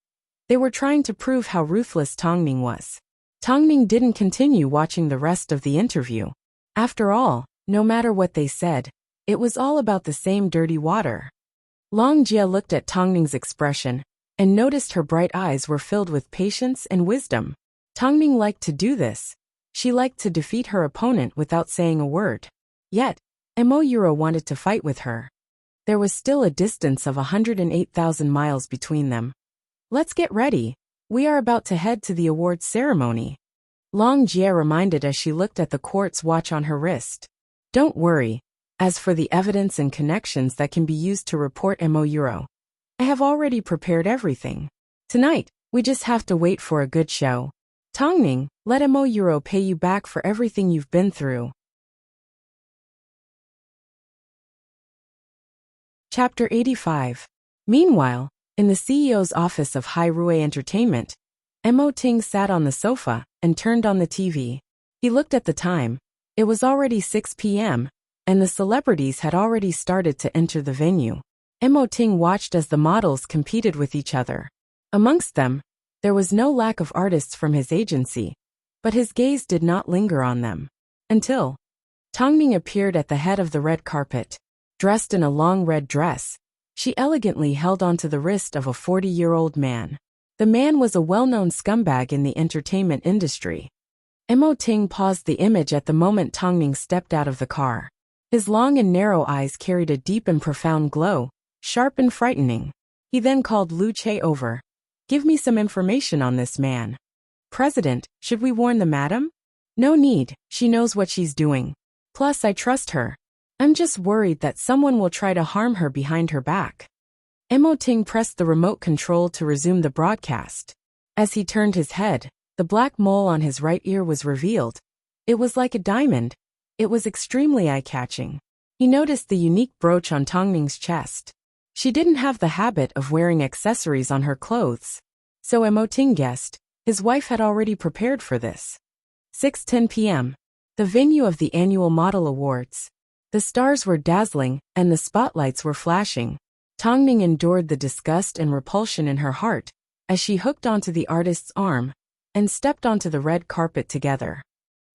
They were trying to prove how ruthless Tang Ning was. Tang Ning didn't continue watching the rest of the interview. After all, no matter what they said, it was all about the same dirty water. Long Jia looked at Tang Ning's expression and noticed her bright eyes were filled with patience and wisdom. Tang Ning liked to do this. She liked to defeat her opponent without saying a word. Yet, Mo Euro wanted to fight with her. There was still a distance of 108,000 miles between them. Let's get ready. We are about to head to the awards ceremony. Long Jia reminded as she looked at the quartz watch on her wrist. Don't worry. As for the evidence and connections that can be used to report Mo Euro, I have already prepared everything. Tonight, we just have to wait for a good show. Tang Ning, let Mo Euro pay you back for everything you've been through. Chapter 85. Meanwhile, in the CEO's office of Hai Rui Entertainment, Mo Ting sat on the sofa and turned on the TV. He looked at the time. It was already 6 p.m., and the celebrities had already started to enter the venue. Mo Ting watched as the models competed with each other. Amongst them, there was no lack of artists from his agency, but his gaze did not linger on them. Until Tongming appeared at the head of the red carpet. Dressed in a long red dress, she elegantly held onto the wrist of a 40-year-old man. The man was a well-known scumbag in the entertainment industry. Mo Ting paused the image at the moment Tongming stepped out of the car. His long and narrow eyes carried a deep and profound glow, sharp and frightening. He then called Lu Che over. "Give me some information on this man." "President, should we warn the madam?" "No need, she knows what she's doing. Plus I trust her. I'm just worried that someone will try to harm her behind her back." Mo Ting pressed the remote control to resume the broadcast. As he turned his head, the black mole on his right ear was revealed. It was like a diamond. It was extremely eye-catching. He noticed the unique brooch on Tongming's chest. She didn't have the habit of wearing accessories on her clothes. So Mo Ting guessed, his wife had already prepared for this. 6:10 p.m. The venue of the annual Model Awards. The stars were dazzling, and the spotlights were flashing. Tongming endured the disgust and repulsion in her heart as she hooked onto the artist's arm and stepped onto the red carpet together.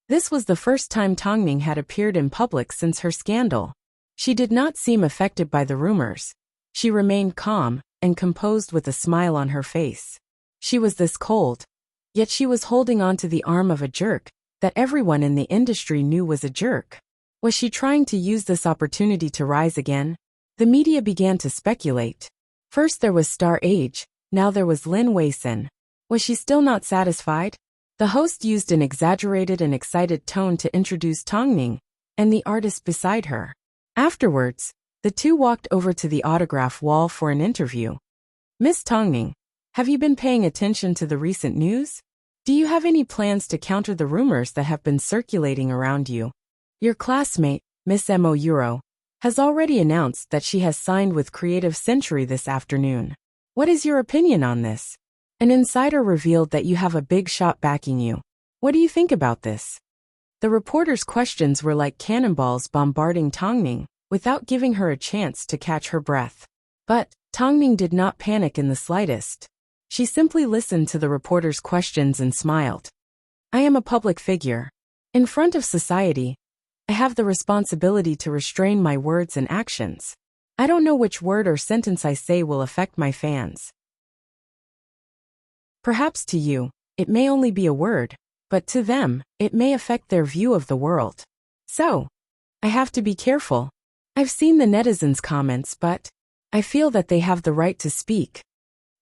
This was the first time Tongming had appeared in public since her scandal. She did not seem affected by the rumors. She remained calm and composed with a smile on her face. She was this cold, yet she was holding onto the arm of a jerk that everyone in the industry knew was a jerk. Was she trying to use this opportunity to rise again? The media began to speculate. First there was Star Age, now there was Lin Weisin. Was she still not satisfied? The host used an exaggerated and excited tone to introduce Tongming and the artist beside her. Afterwards, the two walked over to the autograph wall for an interview. "Miss Tongming, have you been paying attention to the recent news? Do you have any plans to counter the rumors that have been circulating around you? Your classmate, Miss Mo Euro, has already announced that she has signed with Creative Century this afternoon. What is your opinion on this? An insider revealed that you have a big shot backing you. What do you think about this?" The reporter's questions were like cannonballs bombarding Tongming, without giving her a chance to catch her breath. But Tongming did not panic in the slightest. She simply listened to the reporter's questions and smiled. "I am a public figure. In front of society, I have the responsibility to restrain my words and actions. I don't know which word or sentence I say will affect my fans. Perhaps to you, it may only be a word, but to them, it may affect their view of the world. So, I have to be careful. I've seen the netizens' comments, but I feel that they have the right to speak.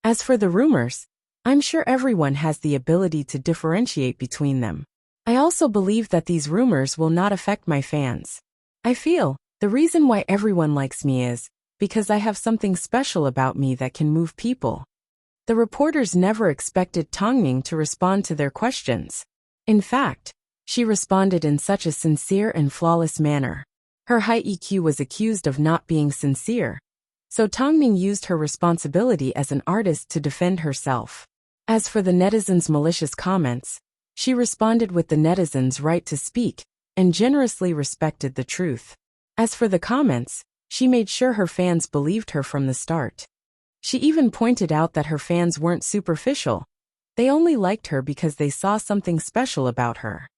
As for the rumors, I'm sure everyone has the ability to differentiate between them. I also believe that these rumors will not affect my fans. I feel the reason why everyone likes me is because I have something special about me that can move people." The reporters never expected Tongming to respond to their questions. In fact, she responded in such a sincere and flawless manner. Her high EQ was accused of not being sincere, so Tongming used her responsibility as an artist to defend herself. As for the netizens' malicious comments, she responded with the netizens' right to speak and generously respected the truth. As for the comments, she made sure her fans believed her from the start. She even pointed out that her fans weren't superficial. They only liked her because they saw something special about her.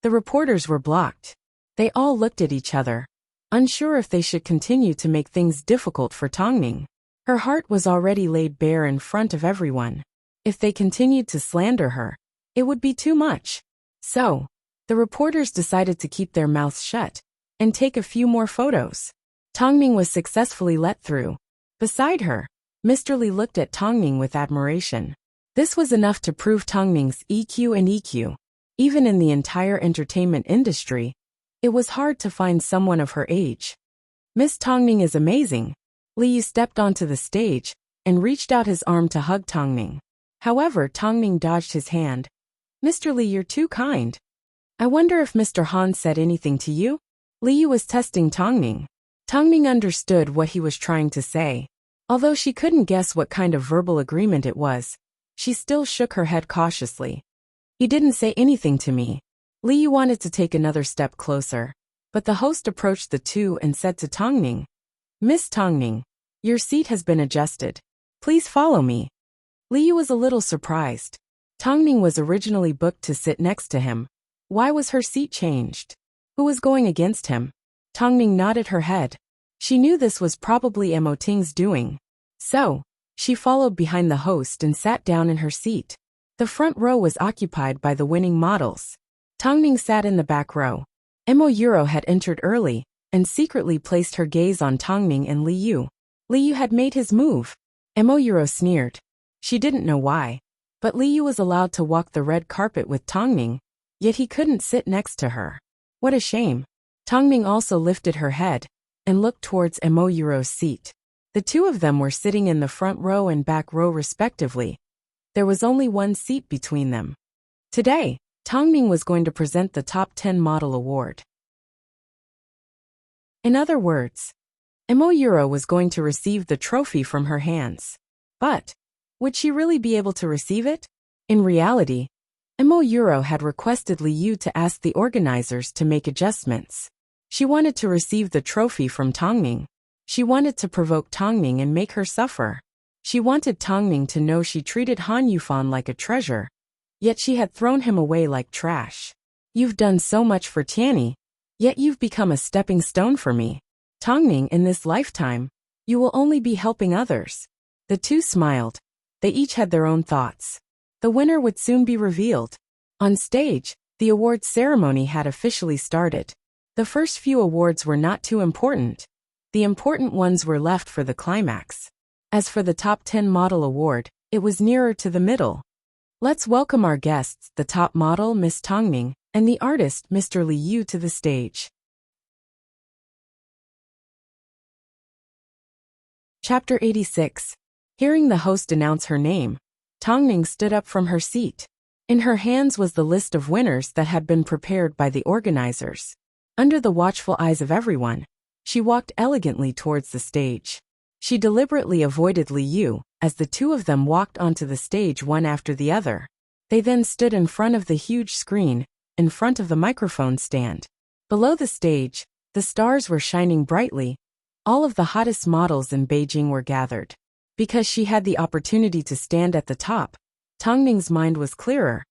The reporters were blocked. They all looked at each other, unsure if they should continue to make things difficult for Tongming. Her heart was already laid bare in front of everyone. If they continued to slander her, it would be too much. So, the reporters decided to keep their mouths shut and take a few more photos. Tongming was successfully let through. Beside her, Mr. Li looked at Tongming with admiration. This was enough to prove Tongming's EQ and EQ. Even in the entire entertainment industry, it was hard to find someone of her age. "Miss Tongming is amazing." Li stepped onto the stage and reached out his arm to hug Tongming. However, Tongming dodged his hand. "Mr. Li, you're too kind. I wonder if Mr. Han said anything to you?" Li was testing Tongming. Tongming understood what he was trying to say. Although she couldn't guess what kind of verbal agreement it was, she still shook her head cautiously. "He didn't say anything to me." Li wanted to take another step closer, but the host approached the two and said to Tongming, "Miss Tongming, your seat has been adjusted. Please follow me." Liu was a little surprised. Tongning was originally booked to sit next to him. Why was her seat changed? Who was going against him? Tongning nodded her head. She knew this was probably Mo Ting's doing. So, she followed behind the host and sat down in her seat. The front row was occupied by the winning models. Tongning sat in the back row. Mo Euro had entered early and secretly placed her gaze on Tongning and Liu. Liu had made his move. Mo Euro sneered. She didn't know why. But Liu was allowed to walk the red carpet with Tongning, yet he couldn't sit next to her. What a shame. Tongning also lifted her head and looked towards Mo Euro's seat. The two of them were sitting in the front row and back row respectively. There was only one seat between them. Today, Tongning was going to present the Top 10 Model Award. In other words, Mo Euro was going to receive the trophy from her hands. But, would she really be able to receive it? In reality, Mo Euro had requested Liu to ask the organizers to make adjustments. She wanted to receive the trophy from Tongning. She wanted to provoke Tongning and make her suffer. She wanted Tongning to know she treated Han Yufan like a treasure, yet she had thrown him away like trash. You've done so much for Tianyi, yet you've become a stepping stone for me. Tongning, in this lifetime, you will only be helping others. The two smiled. They each had their own thoughts. The winner would soon be revealed. On stage, the awards ceremony had officially started. The first few awards were not too important. The important ones were left for the climax. As for the Top 10 Model Award, it was nearer to the middle. Let's welcome our guests, the top model, Miss Tongning, and the artist, Mr. Liu, to the stage. Chapter 86. Hearing the host announce her name, Tongning stood up from her seat. In her hands was the list of winners that had been prepared by the organizers. Under the watchful eyes of everyone, she walked elegantly towards the stage. She deliberately avoided Liu, as the two of them walked onto the stage one after the other. They then stood in front of the huge screen, in front of the microphone stand. Below the stage, the stars were shining brightly. All of the hottest models in Beijing were gathered. Because she had the opportunity to stand at the top, Tongning's mind was clearer.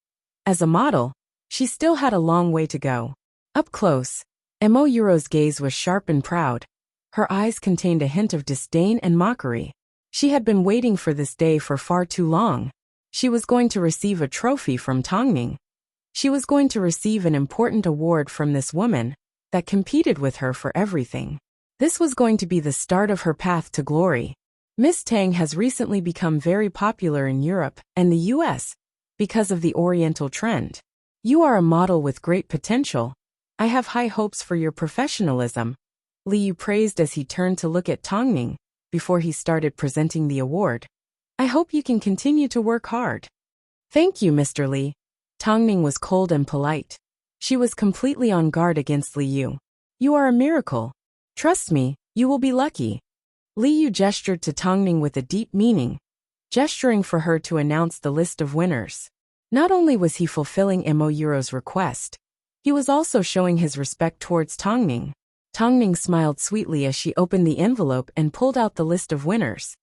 As a model, she still had a long way to go. Up close, Mo Euro's gaze was sharp and proud. Her eyes contained a hint of disdain and mockery. She had been waiting for this day for far too long. She was going to receive a trophy from Tongning. She was going to receive an important award from this woman that competed with her for everything. This was going to be the start of her path to glory. Miss Tang has recently become very popular in Europe and the US because of the Oriental trend. You are a model with great potential. I have high hopes for your professionalism. Liu praised as he turned to look at Tongning before he started presenting the award. I hope you can continue to work hard. Thank you, Mr. Li. Tongning was cold and polite. She was completely on guard against Liu. You are a miracle. Trust me, you will be lucky. Liu gestured to Tongning with a deep meaning, gesturing for her to announce the list of winners. Not only was he fulfilling Mo Euro's request, he was also showing his respect towards Tongning. Tongning smiled sweetly as she opened the envelope and pulled out the list of winners.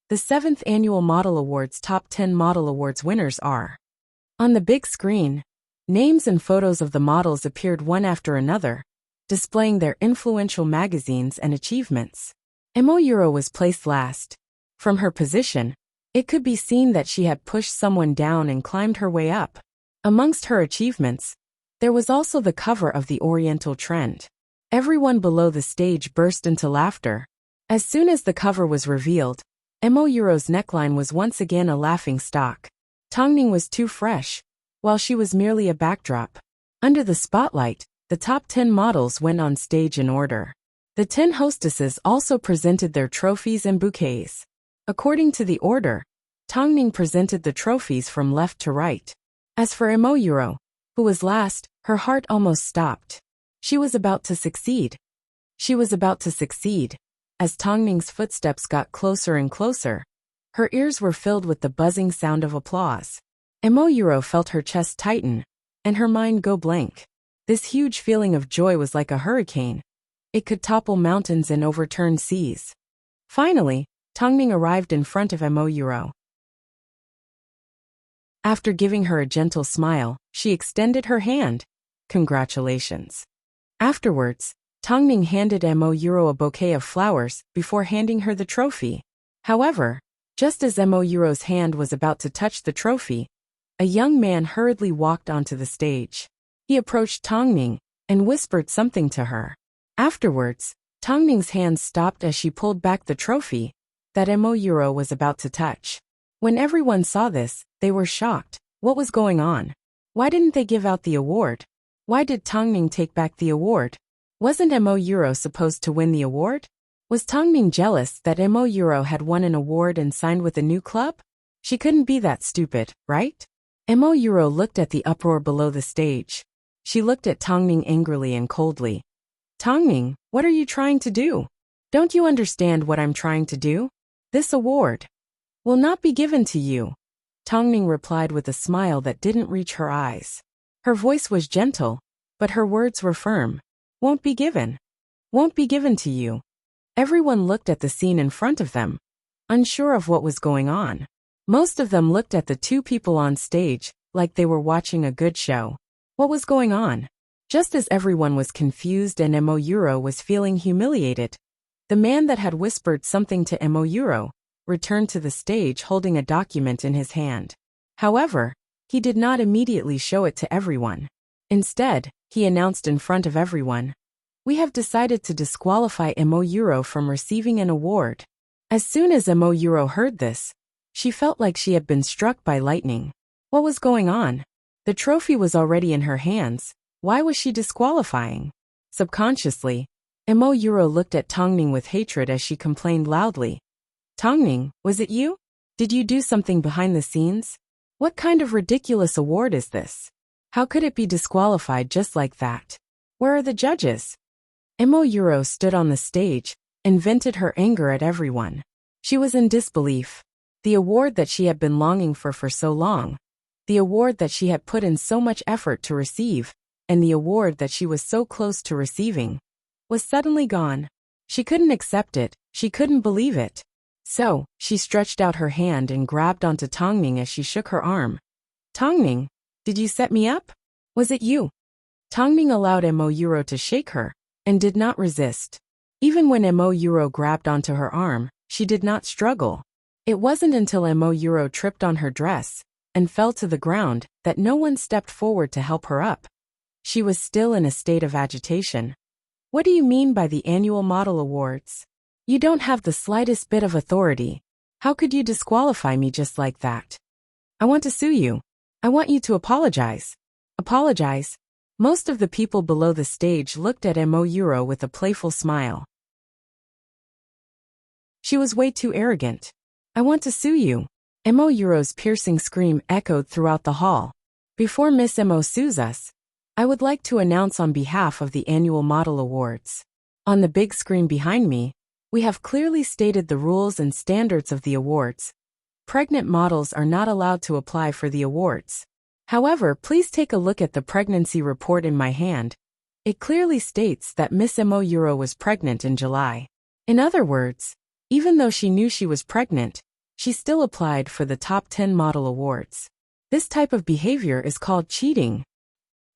The 7th Annual Model Awards Top 10 Model Awards winners are. On the big screen, names and photos of the models appeared one after another, displaying their influential magazines and achievements. Mo Euro was placed last. From her position, it could be seen that she had pushed someone down and climbed her way up. Amongst her achievements, there was also the cover of the Oriental trend. Everyone below the stage burst into laughter. As soon as the cover was revealed, Mo Euro's neckline was once again a laughing stock. Tongning was too fresh, while she was merely a backdrop. Under the spotlight, the top 10 models went on stage in order. The 10 hostesses also presented their trophies and bouquets. According to the order, Tongning presented the trophies from left to right. As for Mo Euro, who was last, her heart almost stopped. She was about to succeed. She was about to succeed. As Tongning's footsteps got closer and closer, her ears were filled with the buzzing sound of applause. Mo Euro felt her chest tighten, and her mind go blank. This huge feeling of joy was like a hurricane. It could topple mountains and overturn seas. Finally, Tongning arrived in front of Mo Euro. After giving her a gentle smile, she extended her hand. Congratulations. Afterwards, Tongning handed Mo Euro a bouquet of flowers before handing her the trophy. However, just as Mo Euro's hand was about to touch the trophy, a young man hurriedly walked onto the stage. He approached Tongning and whispered something to her. Afterwards, Tongning's hands stopped as she pulled back the trophy that Mo Euro was about to touch. When everyone saw this, they were shocked. What was going on? Why didn't they give out the award? Why did Tongning take back the award? Wasn't Mo Euro supposed to win the award? Was Tongning jealous that Mo Euro had won an award and signed with a new club? She couldn't be that stupid, right? Mo Euro looked at the uproar below the stage. She looked at Tongning angrily and coldly. Tongning, what are you trying to do? Don't you understand what I'm trying to do? This award will not be given to you. Tongning replied with a smile that didn't reach her eyes. Her voice was gentle, but her words were firm. Won't be given. Won't be given to you. Everyone looked at the scene in front of them, unsure of what was going on. Most of them looked at the two people on stage like they were watching a good show. What was going on? Just as everyone was confused and Mo Euro was feeling humiliated, the man that had whispered something to Mo Euro returned to the stage holding a document in his hand. However, he did not immediately show it to everyone. Instead, he announced in front of everyone, "We have decided to disqualify Mo Euro from receiving an award." As soon as Mo Euro heard this, she felt like she had been struck by lightning. What was going on? The trophy was already in her hands. Why was she disqualifying? Subconsciously, Mo Euro looked at Tongning with hatred as she complained loudly. Tongning, was it you? Did you do something behind the scenes? What kind of ridiculous award is this? How could it be disqualified just like that? Where are the judges? Mo Euro stood on the stage and vented her anger at everyone. She was in disbelief. The award that she had been longing for so long, the award that she had put in so much effort to receive, and the award that she was so close to receiving, was suddenly gone. She couldn't accept it, she couldn't believe it. So, she stretched out her hand and grabbed onto Tongning as she shook her arm. Tongning, did you set me up? Was it you? Tongning allowed Mo Euro to shake her, and did not resist. Even when Mo Euro grabbed onto her arm, she did not struggle. It wasn't until Mo Euro tripped on her dress and fell to the ground that no one stepped forward to help her up. She was still in a state of agitation. What do you mean by the annual model awards? You don't have the slightest bit of authority. How could you disqualify me just like that? I want to sue you. I want you to apologize. Apologize? Most of the people below the stage looked at Mo Euro with a playful smile. She was way too arrogant. I want to sue you. Mo Euro's piercing scream echoed throughout the hall. Before Miss Mo sues us, I would like to announce on behalf of the annual model awards. On the big screen behind me, we have clearly stated the rules and standards of the awards. Pregnant models are not allowed to apply for the awards. However, please take a look at the pregnancy report in my hand. It clearly states that Miss Mo Euro was pregnant in July. In other words, even though she knew she was pregnant, she still applied for the top 10 model awards. This type of behavior is called cheating.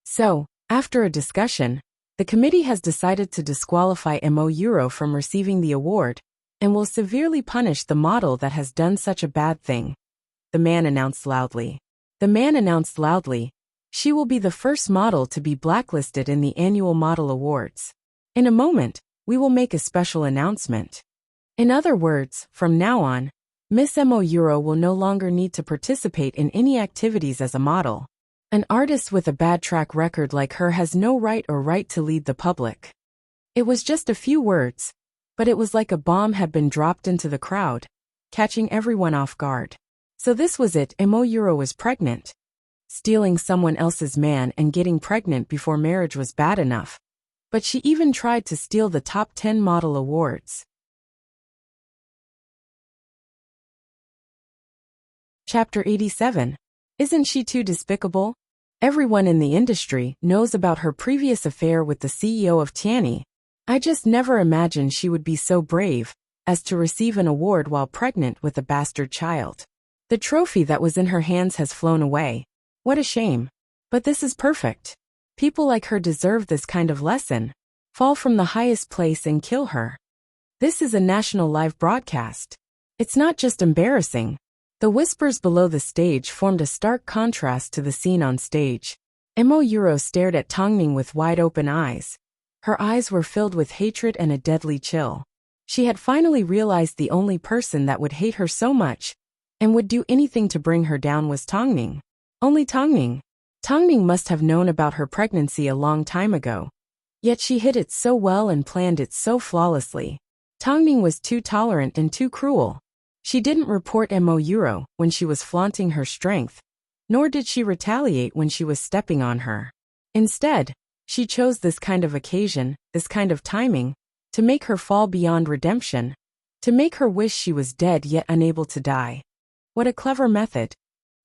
So, after a discussion, the committee has decided to disqualify Mo Euro from receiving the award and will severely punish the model that has done such a bad thing. The man announced loudly. The man announced loudly, she will be the first model to be blacklisted in the annual model awards. In a moment, we will make a special announcement. In other words, from now on, Miss Mo Euro will no longer need to participate in any activities as a model. An artist with a bad track record like her has no right to lead the public. It was just a few words, but it was like a bomb had been dropped into the crowd, catching everyone off guard. So this was it, Mo Euro was pregnant. Stealing someone else's man and getting pregnant before marriage was bad enough. But she even tried to steal the top 10 model awards. Chapter 87. Isn't she too despicable? Everyone in the industry knows about her previous affair with the CEO of Tianyi. I just never imagined she would be so brave as to receive an award while pregnant with a bastard child. The trophy that was in her hands has flown away. What a shame. But this is perfect. People like her deserve this kind of lesson. Fall from the highest place and kill her. This is a national live broadcast. It's not just embarrassing. The whispers below the stage formed a stark contrast to the scene on stage. Mo Euro stared at Tongming with wide-open eyes. Her eyes were filled with hatred and a deadly chill. She had finally realized the only person that would hate her so much and would do anything to bring her down was Tongming. Only Tongming. Tongming must have known about her pregnancy a long time ago. Yet she hid it so well and planned it so flawlessly. Tongming was too tolerant and too cruel. She didn't report Mo Euro when she was flaunting her strength, nor did she retaliate when she was stepping on her. Instead, she chose this kind of occasion, this kind of timing, to make her fall beyond redemption, to make her wish she was dead yet unable to die. What a clever method.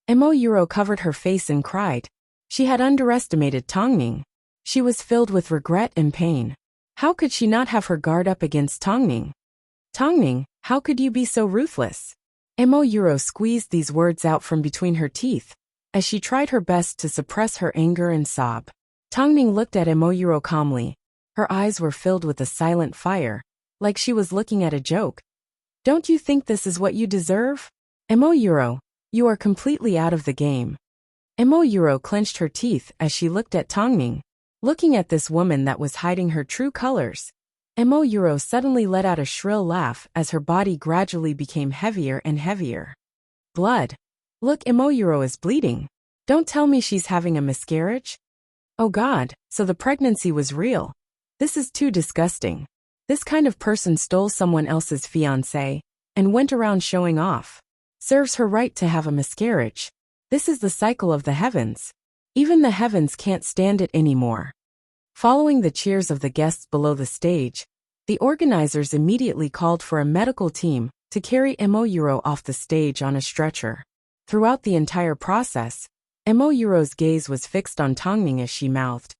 Mo Euro covered her face and cried. She had underestimated Tongming. She was filled with regret and pain. How could she not have her guard up against Tongming? Tongming, how could you be so ruthless? Mo Euro squeezed these words out from between her teeth, as she tried her best to suppress her anger and sob. Tongming looked at Mo Euro calmly. Her eyes were filled with a silent fire, like she was looking at a joke. Don't you think this is what you deserve? Mo Euro, you are completely out of the game. Mo Euro clenched her teeth as she looked at Tongming. Looking at this woman that was hiding her true colors, Mo Euro suddenly let out a shrill laugh as her body gradually became heavier and heavier. Blood. Look, Mo Euro is bleeding. Don't tell me she's having a miscarriage. Oh God, so the pregnancy was real. This is too disgusting. This kind of person stole someone else's fiancé and went around showing off. Serves her right to have a miscarriage. This is the cycle of the heavens. Even the heavens can't stand it anymore. Following the cheers of the guests below the stage, the organizers immediately called for a medical team to carry Mo Euro off the stage on a stretcher. Throughout the entire process, Mo Euro's gaze was fixed on Tongming as she mouthed,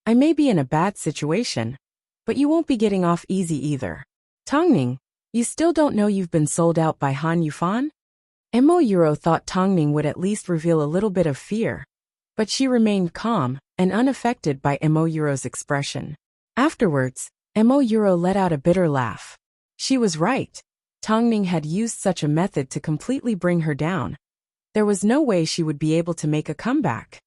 I may be in a bad situation, but you won't be getting off easy either. Tongming, you still don't know you've been sold out by Han Yufan? Mo Euro thought Tongming would at least reveal a little bit of fear, but she remained calm and unaffected by Mo Euro's expression. Afterwards, Mo Euro let out a bitter laugh. She was right. Tongming had used such a method to completely bring her down. There was no way she would be able to make a comeback.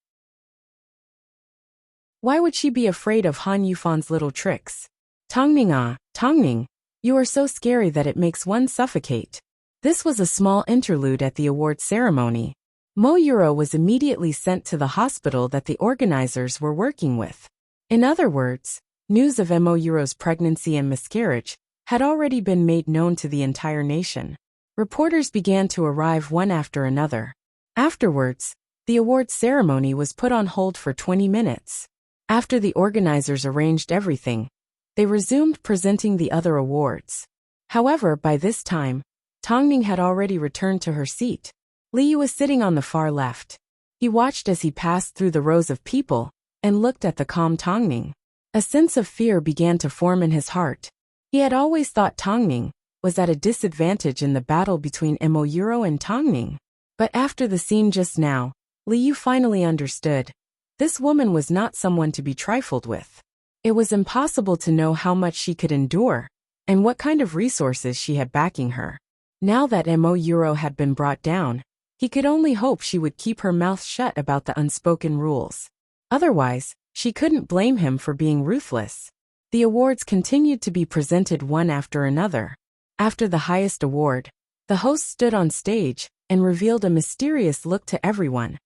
Why would she be afraid of Han Yufan's little tricks? Tongming, you are so scary that it makes one suffocate. This was a small interlude at the award ceremony. Mo Euro was immediately sent to the hospital that the organizers were working with. In other words, news of Mo Euro's pregnancy and miscarriage had already been made known to the entire nation. Reporters began to arrive one after another. Afterwards, the award ceremony was put on hold for 20 minutes. After the organizers arranged everything, they resumed presenting the other awards. However, by this time, Tongming had already returned to her seat. Liu was sitting on the far left. He watched as he passed through the rows of people and looked at the calm Tongming. A sense of fear began to form in his heart. He had always thought Tongming was at a disadvantage in the battle between Mo Euro and Tongming. But after the scene just now, Liu finally understood. This woman was not someone to be trifled with. It was impossible to know how much she could endure and what kind of resources she had backing her. Now that Mo Euro had been brought down, he could only hope she would keep her mouth shut about the unspoken rules. Otherwise, she couldn't blame him for being ruthless. The awards continued to be presented one after another. After the highest award, the host stood on stage and revealed a mysterious look to everyone.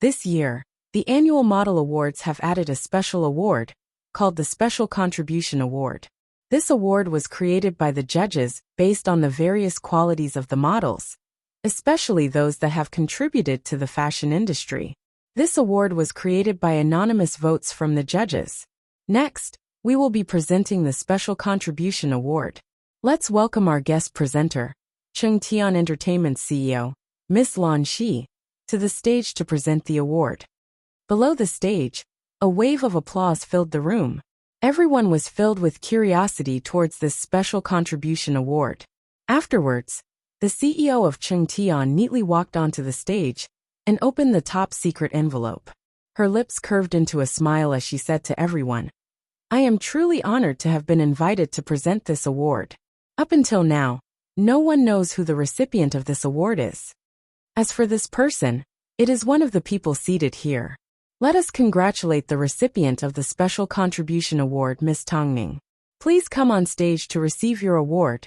This year, the annual Model Awards have added a special award, called the Special Contribution Award. This award was created by the judges based on the various qualities of the models, especially those that have contributed to the fashion industry. This award was created by anonymous votes from the judges. Next, we will be presenting the Special Contribution Award. Let's welcome our guest presenter, Chungtian Entertainment's CEO, Miss Lan Shi, to the stage to present the award. Below the stage, a wave of applause filled the room. Everyone was filled with curiosity towards this Special Contribution Award. Afterwards, The CEO of Chengtian neatly walked onto the stage and opened the top-secret envelope. Her lips curved into a smile as she said to everyone, "I am truly honored to have been invited to present this award. Up until now, no one knows who the recipient of this award is. As for this person, it is one of the people seated here. Let us congratulate the recipient of the Special Contribution Award, Miss Tongning. Please come on stage to receive your award."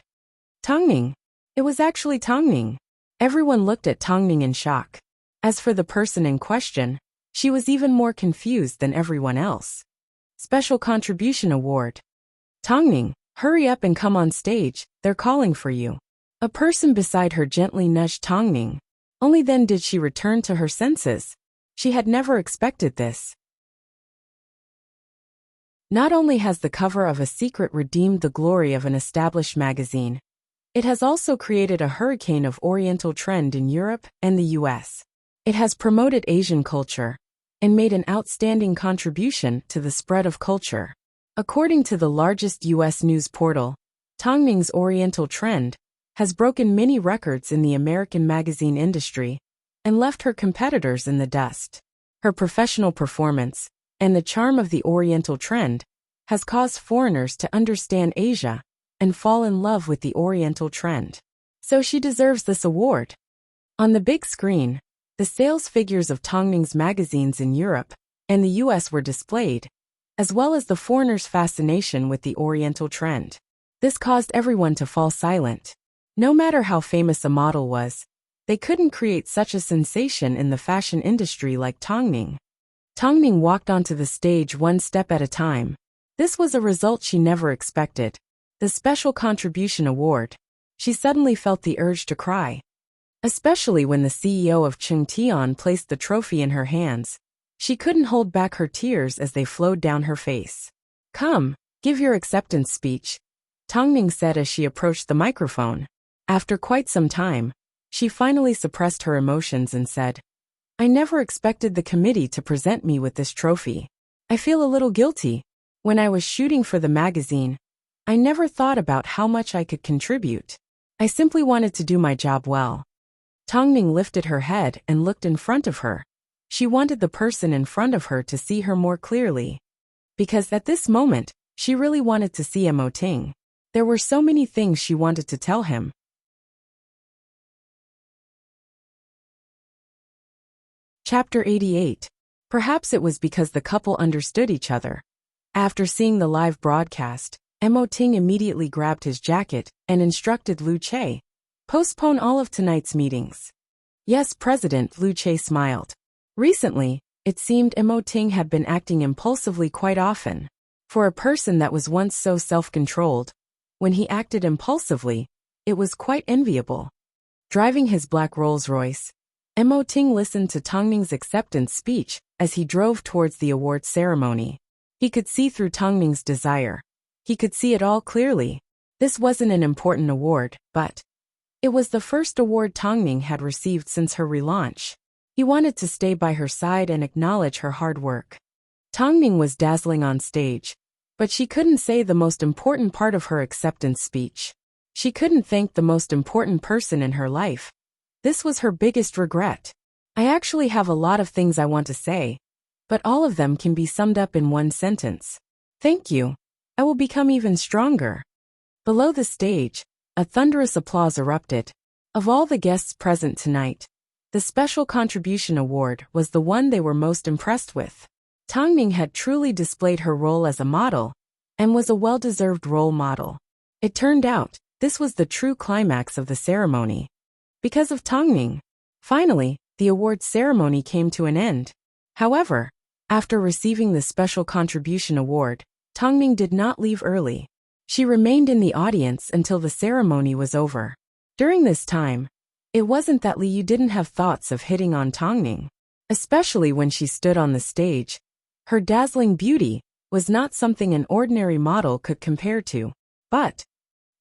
Tongning. It was actually Tongning. Everyone looked at Tongning in shock. As for the person in question, she was even more confused than everyone else. Special Contribution Award. Tongning, hurry up and come on stage, they're calling for you. A person beside her gently nudged Tongning. Only then did she return to her senses. She had never expected this. Not only has the cover of A Secret redeemed the glory of an established magazine, it has also created a hurricane of Oriental trend in Europe and the US. It has promoted Asian culture and made an outstanding contribution to the spread of culture. According to the largest US news portal, Tongning's Oriental trend has broken many records in the American magazine industry and left her competitors in the dust. Her professional performance and the charm of the Oriental trend has caused foreigners to understand Asia and fall in love with the Oriental trend. So she deserves this award. On the big screen, the sales figures of Tongning's magazines in Europe and the US were displayed, as well as the foreigners' fascination with the Oriental trend. This caused everyone to fall silent. No matter how famous a model was, they couldn't create such a sensation in the fashion industry like Tongning. Tongning walked onto the stage one step at a time. This was a result she never expected. The Special Contribution Award. She suddenly felt the urge to cry. Especially when the CEO of Chengtian placed the trophy in her hands. She couldn't hold back her tears as they flowed down her face. "Come, give your acceptance speech," Tongning said as she approached the microphone. After quite some time, she finally suppressed her emotions and said, "I never expected the committee to present me with this trophy. I feel a little guilty. When I was shooting for the magazine, I never thought about how much I could contribute. I simply wanted to do my job well." Tongning lifted her head and looked in front of her. She wanted the person in front of her to see her more clearly. Because at this moment, she really wanted to see Mo Ting. There were so many things she wanted to tell him. Chapter 88. Perhaps it was because the couple understood each other. After seeing the live broadcast, Mo Ting immediately grabbed his jacket and instructed Lu Che, "Postpone all of tonight's meetings." "Yes, President," Lu Che smiled. Recently, it seemed Mo Ting had been acting impulsively quite often. For a person that was once so self-controlled, when he acted impulsively, it was quite enviable. Driving his black Rolls-Royce, Mo Ting listened to Tongning's acceptance speech as he drove towards the award ceremony. He could see through Tongning's desire. He could see it all clearly. This wasn't an important award, but it was the first award Tongning had received since her relaunch. He wanted to stay by her side and acknowledge her hard work. Tongning was dazzling on stage, but she couldn't say the most important part of her acceptance speech. She couldn't thank the most important person in her life. This was her biggest regret. "I actually have a lot of things I want to say, but all of them can be summed up in one sentence. Thank you. I will become even stronger." Below the stage, a thunderous applause erupted. Of all the guests present tonight, the Special Contribution Award was the one they were most impressed with. Tongning had truly displayed her role as a model, and was a well-deserved role model. It turned out, this was the true climax of the ceremony. Because of Tongning. Finally, the award ceremony came to an end. However, after receiving the Special Contribution Award, Tongning did not leave early. She remained in the audience until the ceremony was over. During this time, it wasn't that Liu didn't have thoughts of hitting on Tongning. Especially when she stood on the stage. Her dazzling beauty was not something an ordinary model could compare to. But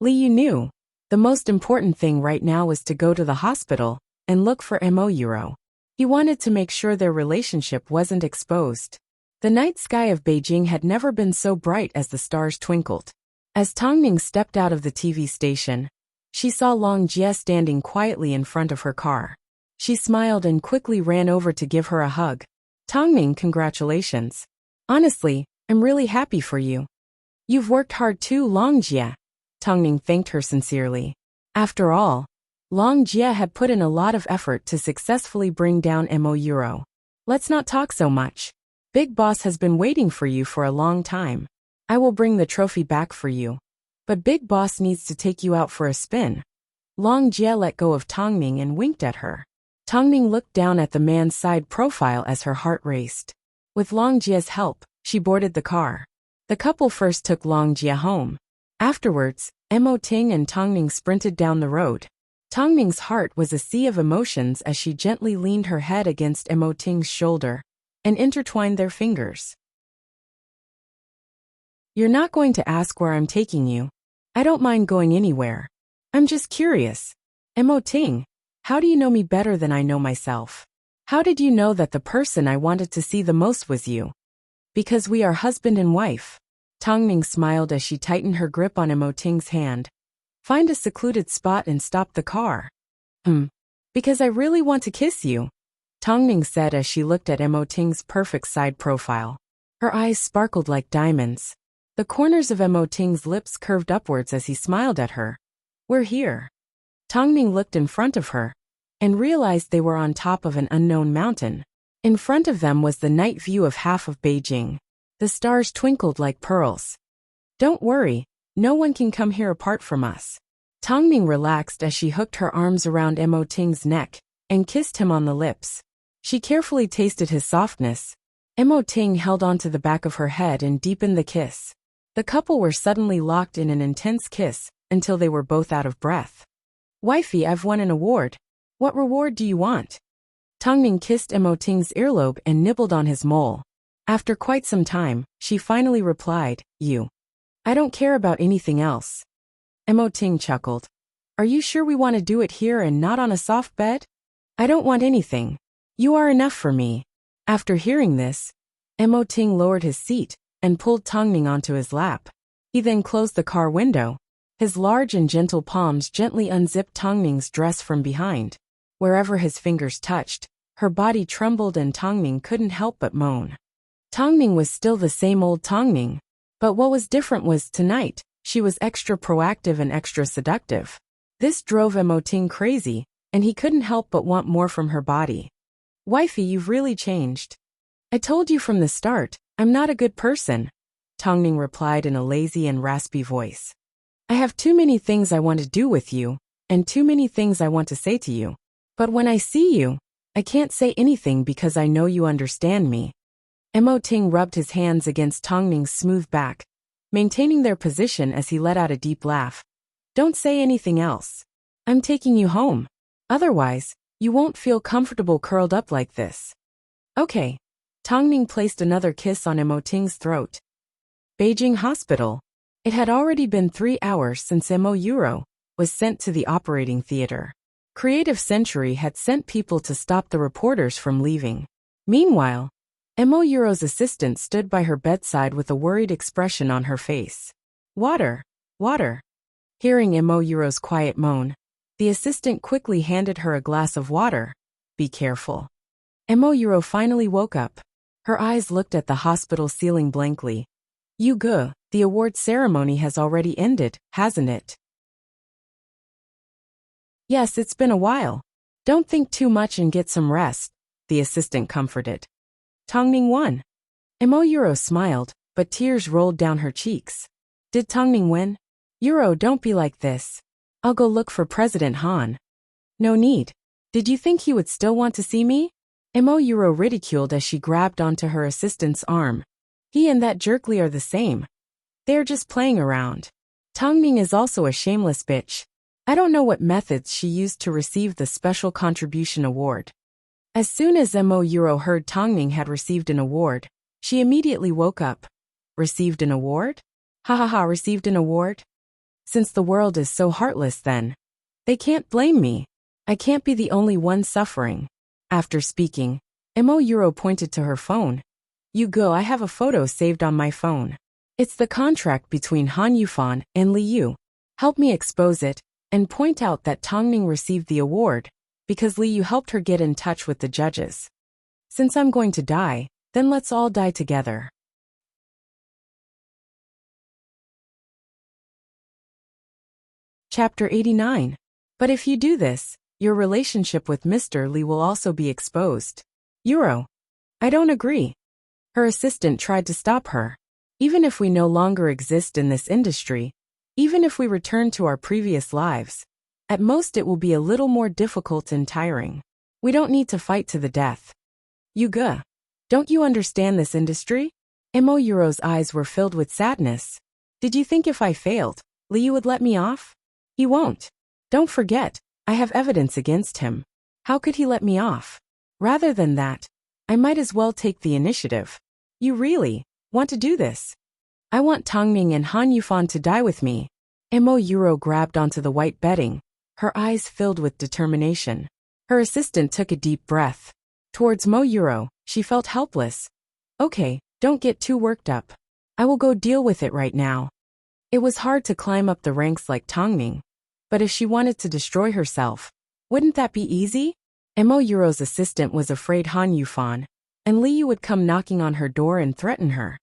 Liu knew the most important thing right now was to go to the hospital and look for Mo Euro. He wanted to make sure their relationship wasn't exposed. The night sky of Beijing had never been so bright as the stars twinkled. As Tongning stepped out of the TV station, She saw Long Jie standing quietly in front of her car. She smiled and quickly ran over to give her a hug. Tongming, congratulations. Honestly, I'm really happy for you. You've worked hard too, Long Jie. Tongming thanked her sincerely. After all, Long Jie had put in a lot of effort to successfully bring down Mo Euro. Let's not talk so much. Big Boss has been waiting for you for a long time. I will bring the trophy back for you. But Big Boss needs to take you out for a spin. Long Jie let go of Tongming and winked at her. Tongming looked down at the man's side profile as her heart raced. With Long Jie's help, she boarded the car. The couple first took Long Jie home. Afterwards, Mo Ting and Tongming sprinted down the road. Tongming's heart was a sea of emotions as she gently leaned her head against Mo Ting's shoulder and intertwined their fingers. You're not going to ask where I'm taking you. I don't mind going anywhere. I'm just curious. Mo Ting, how do you know me better than I know myself? How did you know that the person I wanted to see the most was you? Because we are husband and wife. Tongming smiled as she tightened her grip on Mo Ting's hand. Find a secluded spot and stop the car. Because I really want to kiss you, Tongming said as she looked at Mo Ting's perfect side profile. Her eyes sparkled like diamonds. The corners of Mo Ting's lips curved upwards as he smiled at her. We're here. Tongming looked in front of her and realized they were on top of an unknown mountain. In front of them was the night view of half of Beijing. The stars twinkled like pearls. Don't worry, no one can come here apart from us. Tongming relaxed as she hooked her arms around Mo Ting's neck and kissed him on the lips. She carefully tasted his softness. Mo Ting held onto the back of her head and deepened the kiss. The couple were suddenly locked in an intense kiss until they were both out of breath. Wifey, I've won an award. What reward do you want? Tongming kissed Mo Ting's earlobe and nibbled on his mole. After quite some time, she finally replied, you. I don't care about anything else. Mo Ting chuckled. Are you sure we want to do it here and not on a soft bed? I don't want anything. You are enough for me. After hearing this, Mo Ting lowered his seat and pulled Tongming onto his lap. He then closed the car window. His large and gentle palms gently unzipped Tongming's dress from behind. Wherever his fingers touched, her body trembled and Tongming couldn't help but moan. Tongming was still the same old Tongming, but what was different was tonight, she was extra proactive and extra seductive. This drove Mo Ting crazy, and he couldn't help but want more from her body. Wifey, you've really changed. I told you from the start, I'm not a good person, Tongming replied in a lazy and raspy voice. I have too many things I want to do with you, and too many things I want to say to you. But when I see you, I can't say anything because I know you understand me. Mo Ting rubbed his hands against Tongming's smooth back, maintaining their position as he let out a deep laugh. Don't say anything else. I'm taking you home. Otherwise, you won't feel comfortable curled up like this. Okay. Tongming placed another kiss on Mo Ting's throat. Beijing Hospital. It had already been 3 hours since Mo Euro was sent to the operating theater. Creative Century had sent people to stop the reporters from leaving. Meanwhile, Mo Euro's assistant stood by her bedside with a worried expression on her face. Water, water. Hearing Mo Euro's quiet moan, the assistant quickly handed her a glass of water. Be careful. Mo Euro finally woke up. Her eyes looked at the hospital ceiling blankly. You go, the award ceremony has already ended, hasn't it? Yes, it's been a while. Don't think too much and get some rest, the assistant comforted. Tongming won. Mo Euro smiled, but tears rolled down her cheeks. Did Tongming win? Euro, don't be like this. I'll go look for President Han. No need. Did you think he would still want to see me? Mo Euro ridiculed as she grabbed onto her assistant's arm. He and that jerkly are the same. They're just playing around. Tongming is also a shameless bitch. I don't know what methods she used to receive the Special Contribution Award. As soon as Mo Euro heard Tongming had received an award, she immediately woke up. Received an award? Ha ha ha, received an award? Since the world is so heartless then. They can't blame me. I can't be the only one suffering. After speaking, Mo Euro pointed to her phone. You go, I have a photo saved on my phone. It's the contract between Han Yufan and Li Yu. Help me expose it, and point out that Tongning received the award because Li Yu helped her get in touch with the judges. Since I'm going to die, then let's all die together. Chapter 89. But if you do this, your relationship with Mr. Li will also be exposed. Euro. I don't agree. Her assistant tried to stop her. Even if we no longer exist in this industry, even if we return to our previous lives, at most it will be a little more difficult and tiring. We don't need to fight to the death. Yuga. Don't you understand this industry? Mo Euro's eyes were filled with sadness. Did you think if I failed, Li Yu would let me off? He won't. Don't forget, I have evidence against him. How could he let me off? Rather than that, I might as well take the initiative. You really want to do this? I want Tongning and Han Yufan to die with me. Mo Euro grabbed onto the white bedding, her eyes filled with determination. Her assistant took a deep breath. Towards Mo Euro, she felt helpless. Okay, don't get too worked up. I will go deal with it right now. It was hard to climb up the ranks like Tongning, but if she wanted to destroy herself, wouldn't that be easy? Mo Euro's assistant was afraid Han Yufan and Li Yu would come knocking on her door and threaten her.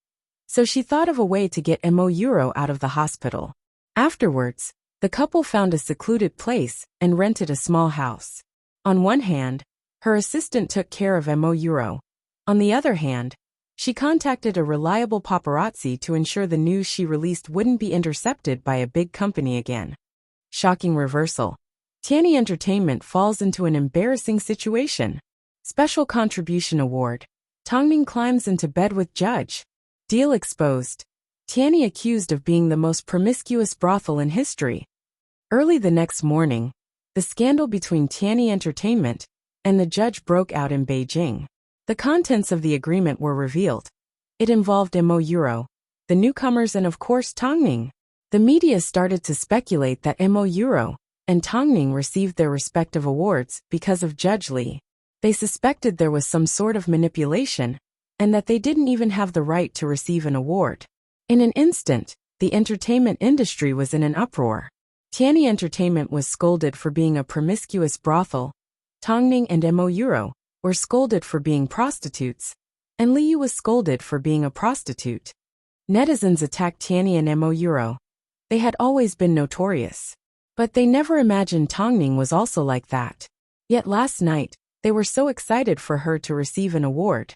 So she thought of a way to get Mo Euro out of the hospital. Afterwards, the couple found a secluded place and rented a small house. On one hand, her assistant took care of Mo Euro. On the other hand, she contacted a reliable paparazzi to ensure the news she released wouldn't be intercepted by a big company again. Shocking reversal. Tianyi Entertainment falls into an embarrassing situation. Special Contribution Award. Tongning climbs into bed with judge. Deal exposed. Tianyi accused of being the most promiscuous brothel in history. Early the next morning, the scandal between Tianyi Entertainment and the judge broke out in Beijing. The contents of the agreement were revealed. It involved Mo Euro, the newcomers and of course Tongning. The media started to speculate that Mo Euro and Tongning received their respective awards because of Judge Li. They suspected there was some sort of manipulation, and that they didn't even have the right to receive an award. In an instant, the entertainment industry was in an uproar. Tianyi Entertainment was scolded for being a promiscuous brothel. Tongning and Mo Euro were scolded for being prostitutes, and Li Yu was scolded for being a prostitute. Netizens attacked Tianyi and Mo Euro. They had always been notorious. But they never imagined Tongning was also like that. Yet last night, they were so excited for her to receive an award.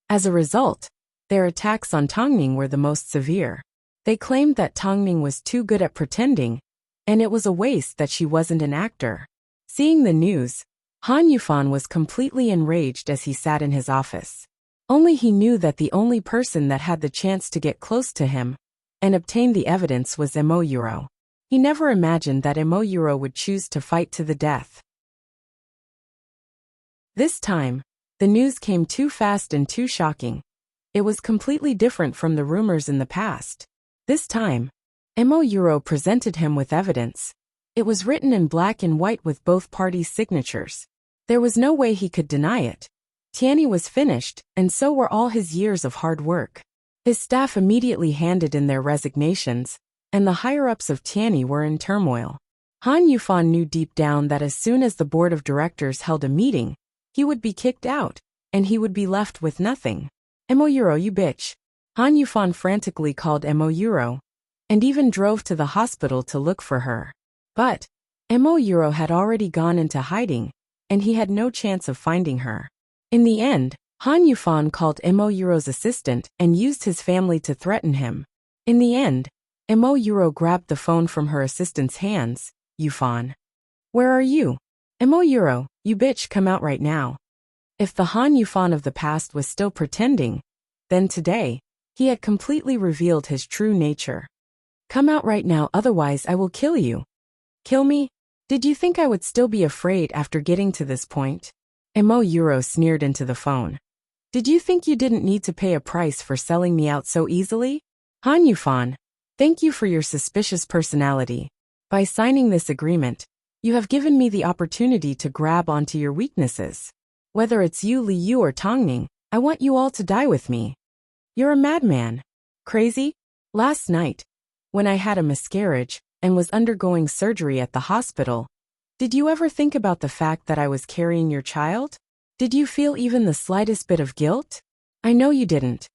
As a result, their attacks on Tongning were the most severe. They claimed that Tongning was too good at pretending, and it was a waste that she wasn't an actor. Seeing the news, Han Yufan was completely enraged as he sat in his office. Only he knew that the only person that had the chance to get close to him and obtain the evidence was Mo Euro. He never imagined that Mo Euro would choose to fight to the death. This time, the news came too fast and too shocking. It was completely different from the rumors in the past. This time, Mo Euro presented him with evidence. It was written in black and white with both parties' signatures. There was no way he could deny it. Tianyi was finished, and so were all his years of hard work. His staff immediately handed in their resignations, and the higher-ups of Tianyi were in turmoil. Han Yufan knew deep down that as soon as the board of directors held a meeting, he would be kicked out, and he would be left with nothing. Mo Euro, you bitch. Han Yufan frantically called Mo Euro, and even drove to the hospital to look for her. But Mo Euro had already gone into hiding, and he had no chance of finding her. In the end, Han Yufan called Mo Euro's assistant and used his family to threaten him. In the end, Mo Euro grabbed the phone from her assistant's hands. Yufan. Where are you? Mo Euro, you bitch, come out right now. If the Han Yufan of the past was still pretending, then today, he had completely revealed his true nature. Come out right now, otherwise I will kill you. Kill me? Did you think I would still be afraid after getting to this point? Mo Euro sneered into the phone. Did you think you didn't need to pay a price for selling me out so easily? Han Yufan, thank you for your suspicious personality. By signing this agreement, you have given me the opportunity to grab onto your weaknesses. Whether it's you, Li Yu, or Tongning, I want you all to die with me. You're a madman. Crazy? Last night, when I had a miscarriage, and was undergoing surgery at the hospital. Did you ever think about the fact that I was carrying your child? Did you feel even the slightest bit of guilt? I know you didn't.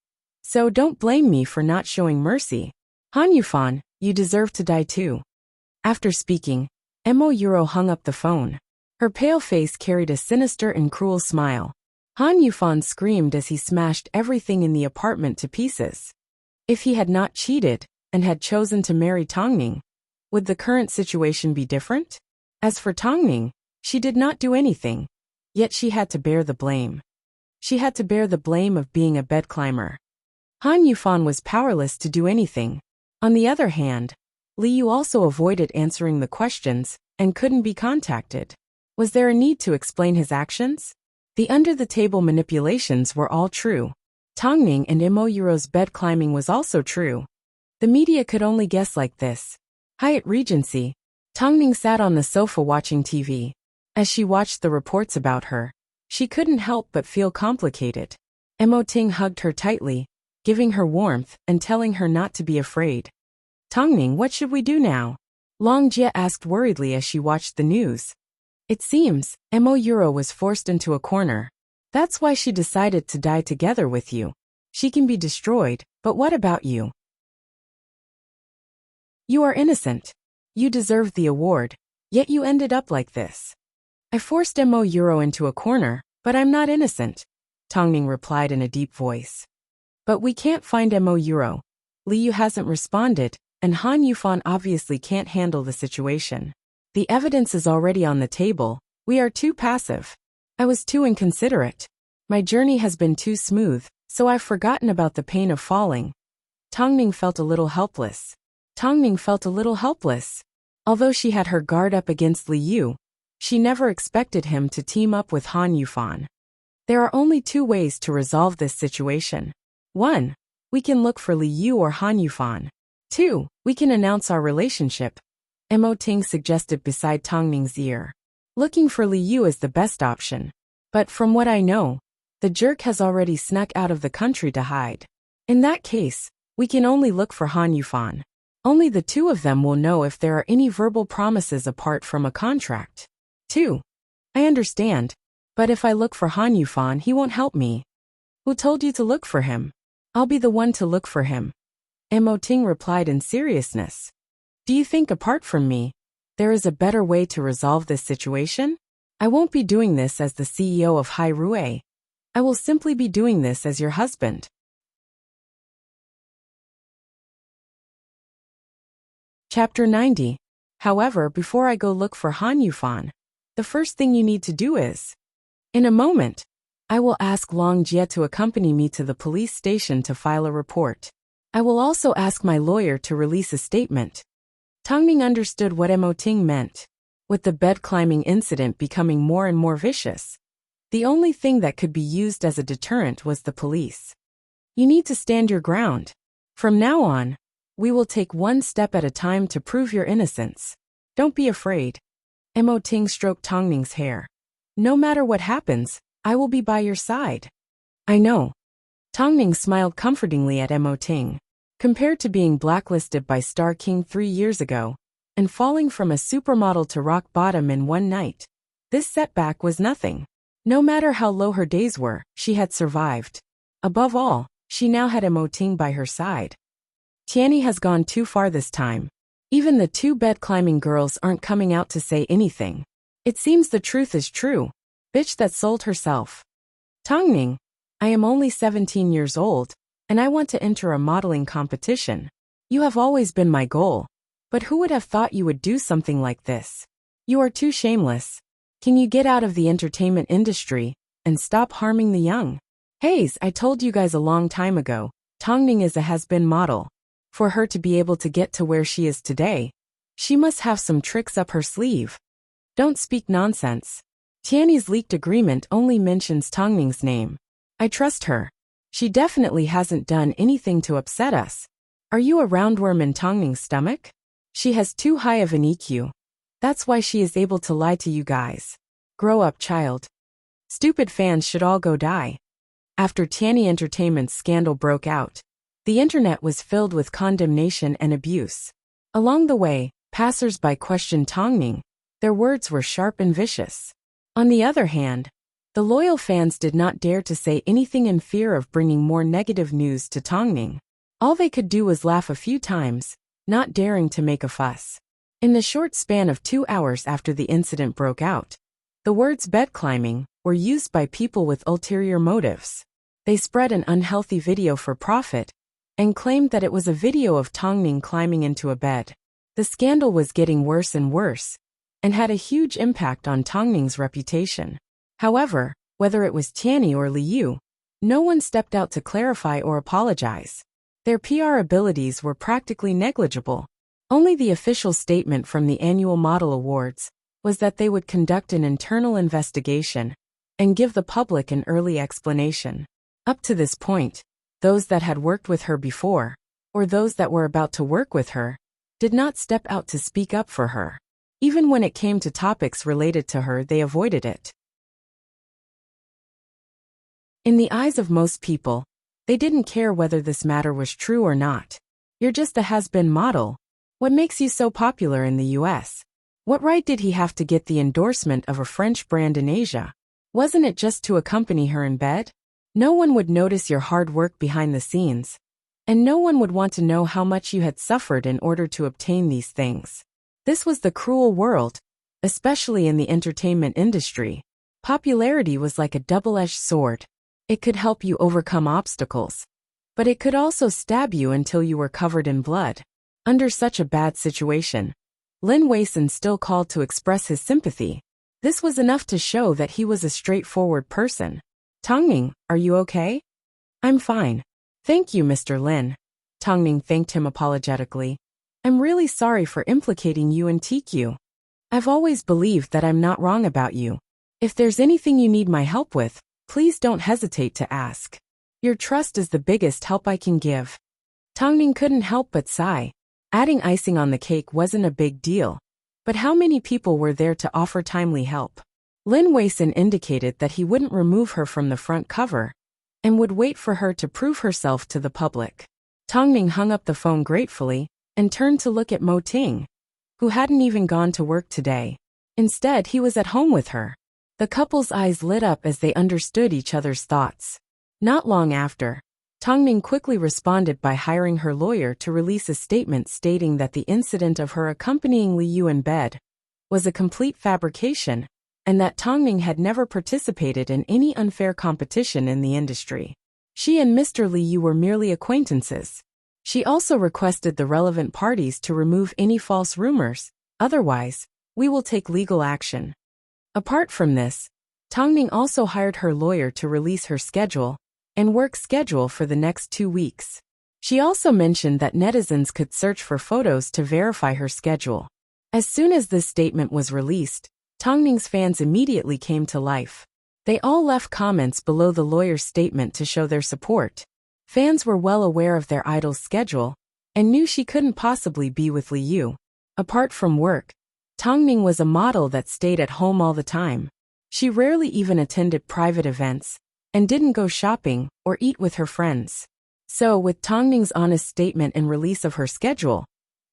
So don't blame me for not showing mercy. Han Yufan, you deserve to die too. After speaking, Mo Yuro hung up the phone. Her pale face carried a sinister and cruel smile. Han Yufan screamed as he smashed everything in the apartment to pieces. If he had not cheated, and had chosen to marry Tongning, would the current situation be different? As for Tongning, she did not do anything, yet she had to bear the blame. She had to bear the blame of being a bed climber. Han Yufan was powerless to do anything. On the other hand, Li Yu also avoided answering the questions and couldn't be contacted. Was there a need to explain his actions? The under-the-table manipulations were all true. Tongning and Mo Yuro's bed climbing was also true. The media could only guess like this. Hyatt Regency. Tongning sat on the sofa watching TV. As she watched the reports about her, she couldn't help but feel complicated. Mo Ting hugged her tightly, giving her warmth and telling her not to be afraid. Tongning, what should we do now? Long Jie asked worriedly as she watched the news. It seems, Mo Yuro was forced into a corner. That's why she decided to die together with you. She can be destroyed, but what about you? You are innocent. You deserved the award, yet you ended up like this. I forced Mo Yuro into a corner, but I'm not innocent, Tongning replied in a deep voice. But we can't find Mo Yuro. Li Yu hasn't responded, and Han Yufan obviously can't handle the situation. The evidence is already on the table. We are too passive. I was too inconsiderate. My journey has been too smooth, so I've forgotten about the pain of falling. Tongning felt a little helpless. Although she had her guard up against Li Yu, she never expected him to team up with Han Yufan. There are only two ways to resolve this situation. 1. We can look for Li Yu or Han Yufan. 2. We can announce our relationship, Mo Ting suggested beside Tongning's ear. Looking for Li Yu is the best option. But from what I know, the jerk has already snuck out of the country to hide. In that case, we can only look for Han Yufan. Only the two of them will know if there are any verbal promises apart from a contract. 2. I understand, but if I look for Han Yufan, he won't help me. Who told you to look for him? I'll be the one to look for him. Mo Ting replied in seriousness. Do you think apart from me, there is a better way to resolve this situation? I won't be doing this as the CEO of Hai Rui. I will simply be doing this as your husband. Chapter 90. However, before I go look for Han Yufan, the first thing you need to do is... In a moment, I will ask Long Jie to accompany me to the police station to file a report. I will also ask my lawyer to release a statement. Tongning understood what Mo Ting meant. With the bed climbing incident becoming more and more vicious, the only thing that could be used as a deterrent was the police. You need to stand your ground. From now on, we will take one step at a time to prove your innocence. Don't be afraid. Mo Ting stroked Tongning's hair. No matter what happens, I will be by your side. I know. Tongning smiled comfortingly at Mo Ting. Compared to being blacklisted by Star King 3 years ago, and falling from a supermodel to rock bottom in one night, this setback was nothing. No matter how low her days were, she had survived. Above all, she now had Mo Ting by her side. Tianyi has gone too far this time. Even the two bed-climbing girls aren't coming out to say anything. It seems the truth is true. Bitch that sold herself. Tongning, I am only 17 years old, and I want to enter a modeling competition. You have always been my goal. But who would have thought you would do something like this? You are too shameless. Can you get out of the entertainment industry and stop harming the young? Hey, I told you guys a long time ago, Tongning is a has-been model. For her to be able to get to where she is today, she must have some tricks up her sleeve. Don't speak nonsense. Tianyi's leaked agreement only mentions Tongning's name. I trust her. She definitely hasn't done anything to upset us. Are you a roundworm in Tongning's stomach? She has too high of an EQ. That's why she is able to lie to you guys. Grow up, child. Stupid fans should all go die. After Tianyi Entertainment's scandal broke out, the internet was filled with condemnation and abuse. Along the way, Passers-by questioned Tongning. Their words were sharp and vicious. On the other hand, the loyal fans did not dare to say anything in fear of bringing more negative news to Tongning. All they could do was laugh a few times, not daring to make a fuss. In the short span of 2 hours after the incident broke out, the words bed climbing were used by people with ulterior motives. They spread an unhealthy video for profit and claimed that it was a video of Tongning climbing into a bed. The scandal was getting worse and worse and had a huge impact on Tongning's reputation. However, whether it was Tianyi or Liu, no one stepped out to clarify or apologize. Their PR abilities were practically negligible. Only the official statement from the annual Model Awards was that they would conduct an internal investigation and give the public an early explanation. Up to this point, those that had worked with her before, or those that were about to work with her, did not step out to speak up for her. Even when it came to topics related to her, they avoided it. In the eyes of most people, they didn't care whether this matter was true or not. You're just a has-been model. What makes you so popular in the US? What right did he have to get the endorsement of a French brand in Asia? Wasn't it just to accompany her in bed? No one would notice your hard work behind the scenes, and no one would want to know how much you had suffered in order to obtain these things. This was the cruel world, especially in the entertainment industry. Popularity was like a double-edged sword. It could help you overcome obstacles, but it could also stab you until you were covered in blood. Under such a bad situation, Lin Weisin still called to express his sympathy. This was enough to show that he was a straightforward person. Tongning, are you okay? I'm fine. Thank you, Mr. Lin. Tongning thanked him apologetically. I'm really sorry for implicating you in TQ. I've always believed that I'm not wrong about you. If there's anything you need my help with, please don't hesitate to ask. Your trust is the biggest help I can give. Tongning couldn't help but sigh. Adding icing on the cake wasn't a big deal. But how many people were there to offer timely help? Lin Weisin indicated that he wouldn't remove her from the front cover and would wait for her to prove herself to the public. Tongning hung up the phone gratefully and turned to look at Mo Ting, who hadn't even gone to work today. Instead, he was at home with her. The couple's eyes lit up as they understood each other's thoughts. Not long after, Tongning quickly responded by hiring her lawyer to release a statement stating that the incident of her accompanying Liu in bed was a complete fabrication, and that Tongning had never participated in any unfair competition in the industry. She and Mr. Liu were merely acquaintances. She also requested the relevant parties to remove any false rumors, otherwise, we will take legal action. Apart from this, Tongning also hired her lawyer to release her schedule and work schedule for the next 2 weeks. She also mentioned that netizens could search for photos to verify her schedule. As soon as this statement was released, Tongning's fans immediately came to life. They all left comments below the lawyer's statement to show their support. Fans were well aware of their idol's schedule and knew she couldn't possibly be with Liu. Apart from work, Tongning was a model that stayed at home all the time. She rarely even attended private events and didn't go shopping or eat with her friends. So, with Tongning's honest statement and release of her schedule,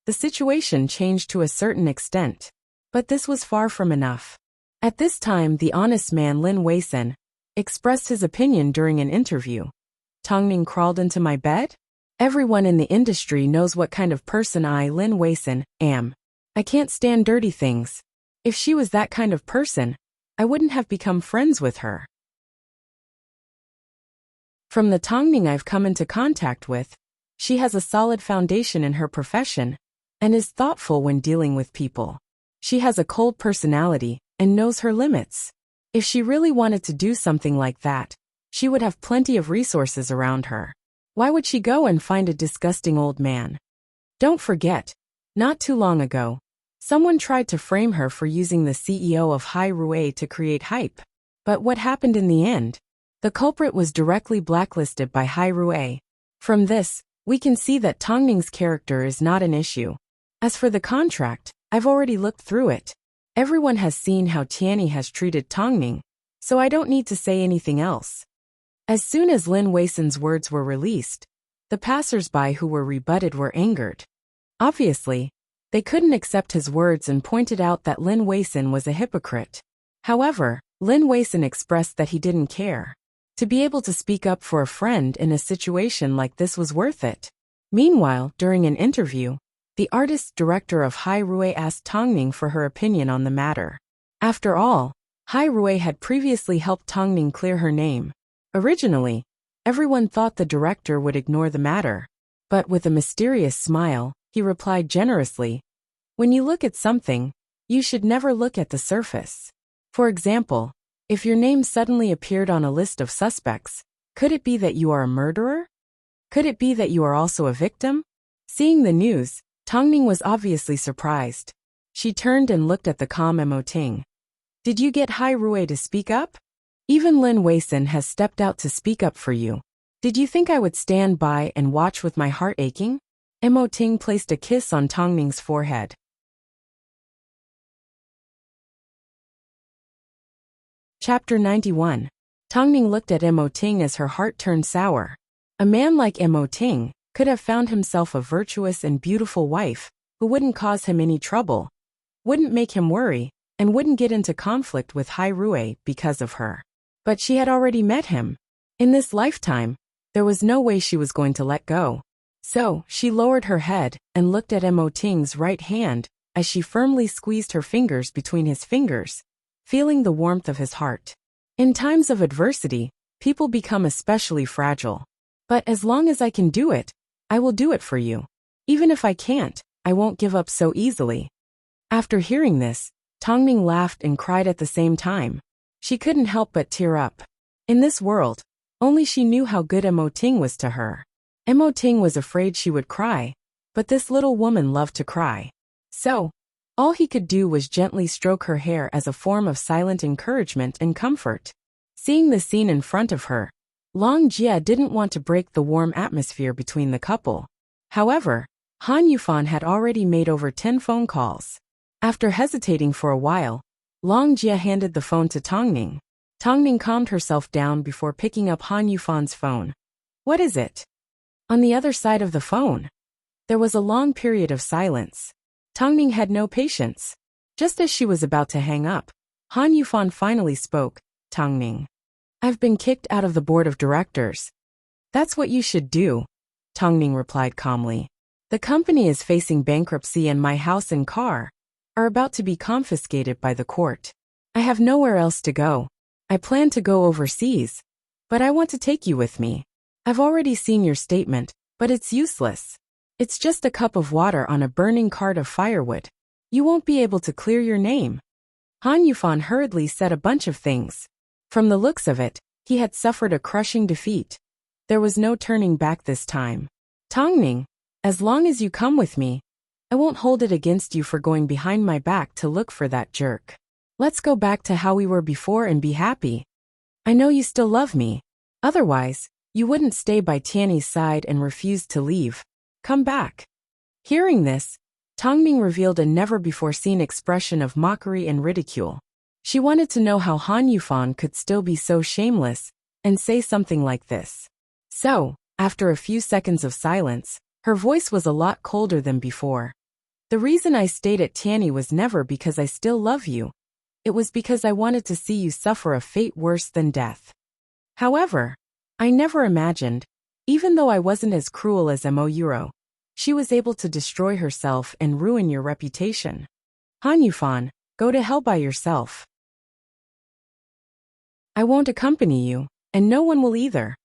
the situation changed to a certain extent. But this was far from enough. At this time, the honest man Lin Weisin expressed his opinion during an interview. Tongning crawled into my bed? Everyone in the industry knows what kind of person I, Lin Weisin, am. I can't stand dirty things. If she was that kind of person, I wouldn't have become friends with her. From the Tongning I've come into contact with, she has a solid foundation in her profession and is thoughtful when dealing with people. She has a cold personality and knows her limits. If she really wanted to do something like that, she would have plenty of resources around her. Why would she go and find a disgusting old man? Don't forget, not too long ago, someone tried to frame her for using the CEO of Hai Rui to create hype. But what happened in the end? The culprit was directly blacklisted by Hai Rui. From this, we can see that Tongning's character is not an issue. As for the contract, I've already looked through it. Everyone has seen how Tianyi has treated Tongning, so I don't need to say anything else. As soon as Lin Weisin's words were released, the passers-by who were rebutted were angered. Obviously, They couldn't accept his words and pointed out that Lin Weisin was a hypocrite. However, Lin Weisin expressed that he didn't care. To be able to speak up for a friend in a situation like this was worth it. Meanwhile, during an interview, the artist's director of Hai Rui asked Tongning for her opinion on the matter. After all, Hai Rui had previously helped Tongning clear her name. Originally, everyone thought the director would ignore the matter. But with a mysterious smile, he replied generously, "When you look at something, you should never look at the surface. For example, if your name suddenly appeared on a list of suspects, could it be that you are a murderer? Could it be that you are also a victim?" Seeing the news, Tongning was obviously surprised. She turned and looked at the calm Emoting. "Did you get Hai Rui to speak up? Even Lin Weisin has stepped out to speak up for you. Did you think I would stand by and watch with my heart aching?" Emoting placed a kiss on Tongning's forehead. Chapter 91. Tongning looked at Emoting as her heart turned sour. A man like Emoting could have found himself a virtuous and beautiful wife who wouldn't cause him any trouble, wouldn't make him worry, and wouldn't get into conflict with Hai Rui because of her. But she had already met him. In this lifetime, there was no way she was going to let go. So, she lowered her head and looked at Emoting's right hand as she firmly squeezed her fingers between his fingers, feeling the warmth of his heart. In times of adversity, people become especially fragile. But as long as I can do it, I will do it for you. Even if I can't, I won't give up so easily. After hearing this, Tongning laughed and cried at the same time. She couldn't help but tear up. In this world, only she knew how good Emoting was to her. Emoting was afraid she would cry, but this little woman loved to cry. So, all he could do was gently stroke her hair as a form of silent encouragement and comfort. Seeing the scene in front of her, Long Jie didn't want to break the warm atmosphere between the couple. However, Han Yufan had already made over 10 phone calls. After hesitating for a while, Long Jie handed the phone to Tongning. Tongning calmed herself down before picking up Han Yufan's phone. "What is it?" On the other side of the phone, there was a long period of silence. Tongning had no patience. Just as she was about to hang up, Han Yufan finally spoke. "Tongning, I've been kicked out of the board of directors." "That's what you should do," Tongning replied calmly. "The company is facing bankruptcy and my house and car are about to be confiscated by the court. I have nowhere else to go. I plan to go overseas, but I want to take you with me. I've already seen your statement, but it's useless. It's just a cup of water on a burning cart of firewood. You won't be able to clear your name." Han Yufan hurriedly said a bunch of things. From the looks of it, he had suffered a crushing defeat. There was no turning back this time. "Tongning, as long as you come with me, I won't hold it against you for going behind my back to look for that jerk. Let's go back to how we were before and be happy. I know you still love me. Otherwise, you wouldn't stay by Tiany's side and refuse to leave. Come back." Hearing this, Tongning revealed a never-before-seen expression of mockery and ridicule. She wanted to know how Han Yufan could still be so shameless and say something like this. So, after a few seconds of silence, her voice was a lot colder than before. "The reason I stayed at Tiany was never because I still love you. It was because I wanted to see you suffer a fate worse than death. However, I never imagined, even though I wasn't as cruel as Moyuro, she was able to destroy herself and ruin your reputation. Han Yufan, go to hell by yourself. I won't accompany you, and no one will either."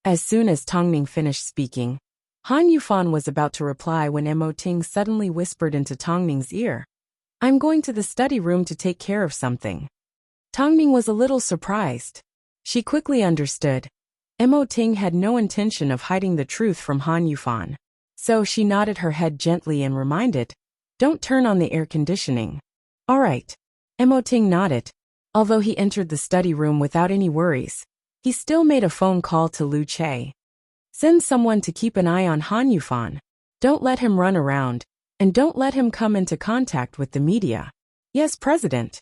As soon as Tongning finished speaking, Han Yufan was about to reply when Emoting suddenly whispered into Tongning's ear, "I'm going to the study room to take care of something." Tongning was a little surprised. She quickly understood. Emoting had no intention of hiding the truth from Han Yufan. So she nodded her head gently and reminded, "Don't turn on the air conditioning." "All right." Emoting nodded. Although he entered the study room without any worries, he still made a phone call to Lu Che. "Send someone to keep an eye on Han Yufan. Don't let him run around, and don't let him come into contact with the media." "Yes, President."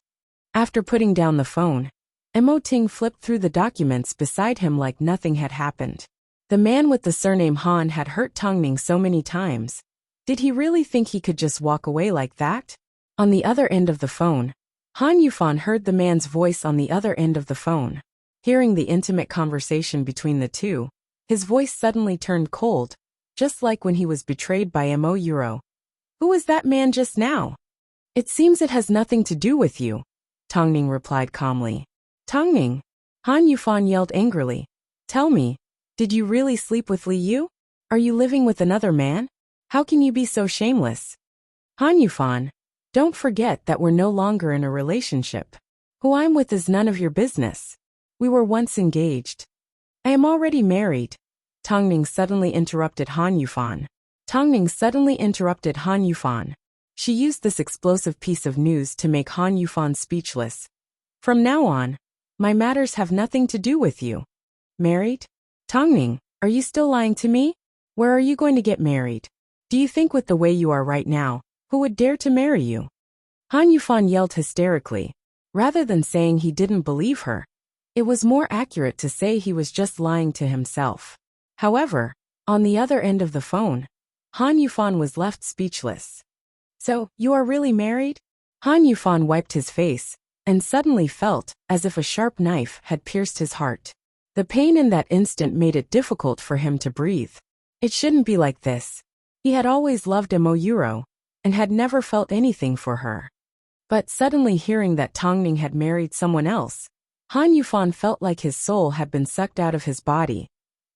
After putting down the phone, Emoting flipped through the documents beside him like nothing had happened. The man with the surname Han had hurt Tongning so many times. Did he really think he could just walk away like that? On the other end of the phone, Han Yufan heard the man's voice on the other end of the phone. Hearing the intimate conversation between the two, his voice suddenly turned cold, just like when he was betrayed by Mo Euro. Who was that man just now? It seems it has nothing to do with you, Tongning replied calmly. Tongning? Han Yufan yelled angrily. Tell me, did you really sleep with Li Yu? Are you living with another man? How can you be so shameless? Han Yufan, don't forget that we're no longer in a relationship. Who I'm with is none of your business. We were once engaged. I am already married. Tongning suddenly interrupted Han Yufan. She used this explosive piece of news to make Han Yufan speechless. From now on, my matters have nothing to do with you. Married? Tongning, are you still lying to me? Where are you going to get married? Do you think with the way you are right now, who would dare to marry you? Han Yufan yelled hysterically. Rather than saying he didn't believe her, it was more accurate to say he was just lying to himself. However, on the other end of the phone, Han Yufan was left speechless. So, you are really married? Han Yufan wiped his face, and suddenly felt as if a sharp knife had pierced his heart. The pain in that instant made it difficult for him to breathe. It shouldn't be like this. He had always loved Mo Euro, and had never felt anything for her. But suddenly hearing that Tongning had married someone else, Han Yufan felt like his soul had been sucked out of his body,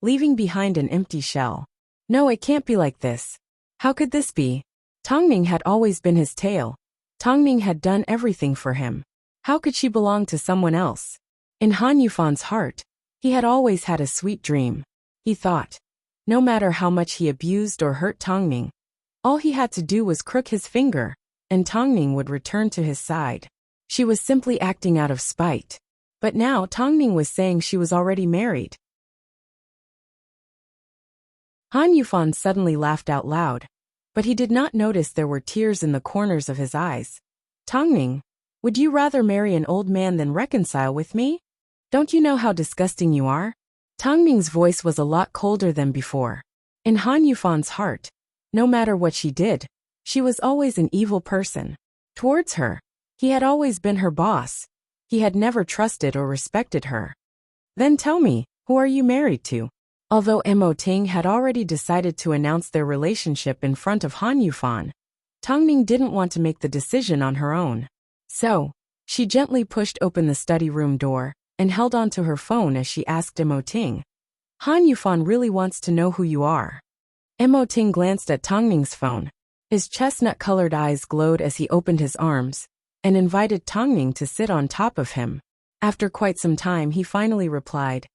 leaving behind an empty shell. No, it can't be like this. How could this be? Tongning had always been his tail. Tongning had done everything for him. How could she belong to someone else? In Han Yufan's heart, he had always had a sweet dream. He thought, no matter how much he abused or hurt Tongning, all he had to do was crook his finger, and Tongning would return to his side. She was simply acting out of spite. But now Tongning was saying she was already married. Han Yufan suddenly laughed out loud, but he did not notice there were tears in the corners of his eyes. Tongning, would you rather marry an old man than reconcile with me? Don't you know how disgusting you are? Tongning's voice was a lot colder than before. In Han Yufan's heart, no matter what she did, she was always an evil person. Towards her, he had always been her boss. He had never trusted or respected her. Then tell me, who are you married to? Although Mo Ting had already decided to announce their relationship in front of Han Yufan, Tongning didn't want to make the decision on her own. So, she gently pushed open the study room door and held onto her phone as she asked Mo Ting, Han Yufan really wants to know who you are. Mo Ting glanced at Tongning's phone. His chestnut-colored eyes glowed as he opened his arms and invited Tongning to sit on top of him. After quite some time he finally replied,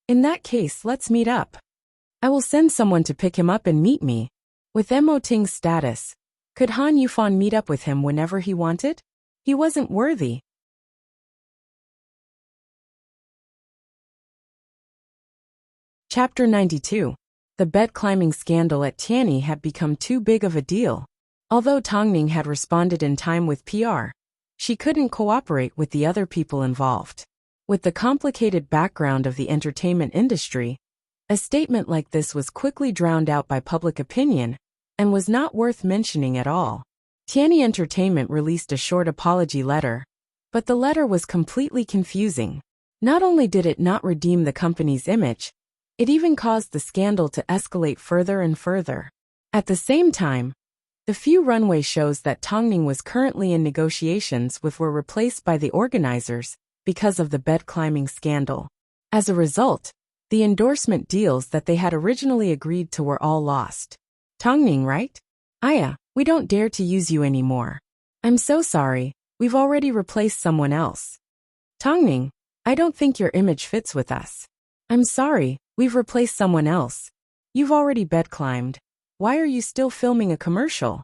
in that case, let's meet up. I will send someone to pick him up and meet me. With Mo Ting's status, could Han Yufan meet up with him whenever he wanted? He wasn't worthy. Chapter 92. The bed-climbing scandal at Tianyi had become too big of a deal. Although Tongning had responded in time with PR, she couldn't cooperate with the other people involved. With the complicated background of the entertainment industry, a statement like this was quickly drowned out by public opinion and was not worth mentioning at all. Tianyi Entertainment released a short apology letter, but the letter was completely confusing. Not only did it not redeem the company's image, it even caused the scandal to escalate further and further. At the same time, the few runway shows that Tongning was currently in negotiations with were replaced by the organizers because of the bed-climbing scandal. As a result, the endorsement deals that they had originally agreed to were all lost. Tongning, right? Aya, we don't dare to use you anymore. I'm so sorry, we've already replaced someone else. Tongning, I don't think your image fits with us. I'm sorry, we've replaced someone else. You've already bed-climbed. Why are you still filming a commercial?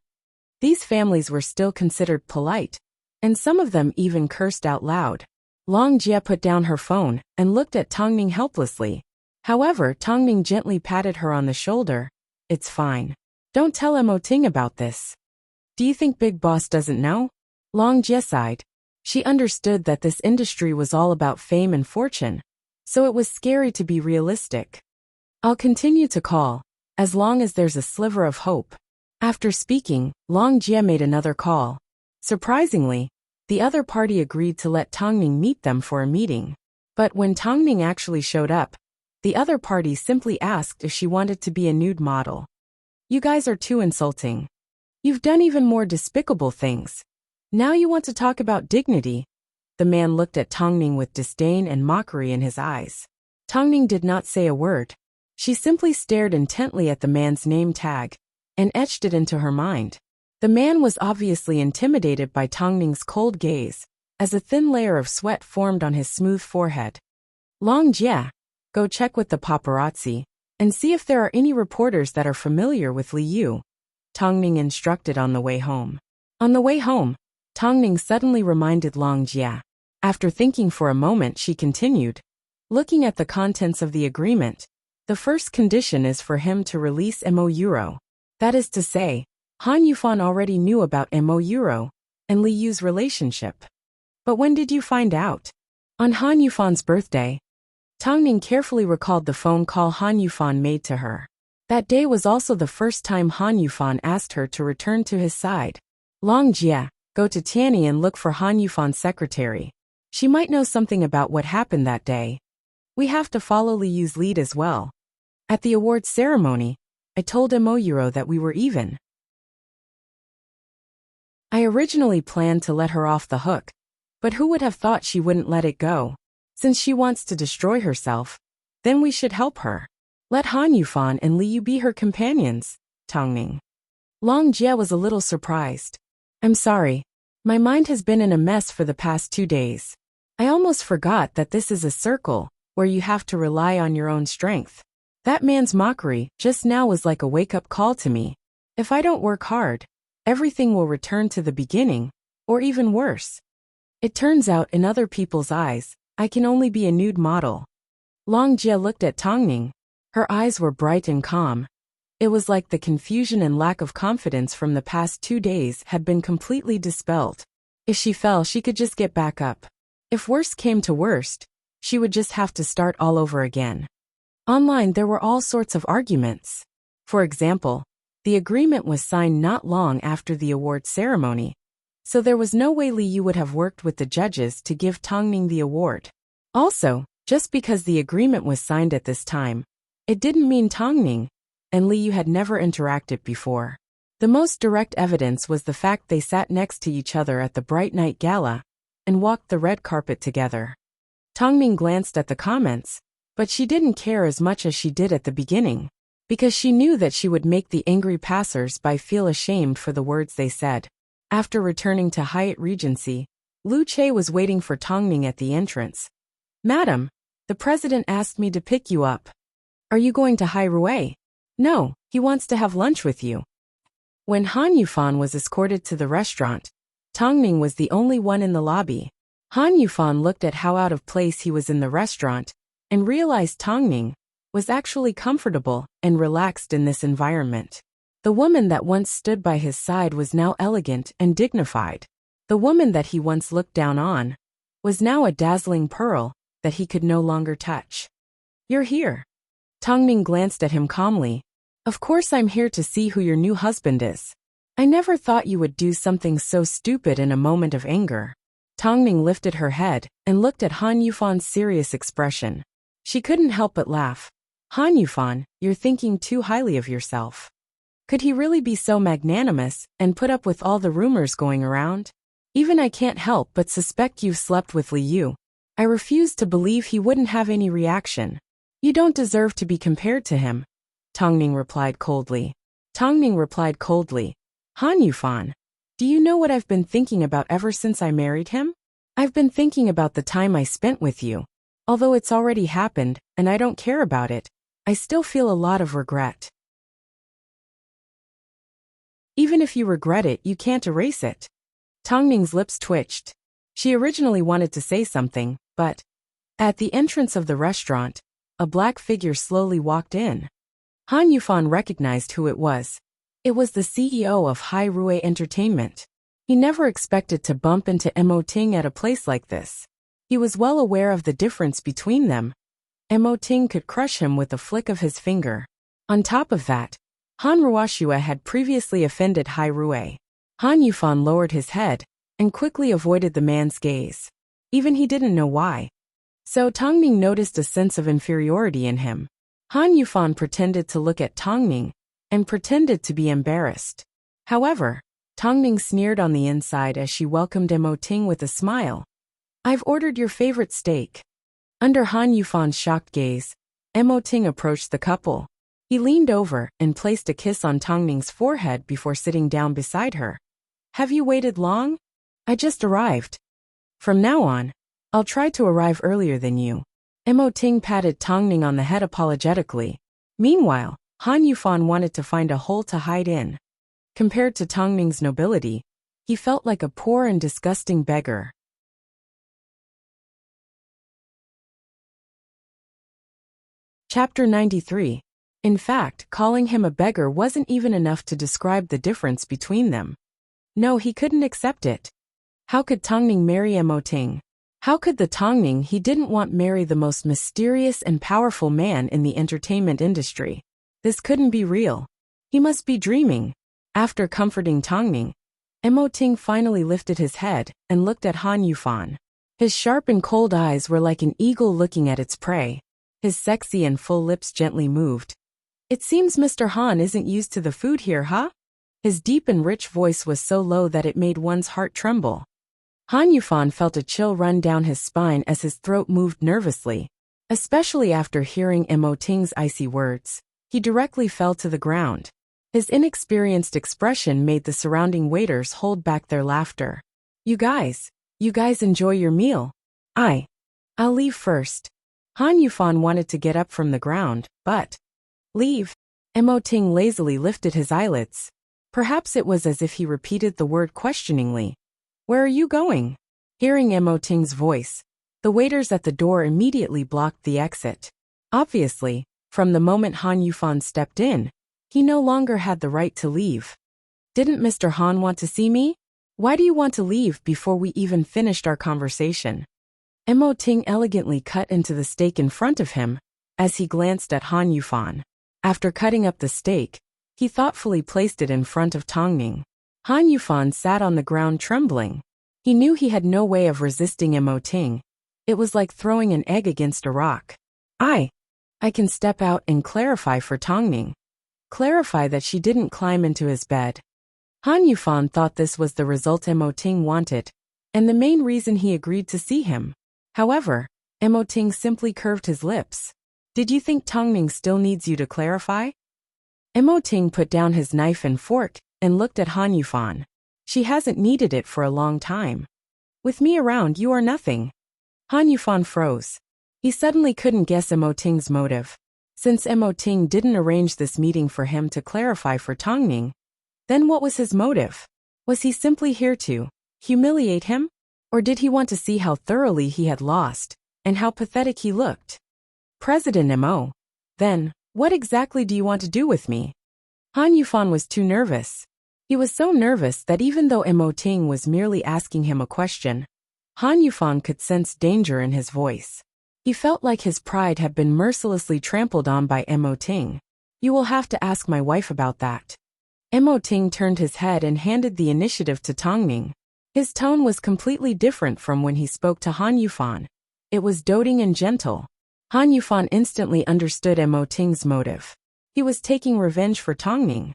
These families were still considered polite, and some of them even cursed out loud. Long Jia put down her phone and looked at Tongning helplessly. However, Tongning gently patted her on the shoulder. It's fine. Don't tell Mo Ting about this. Do you think Big Boss doesn't know? Long Jia sighed. She understood that this industry was all about fame and fortune, so it was scary to be realistic. I'll continue to call, as long as there's a sliver of hope. After speaking, Long Jie made another call. Surprisingly, the other party agreed to let Tongning meet them for a meeting. But when Tongning actually showed up, the other party simply asked if she wanted to be a nude model. You guys are too insulting. You've done even more despicable things. Now you want to talk about dignity? The man looked at Tongning with disdain and mockery in his eyes. Tongning did not say a word. She simply stared intently at the man's name tag and etched it into her mind. The man was obviously intimidated by Tongning's cold gaze, as a thin layer of sweat formed on his smooth forehead. Long Jie, go check with the paparazzi and see if there are any reporters that are familiar with Li Yu, Tongning instructed on the way home. On the way home, Tongning suddenly reminded Long Jie. After thinking for a moment, she continued, looking at the contents of the agreement, the first condition is for him to release Mo Euro. That is to say, Han Yufan already knew about Mo Euro and Li Yu's relationship. But when did you find out? On Han Yufan's birthday. Tongning carefully recalled the phone call Han Yufan made to her. That day was also the first time Han Yufan asked her to return to his side. Long Jie, go to Tianyi and look for Han Yufan's secretary. She might know something about what happened that day. We have to follow Li Yu's lead as well. At the awards ceremony, I told Mo Euro that we were even. I originally planned to let her off the hook, but who would have thought she wouldn't let it go? Since she wants to destroy herself, then we should help her. Let Han Yufan and Li Yu be her companions, Tongning. Long Jie was a little surprised. I'm sorry. My mind has been in a mess for the past 2 days. I almost forgot that this is a circle where you have to rely on your own strength. That man's mockery just now was like a wake-up call to me. If I don't work hard, everything will return to the beginning, or even worse. It turns out in other people's eyes, I can only be a nude model. Long Jie looked at Tongning. Her eyes were bright and calm. It was like the confusion and lack of confidence from the past 2 days had been completely dispelled. If she fell, she could just get back up. If worst came to worst, she would just have to start all over again. Online there were all sorts of arguments. For example, the agreement was signed not long after the award ceremony, so there was no way Li Yu would have worked with the judges to give Tongning the award. Also, just because the agreement was signed at this time, it didn't mean Tongning and Li Yu had never interacted before. The most direct evidence was the fact they sat next to each other at the Bright Night Gala and walked the red carpet together. Tongning glanced at the comments, but she didn't care as much as she did at the beginning, because she knew that she would make the angry passers-by feel ashamed for the words they said. After returning to Hyatt Regency, Lu Che was waiting for Tongning at the entrance. Madam, the president asked me to pick you up. Are you going to Hai Rui? No, he wants to have lunch with you. When Han Yufan was escorted to the restaurant, Tongning was the only one in the lobby. Han Yufan looked at how out of place he was in the restaurant and realized Tongning was actually comfortable and relaxed in this environment. The woman that once stood by his side was now elegant and dignified. The woman that he once looked down on was now a dazzling pearl that he could no longer touch. You're here. Tongning glanced at him calmly. Of course I'm here to see who your new husband is. I never thought you would do something so stupid in a moment of anger. Tongning lifted her head and looked at Han Yufan's serious expression. She couldn't help but laugh. Han Yufan, you're thinking too highly of yourself. Could he really be so magnanimous and put up with all the rumors going around? Even I can't help but suspect you've slept with Li Yu. I refuse to believe he wouldn't have any reaction. You don't deserve to be compared to him, Tongning replied coldly. Han Yufan, do you know what I've been thinking about ever since I married him? I've been thinking about the time I spent with you. Although it's already happened, and I don't care about it, I still feel a lot of regret. Even if you regret it, you can't erase it. Tongning's lips twitched. She originally wanted to say something, but at the entrance of the restaurant, a black figure slowly walked in. Han Yufan recognized who it was. It was the CEO of Hai Rui Entertainment. He never expected to bump into Mo Ting at a place like this. He was well aware of the difference between them. Mo Ting could crush him with a flick of his finger. On top of that, Han Ruoxua had previously offended Hai Rui. Han Yufan lowered his head and quickly avoided the man's gaze. Even he didn't know why. So Tongning noticed a sense of inferiority in him. Han Yufan pretended to look at Tongning and pretended to be embarrassed. However, Tongning sneered on the inside as she welcomed Mo Ting with a smile. "I've ordered your favorite steak." Under Han Yufan's shocked gaze, Mo Ting approached the couple. He leaned over and placed a kiss on Tongning's forehead before sitting down beside her. "Have you waited long? I just arrived. From now on, I'll try to arrive earlier than you." Mo Ting patted Tongning on the head apologetically. Meanwhile, Han Yufan wanted to find a hole to hide in. Compared to Tongning's nobility, he felt like a poor and disgusting beggar. Chapter 93. In fact, calling him a beggar wasn't even enough to describe the difference between them. No, he couldn't accept it. How could Tongning marry Mo Ting? How could the Tongning he didn't want marry the most mysterious and powerful man in the entertainment industry? This couldn't be real. He must be dreaming. After comforting Tongning, Mo Ting finally lifted his head and looked at Han Yufan. His sharp and cold eyes were like an eagle looking at its prey. His sexy and full lips gently moved. "It seems Mr. Han isn't used to the food here, huh?" His deep and rich voice was so low that it made one's heart tremble. Han Yufan felt a chill run down his spine as his throat moved nervously. Especially after hearing Mo Ting's icy words, he directly fell to the ground. His inexperienced expression made the surrounding waiters hold back their laughter. You guys enjoy your meal. I'll leave first." Han Yufan wanted to get up from the ground, but... "Leave?" Mo Ting lazily lifted his eyelids. Perhaps it was as if he repeated the word questioningly. "Where are you going?" Hearing Mo Ting's voice, the waiters at the door immediately blocked the exit. Obviously, from the moment Han Yufan stepped in, he no longer had the right to leave. "Didn't Mr. Han want to see me? Why do you want to leave before we even finished our conversation?" Mo Ting elegantly cut into the steak in front of him as he glanced at Han Yufan. After cutting up the steak, he thoughtfully placed it in front of Tongning. Han Yufan sat on the ground trembling. He knew he had no way of resisting Mo Ting. It was like throwing an egg against a rock. I can step out and clarify for Tongning. Clarify that she didn't climb into his bed. Han Yufan thought this was the result Mo Ting wanted, and the main reason he agreed to see him. However, Mo Ting simply curved his lips. "Did you think Tongning still needs you to clarify?" Mo Ting put down his knife and fork and looked at Han Yufan. "She hasn't needed it for a long time. With me around, you are nothing." Han Yufan froze. He suddenly couldn't guess Mo Ting's motive. Since Mo Ting didn't arrange this meeting for him to clarify for Tongning, then what was his motive? Was he simply here to humiliate him? Or did he want to see how thoroughly he had lost, and how pathetic he looked? "President Mo, then, what exactly do you want to do with me?" Han Yufan was too nervous. He was so nervous that even though Mo Ting was merely asking him a question, Han Yufan could sense danger in his voice. He felt like his pride had been mercilessly trampled on by Mo Ting. "You will have to ask my wife about that." Mo Ting turned his head and handed the initiative to Tongning. His tone was completely different from when he spoke to Han Yufan. It was doting and gentle. Han Yufan instantly understood Mo Ting's motive. He was taking revenge for Tongning.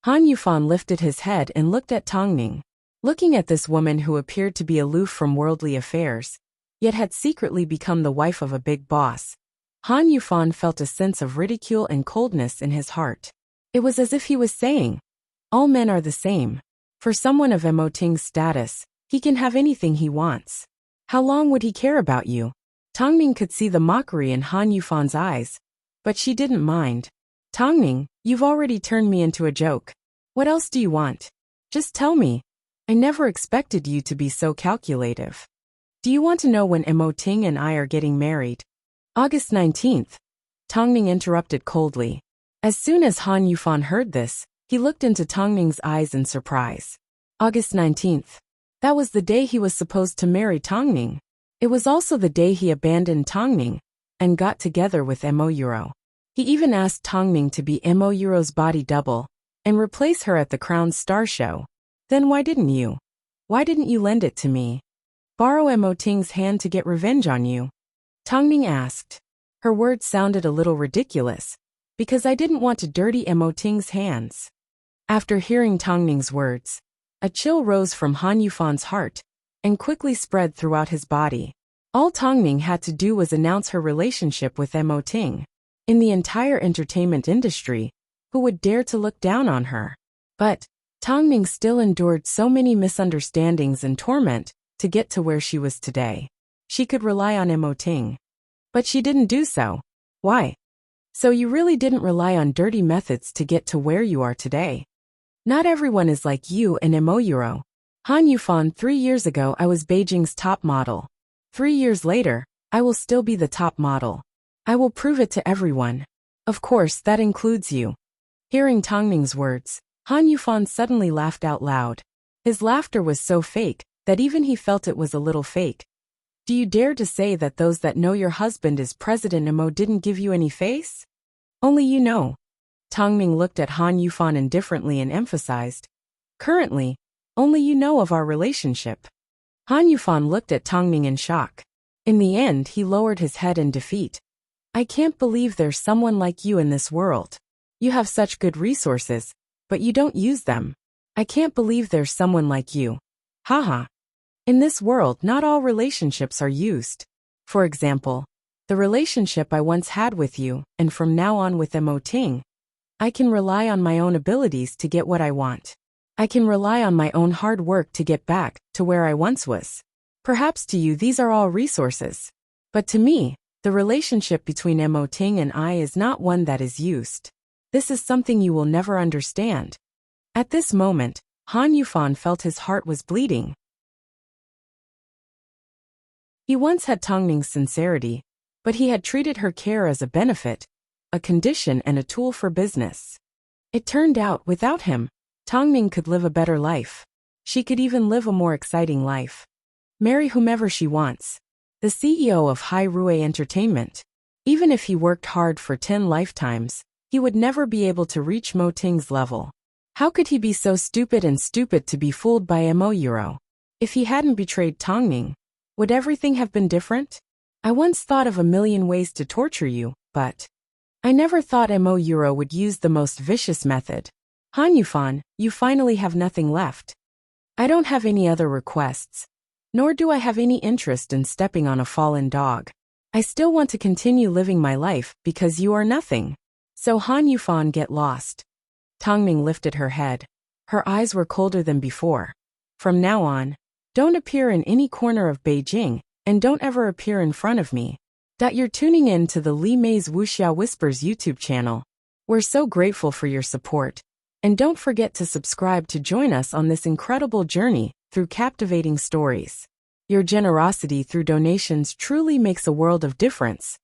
Han Yufan lifted his head and looked at Tongning. Looking at this woman who appeared to be aloof from worldly affairs, yet had secretly become the wife of a big boss, Han Yufan felt a sense of ridicule and coldness in his heart. It was as if he was saying, all men are the same. For someone of Mo Ting's status, he can have anything he wants. How long would he care about you? Tongning could see the mockery in Han Yufan's eyes, but she didn't mind. "Tongning, you've already turned me into a joke. What else do you want? Just tell me. I never expected you to be so calculative. Do you want to know when Mo Ting and I are getting married?" August 19th. Tongning interrupted coldly. As soon as Han Yufan heard this, he looked into Tongning's eyes in surprise. August 19th. That was the day he was supposed to marry Tongning. It was also the day he abandoned Tongning and got together with Mo Euro. He even asked Tongming to be Mo Euro's body double and replace her at the Crown's star show. Then why didn't you? Why didn't you lend it to me? Borrow Mo Ting's hand to get revenge on you? Tongming asked. Her words sounded a little ridiculous, because I didn't want to dirty Mo Ting's hands. After hearing Tongming's words, a chill rose from Han Yufan's heart and quickly spread throughout his body. All Tongming had to do was announce her relationship with Mo Ting. In the entire entertainment industry, who would dare to look down on her? But Tongming still endured so many misunderstandings and torment to get to where she was today. She could rely on Mo Ting. But she didn't do so. Why? So you really didn't rely on dirty methods to get to where you are today. Not everyone is like you and Mo Euro. Han Yufan, 3 years ago I was Beijing's top model. 3 years later, I will still be the top model. I will prove it to everyone. Of course, that includes you. Hearing Tongming's words, Han Yufan suddenly laughed out loud. His laughter was so fake that even he felt it was a little fake. Do you dare to say that those that know your husband is President Mo didn't give you any face? Only you know. Tongming looked at Han Yufan indifferently and emphasized. Currently, only you know of our relationship. Han Yufan looked at Tongming in shock. In the end, he lowered his head in defeat. I can't believe there's someone like you in this world. You have such good resources, but you don't use them. I can't believe there's someone like you. Haha. In this world, not all relationships are used. For example, the relationship I once had with you, and from now on with Mo Ting. I can rely on my own abilities to get what I want. I can rely on my own hard work to get back to where I once was. Perhaps to you these are all resources. But to me, the relationship between Mo Ting and I is not one that is used. This is something you will never understand. At this moment, Han Yufan felt his heart was bleeding. He once had Tongming's sincerity, but he had treated her care as a benefit, a condition and a tool for business. It turned out, without him, Tongming could live a better life. She could even live a more exciting life. Marry whomever she wants. The CEO of Hai Rue Entertainment. Even if he worked hard for 10 lifetimes, he would never be able to reach Mo Ting's level. How could he be so stupid to be fooled by Mo Euro? If he hadn't betrayed Tongming, would everything have been different? I once thought of a million ways to torture you, but I never thought Mo Euro would use the most vicious method. Han Yufan, you finally have nothing left. I don't have any other requests, nor do I have any interest in stepping on a fallen dog. I still want to continue living my life because you are nothing. So Han Yufan, get lost. Tongming lifted her head. Her eyes were colder than before. From now on, don't appear in any corner of Beijing, and don't ever appear in front of me. You're tuning in to the Li Mei's Wuxia Whispers YouTube channel. We're so grateful for your support. And don't forget to subscribe to join us on this incredible journey through captivating stories. Your generosity through donations truly makes a world of difference,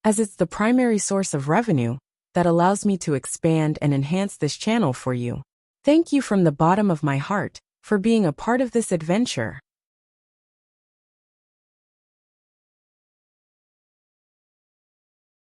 as it's the primary source of revenue that allows me to expand and enhance this channel for you. Thank you from the bottom of my heart for being a part of this adventure.